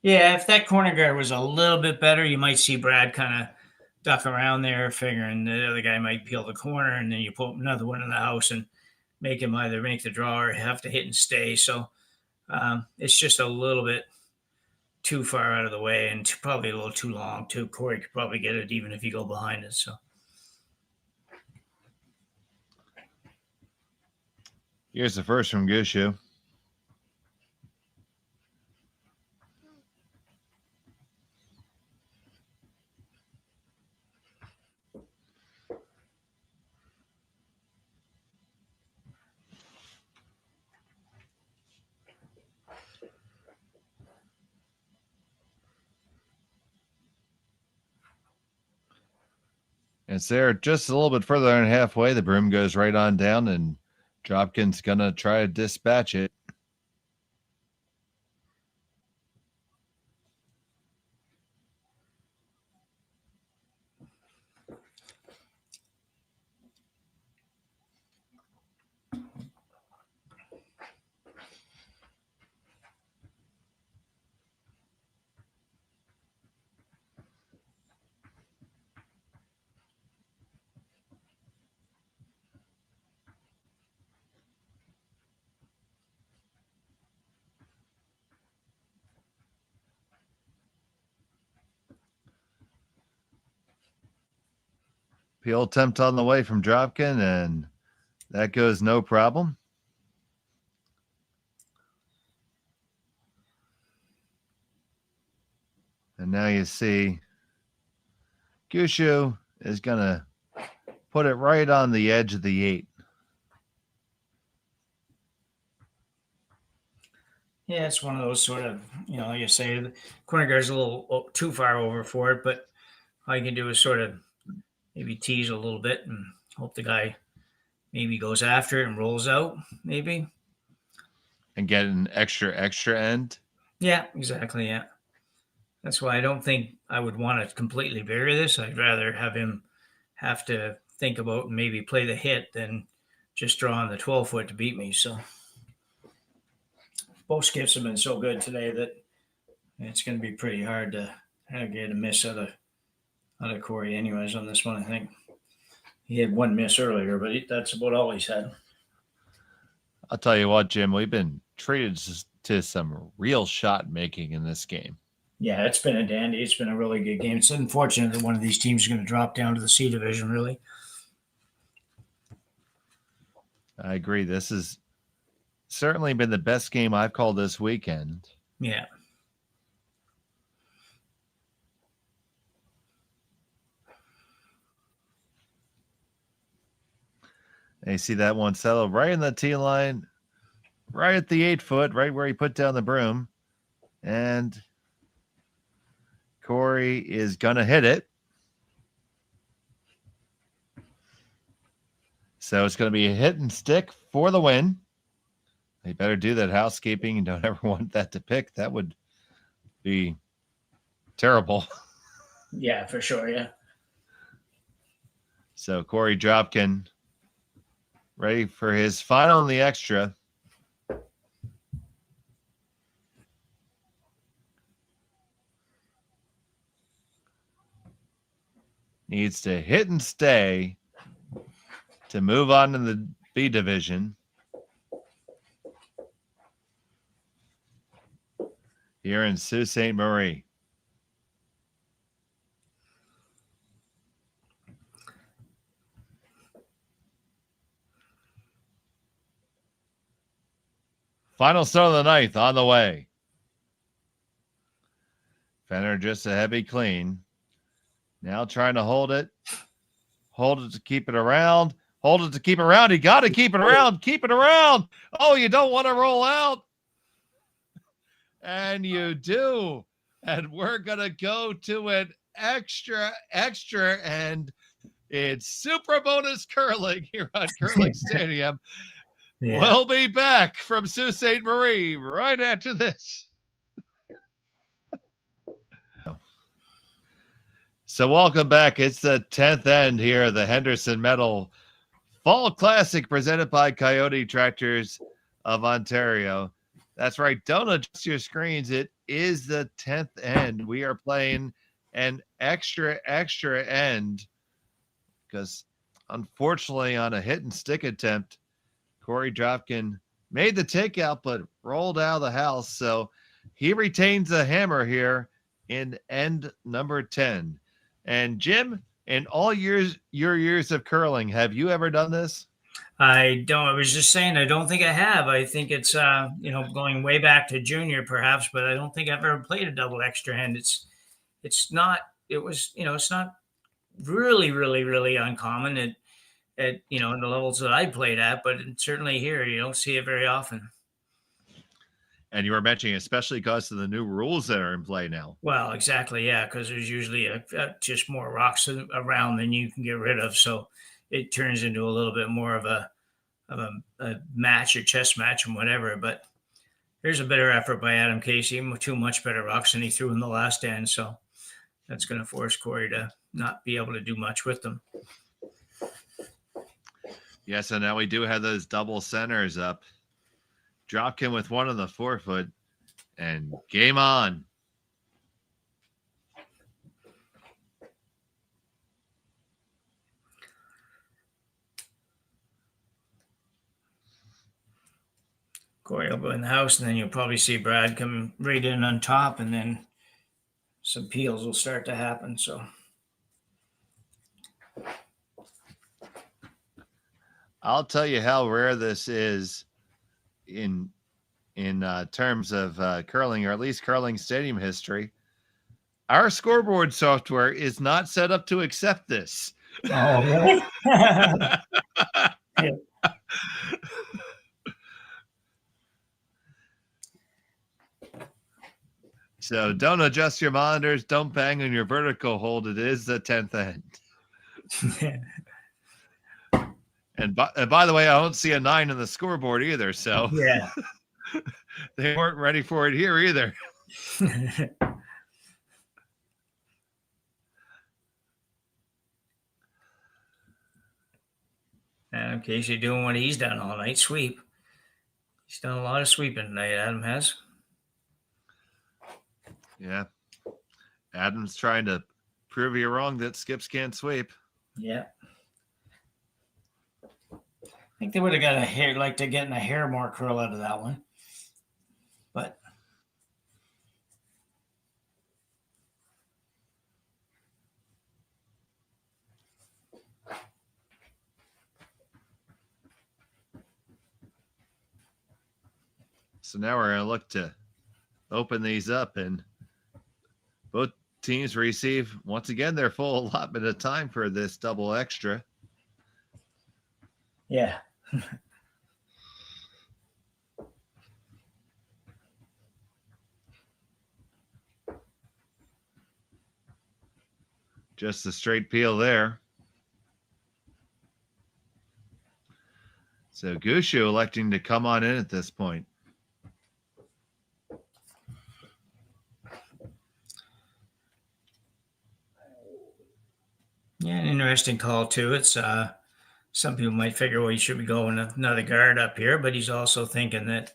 Yeah, if that corner guard was a little bit better, you might see Brad kind of duck around there, figuring the other guy might peel the corner, and then you put another one in the house and make him either make the draw or have to hit and stay. So it's just a little bit too far out of the way and probably a little too long, too. Korey could probably get it even if you go behind it. So. Here's the first from Gushue. It's there just a little bit further than halfway. The broom goes right on down, and Dropkin's going to try to dispatch it. Peel attempt on the way from Dropkin, and that goes no problem. And now you see Gushue is going to put it right on the edge of the 8. Yeah, it's one of those sort of, like you say, the corner guard's a little too far over for it, but all you can do is sort of maybe tease a little bit and hope the guy maybe goes after it and rolls out, maybe. And get an extra end. Yeah, exactly, yeah. That's why I don't think I would want to completely bury this. I'd rather have him have to think about and maybe play the hit than just draw on the 12-foot to beat me. So both skips have been so good today that it's going to be pretty hard to get a miss out of Korey anyways on this one, I think. He had one miss earlier, but that's about all he's had. I'll tell you what, Jim, we've been treated to some real shot making in this game. Yeah, it's been a dandy. It's been a really good game. It's unfortunate that one of these teams is going to drop down to the C division, really. I agree. This has certainly been the best game I've called this weekend. Yeah. And you see that one settle right in the tee line, right at the 8-foot, right where he put down the broom. And Korey is going to hit it. So it's going to be a hit and stick for the win. They better do that housekeeping and don't ever want that to pick. That would be terrible. Yeah, for sure, yeah. So Korey Dropkin ready for his final in the extra. Needs to hit and stay to move on to the B division. Here in Sault Ste.Marie. Final stone of the 9th on the way. Fenner just a heavy clean. Now trying to hold it to keep it around. Hold it to keep it around. You got to keep it around. Keep it around. Oh, you don't want to roll out. And you do. And we're going to go to an extra, and it's super bonus curling here on Curling Stadium. Yeah. We'll be back from Sault Ste.Marie right after this. So welcome back. It's the 10th end here, the Henderson Medal Fall Classic presented by Kioti Tractors of Ontario. That's right. Don't adjust your screens. It is the 10th end. We are playing an extra end because unfortunately on a hit and stick attempt, Korey Dropkin made the takeout but rolled out of the house. So he retains the hammer here in end number 10. And Jim, in all your years of curling, have you ever done this? I don't. I was just saying, I don't think I have. I think it's, going way back to junior perhaps, but I don't think I've ever played a double extra hand. It's not really, really, really uncommon at the levels that I played at, but certainly here, you don't see it very often. And you were mentioning, especially because of the new rules that are in play now. Well, exactly, yeah, because there's usually just more rocks around than you can get rid of, so it turns into a little bit more of a match, a chess match, and whatever. But there's a better effort by Adam Casey, two much better rocks than he threw in the last end, so that's going to force Korey to not be able to do much with them. Yeah, so now we do have those double centers up. Dropkin with one on the forefoot, and game on. Korey will go in the house, and then you'll probably see Brad come right in on top, and then some peels will start to happen. So I'll tell you how rare this is in terms of curling, or at least curling stadium history. Our scoreboard software is not set up to accept this. Oh, really? Yeah. So don't adjust your monitors. Don't bang on your vertical hold. It is the 10th end. And by the way, I don't see a 9 in the scoreboard either. So yeah, they weren't ready for it here either. Adam Casey doing what he's done all night, sweep. He's done a lot of sweeping tonight, Adam has. Yeah. Adam's trying to prove you wrong that skips can't sweep. Yeah. I think they would have got getting a hair more curl out of that one. But so now we're going to look to open these up, and both teams receive, once again, their full allotment of time for this double extra. Yeah. Just a straight peel there. So Gushue electing to come on in at this point. Yeah, an interesting call too. It's some people might figure, well, he should be going another guard up here, but he's also thinking that if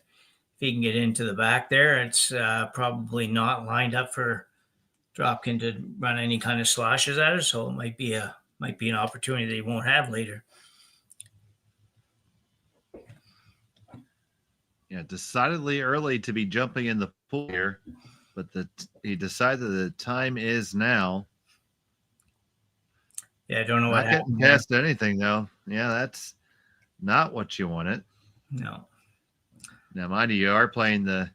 he can get into the back there, it's probably not lined up for Dropkin to run any kind of slashes at it. So it might be an opportunity that he won't have later. Yeah, decidedly early to be jumping in the pool here, but he decided the time is now. Yeah, I don't know what happened. Not getting past anything, though. Yeah, that's not what you wanted. No. Now, mind you, you are playing 10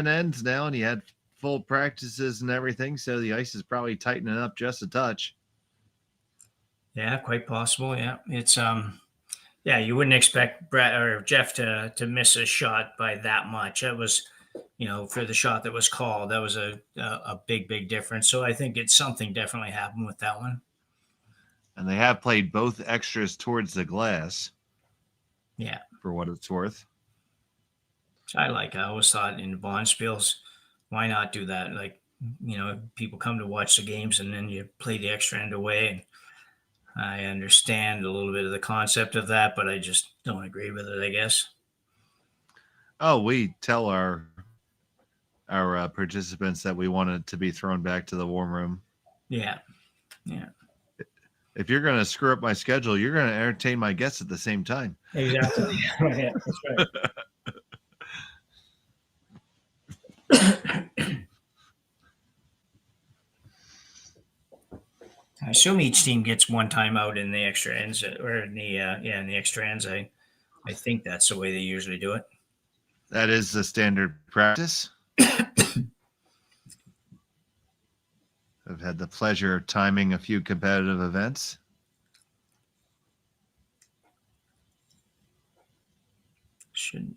ends now, and you had full practices and everything, so the ice is probably tightening up just a touch. Yeah, quite possible. Yeah, it's yeah, you wouldn't expect Brett or Jeff to miss a shot by that much. That was, for the shot that was called, that was a big difference. So I think it's something definitely happened with that one. And they have played both extras towards the glass Yeah, for what it's worth. so I always thought in bond spills, why not do that? Like, people come to watch the games and then you play the extra end away. And I understand a little bit of the concept of that, but I just don't agree with it, I guess. Oh, we tell our participants that we want it to be thrown back to the warm room. Yeah. Yeah. If you're going to screw up my schedule, you're going to entertain my guests at the same time. Exactly. Yeah, that's right. I assume each team gets one timeout in the extra ends, or in the in the extra ends. I think that's the way they usually do it. That is the standard practice. I've had the pleasure of timing a few competitive events. Should.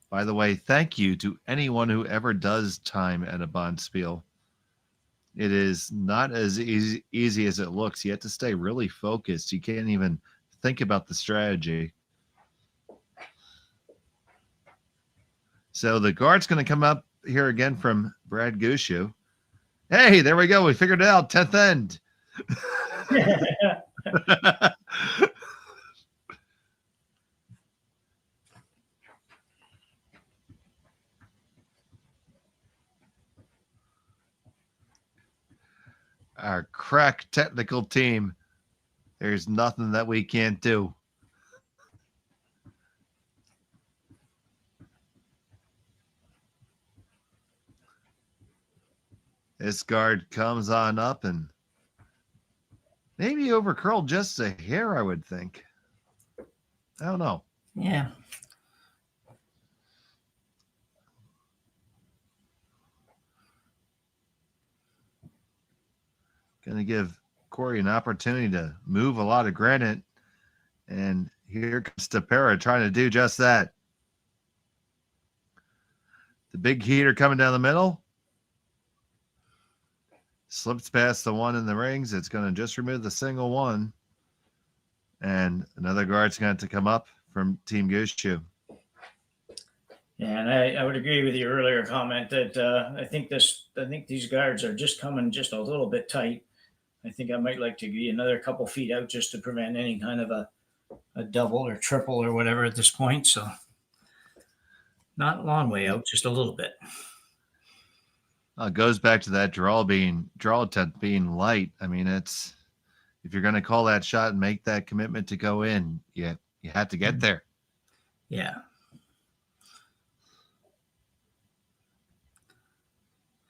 By the way, thank you to anyone who ever does time at a bonspiel. It is not as easy as it looks. You have to stay really focused. You can't even think about the strategy. So the guard's going to come up here again from Brad Gushue. Hey, there we go. We figured it out. 10th end. Our crack technical team. There's nothing that we can't do. This guard comes on up and maybe overcurled just a hair, I would think. I don't know. Yeah. Going to give Korey an opportunity to move a lot of granite. And here comes Ste.Marie trying to do just that. The big heater coming down the middle. Slips past the one in the rings. It's going to just remove the single one. And another guard's going to have to come up from Team Gushue. Yeah, and I would agree with your earlier comment that I think these guards are just coming just a little bit tight. I think I might like to be another couple feet out just to prevent any kind of a double or triple or whatever at this point. So not a long way out, just a little bit. It goes back to that draw attempt being light. I mean, it's if you're going to call that shot and make that commitment to go in, you have to get there. Yeah.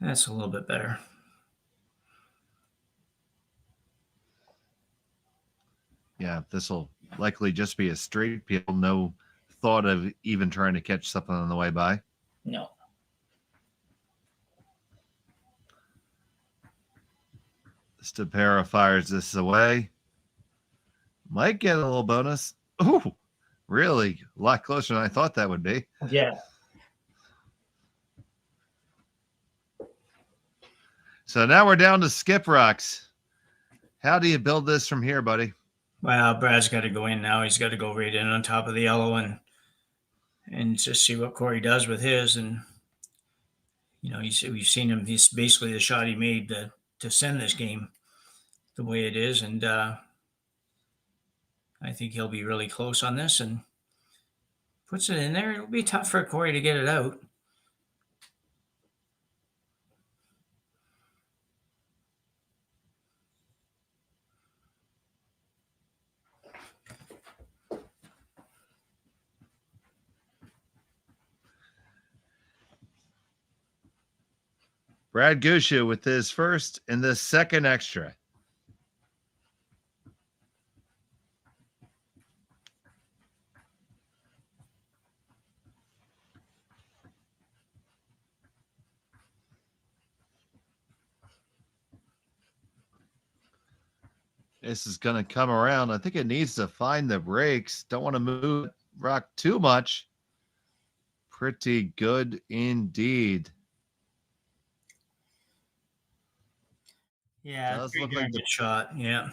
That's a little bit better. Yeah, this will likely just be a straight peel. No thought of even trying to catch something on the way by. No. Ste.Marie fires this away. Might get a little bonus. Ooh, really? A lot closer than I thought that would be. Yeah. So now we're down to skip rocks. How do you build this from here, buddy? Well, Brad's got to go in now. He's got to go right in on top of the yellow and just see what Korey does with his. And we've seen him. He's basically the shot he made to send this game the way it is, and I think he'll be really close on this and puts it in there. It'll be tough for Korey to get it out. Brad Gushue with his first and the second extra. This is going to come around. I think it needs to find the brakes. Don't want to move rock too much. Pretty good indeed. Yeah, Does pretty look darn like the good shot. Yeah.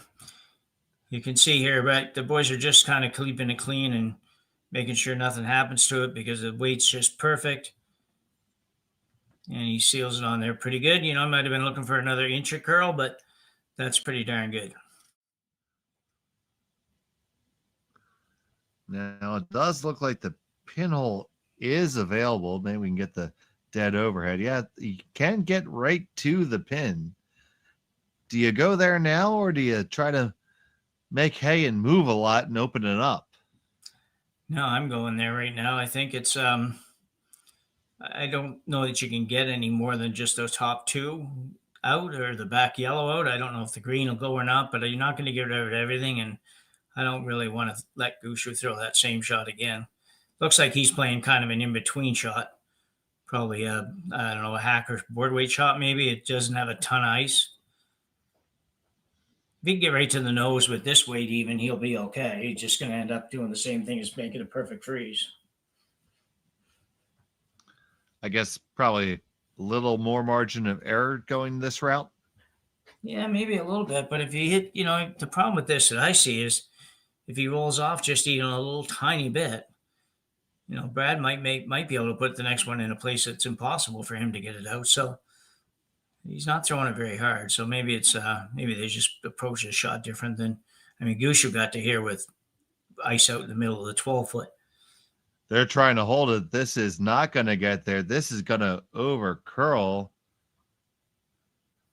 You can see here, right? The boys are just kind of keeping it clean and making sure nothing happens to it because the weight's just perfect. And he seals it on there pretty good. I might have been looking for another inch of curl, but that's pretty darn good. Now it does look like the pinhole is available. Maybe we can get the dead overhead. Yeah, you can get right to the pin. Do you go there now, or do you try to make hay and move a lot and open it up? No, I'm going there right now. I think it's I don't know that you can get any more than just those top two out or the back yellow out. I don't know if the green will go or not, but you're not going to get rid of everything. And I don't really want to let Gushue throw that same shot again. Looks like he's playing kind of an in-between shot. Probably I don't know, a hacker board weight shot maybe. It doesn't have a ton of ice. If he can get right to the nose with this weight even, he'll be okay. He's just going to end up doing the same thing as making a perfect freeze. I guess probably a little more margin of error going this route. Yeah, maybe a little bit. But if you hit, the problem with this that I see is if he rolls off just even a little tiny bit, Brad might be able to put the next one in a place that's impossible for him to get it out. So he's not throwing it very hard. So maybe it's maybe they just approach the shot different than Gushue got to here with ice out in the middle of the 12-foot. They're trying to hold it. This is not going to get there. This is going to over curl.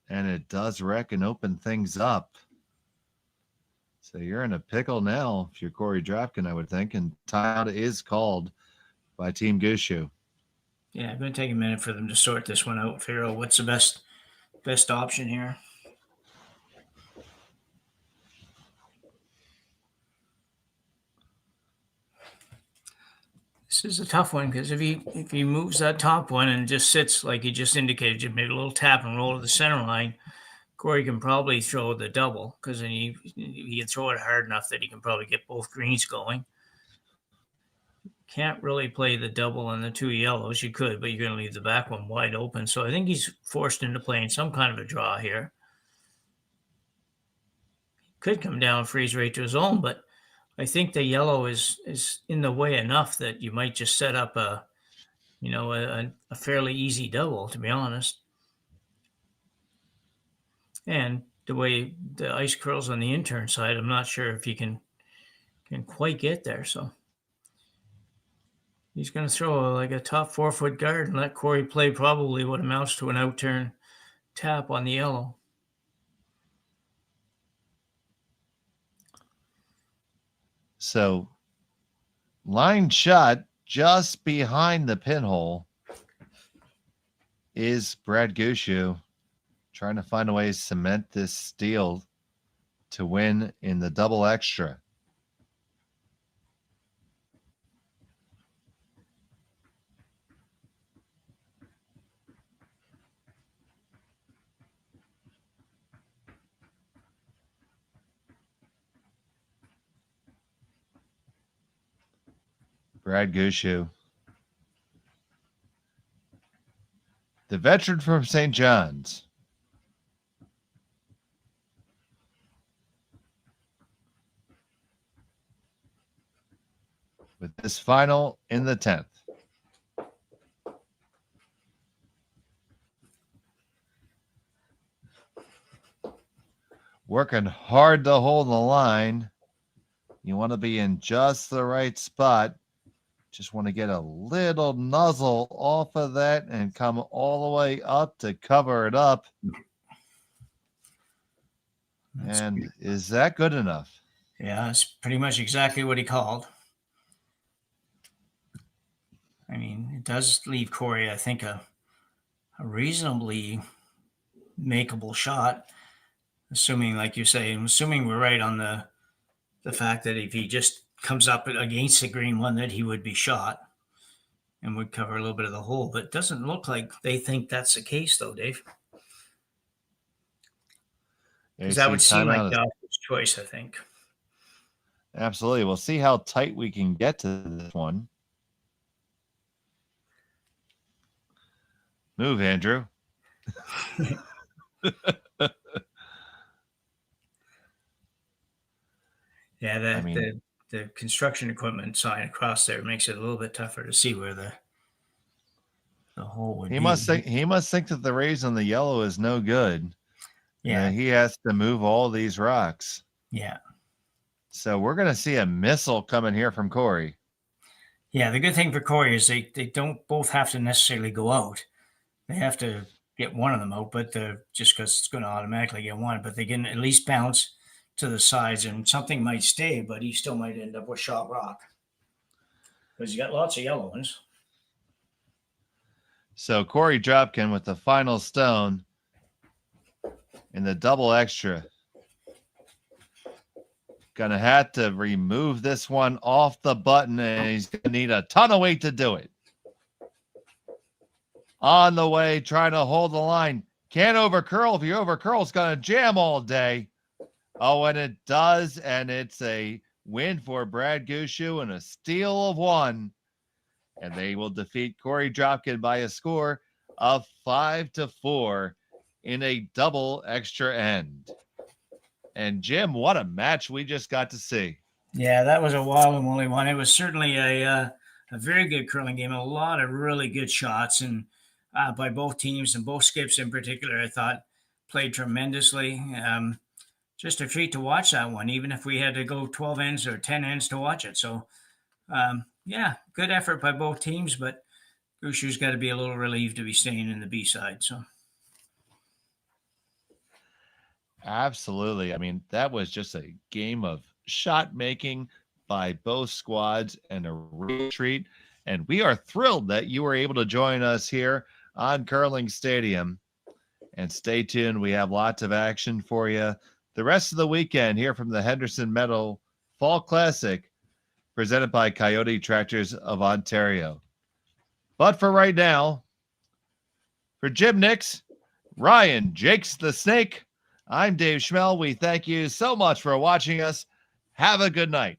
And it does wreck and open things up. So you're in a pickle now if you're Korey Dropkin, I would think. And timeout is called by Team Gushue. Yeah, going to take a minute for them to sort this one out, figure out what's the best option here. This is a tough one because if he moves that top one and just sits like he just indicated, just made a little tap and roll to the center line, Korey can probably throw the double because then he can throw it hard enough that he can probably get both greens going. Can't really play the double and the two yellows. You could, but you're going to leave the back one wide open. So I think he's forced into playing some kind of a draw here. Could come down, freeze right to his own, but I think the yellow is in the way enough that you might just set up a fairly easy double, to be honest. And the way the ice curls on the intern side, I'm not sure if you can quite get there. So he's going to throw like a top 4-foot guard and let Korey play probably what amounts to an outturn tap on the yellow. So line shot just behind the pinhole is Brad Gushue trying to find a way to cement this steal to win in the double extra. Brad Gushue, the veteran from St. John's. With this final in the 10th. Working hard to hold the line. You want to be in just the right spot. Just want to get a little nuzzle off of that and come all the way up to cover it up. And is that good enough? Yeah, that's pretty much exactly what he called. It does leave Korey, I think, a reasonably makeable shot, assuming, like you say, assuming we're right on the fact that if he just comes up against the green one, that he would be shot and would cover a little bit of the hole. But it doesn't look like they think that's the case, though, Dave. Because that would seem like Jacques' choice, I think. Absolutely. We'll see how tight we can get to this one. Move, Andrew. Yeah, the construction equipment sign across there makes it a little bit tougher to see where the hole would He be. must think that the raise on the yellow is no good. Yeah. He has to move all these rocks. Yeah. So we're going to see a missile coming here from Korey. Yeah, the good thing for Korey is they don't both have to necessarily go out. They have to get one of them out, but just because it's going to automatically get one, but they can at least bounce to the sides, and something might stay, but he still might end up with shot rock because you got lots of yellow ones. So Korey Dropkin with the final stone in the double extra. Gonna have to remove this one off the button, and he's gonna need a ton of weight to do it. On the way, trying to hold the line. Can't overcurl. If you overcurl, it's gonna jam all day. Oh, and it does, and it's a win for Brad Gushue and a steal of one. And they will defeat Korey Dropkin by a score of 5-4 in a double extra end. And Jim, what a match we just got to see. Yeah, that was a wild and woolly one. It was certainly a very good curling game. A lot of really good shots, and by both teams, and both skips in particular, I thought played tremendously. Just a treat to watch that one, even if we had to go 12 ends or 10 ends to watch it. So, yeah, good effort by both teams, but Gushue's got to be a little relieved to be staying in the B side. So. Absolutely. I mean, that was just a game of shot making by both squads and a real treat. And we are thrilled that you were able to join us here on Curling Stadium. And stay tuned. We have lots of action for you the rest of the weekend here from the Henderson Meadow Fall Classic, presented by Kioti Tractors of Ontario. But for right now, for Jim Nix, Ryan Jakes the Snake, I'm Dave Schmel. We thank you so much for watching us. Have a good night.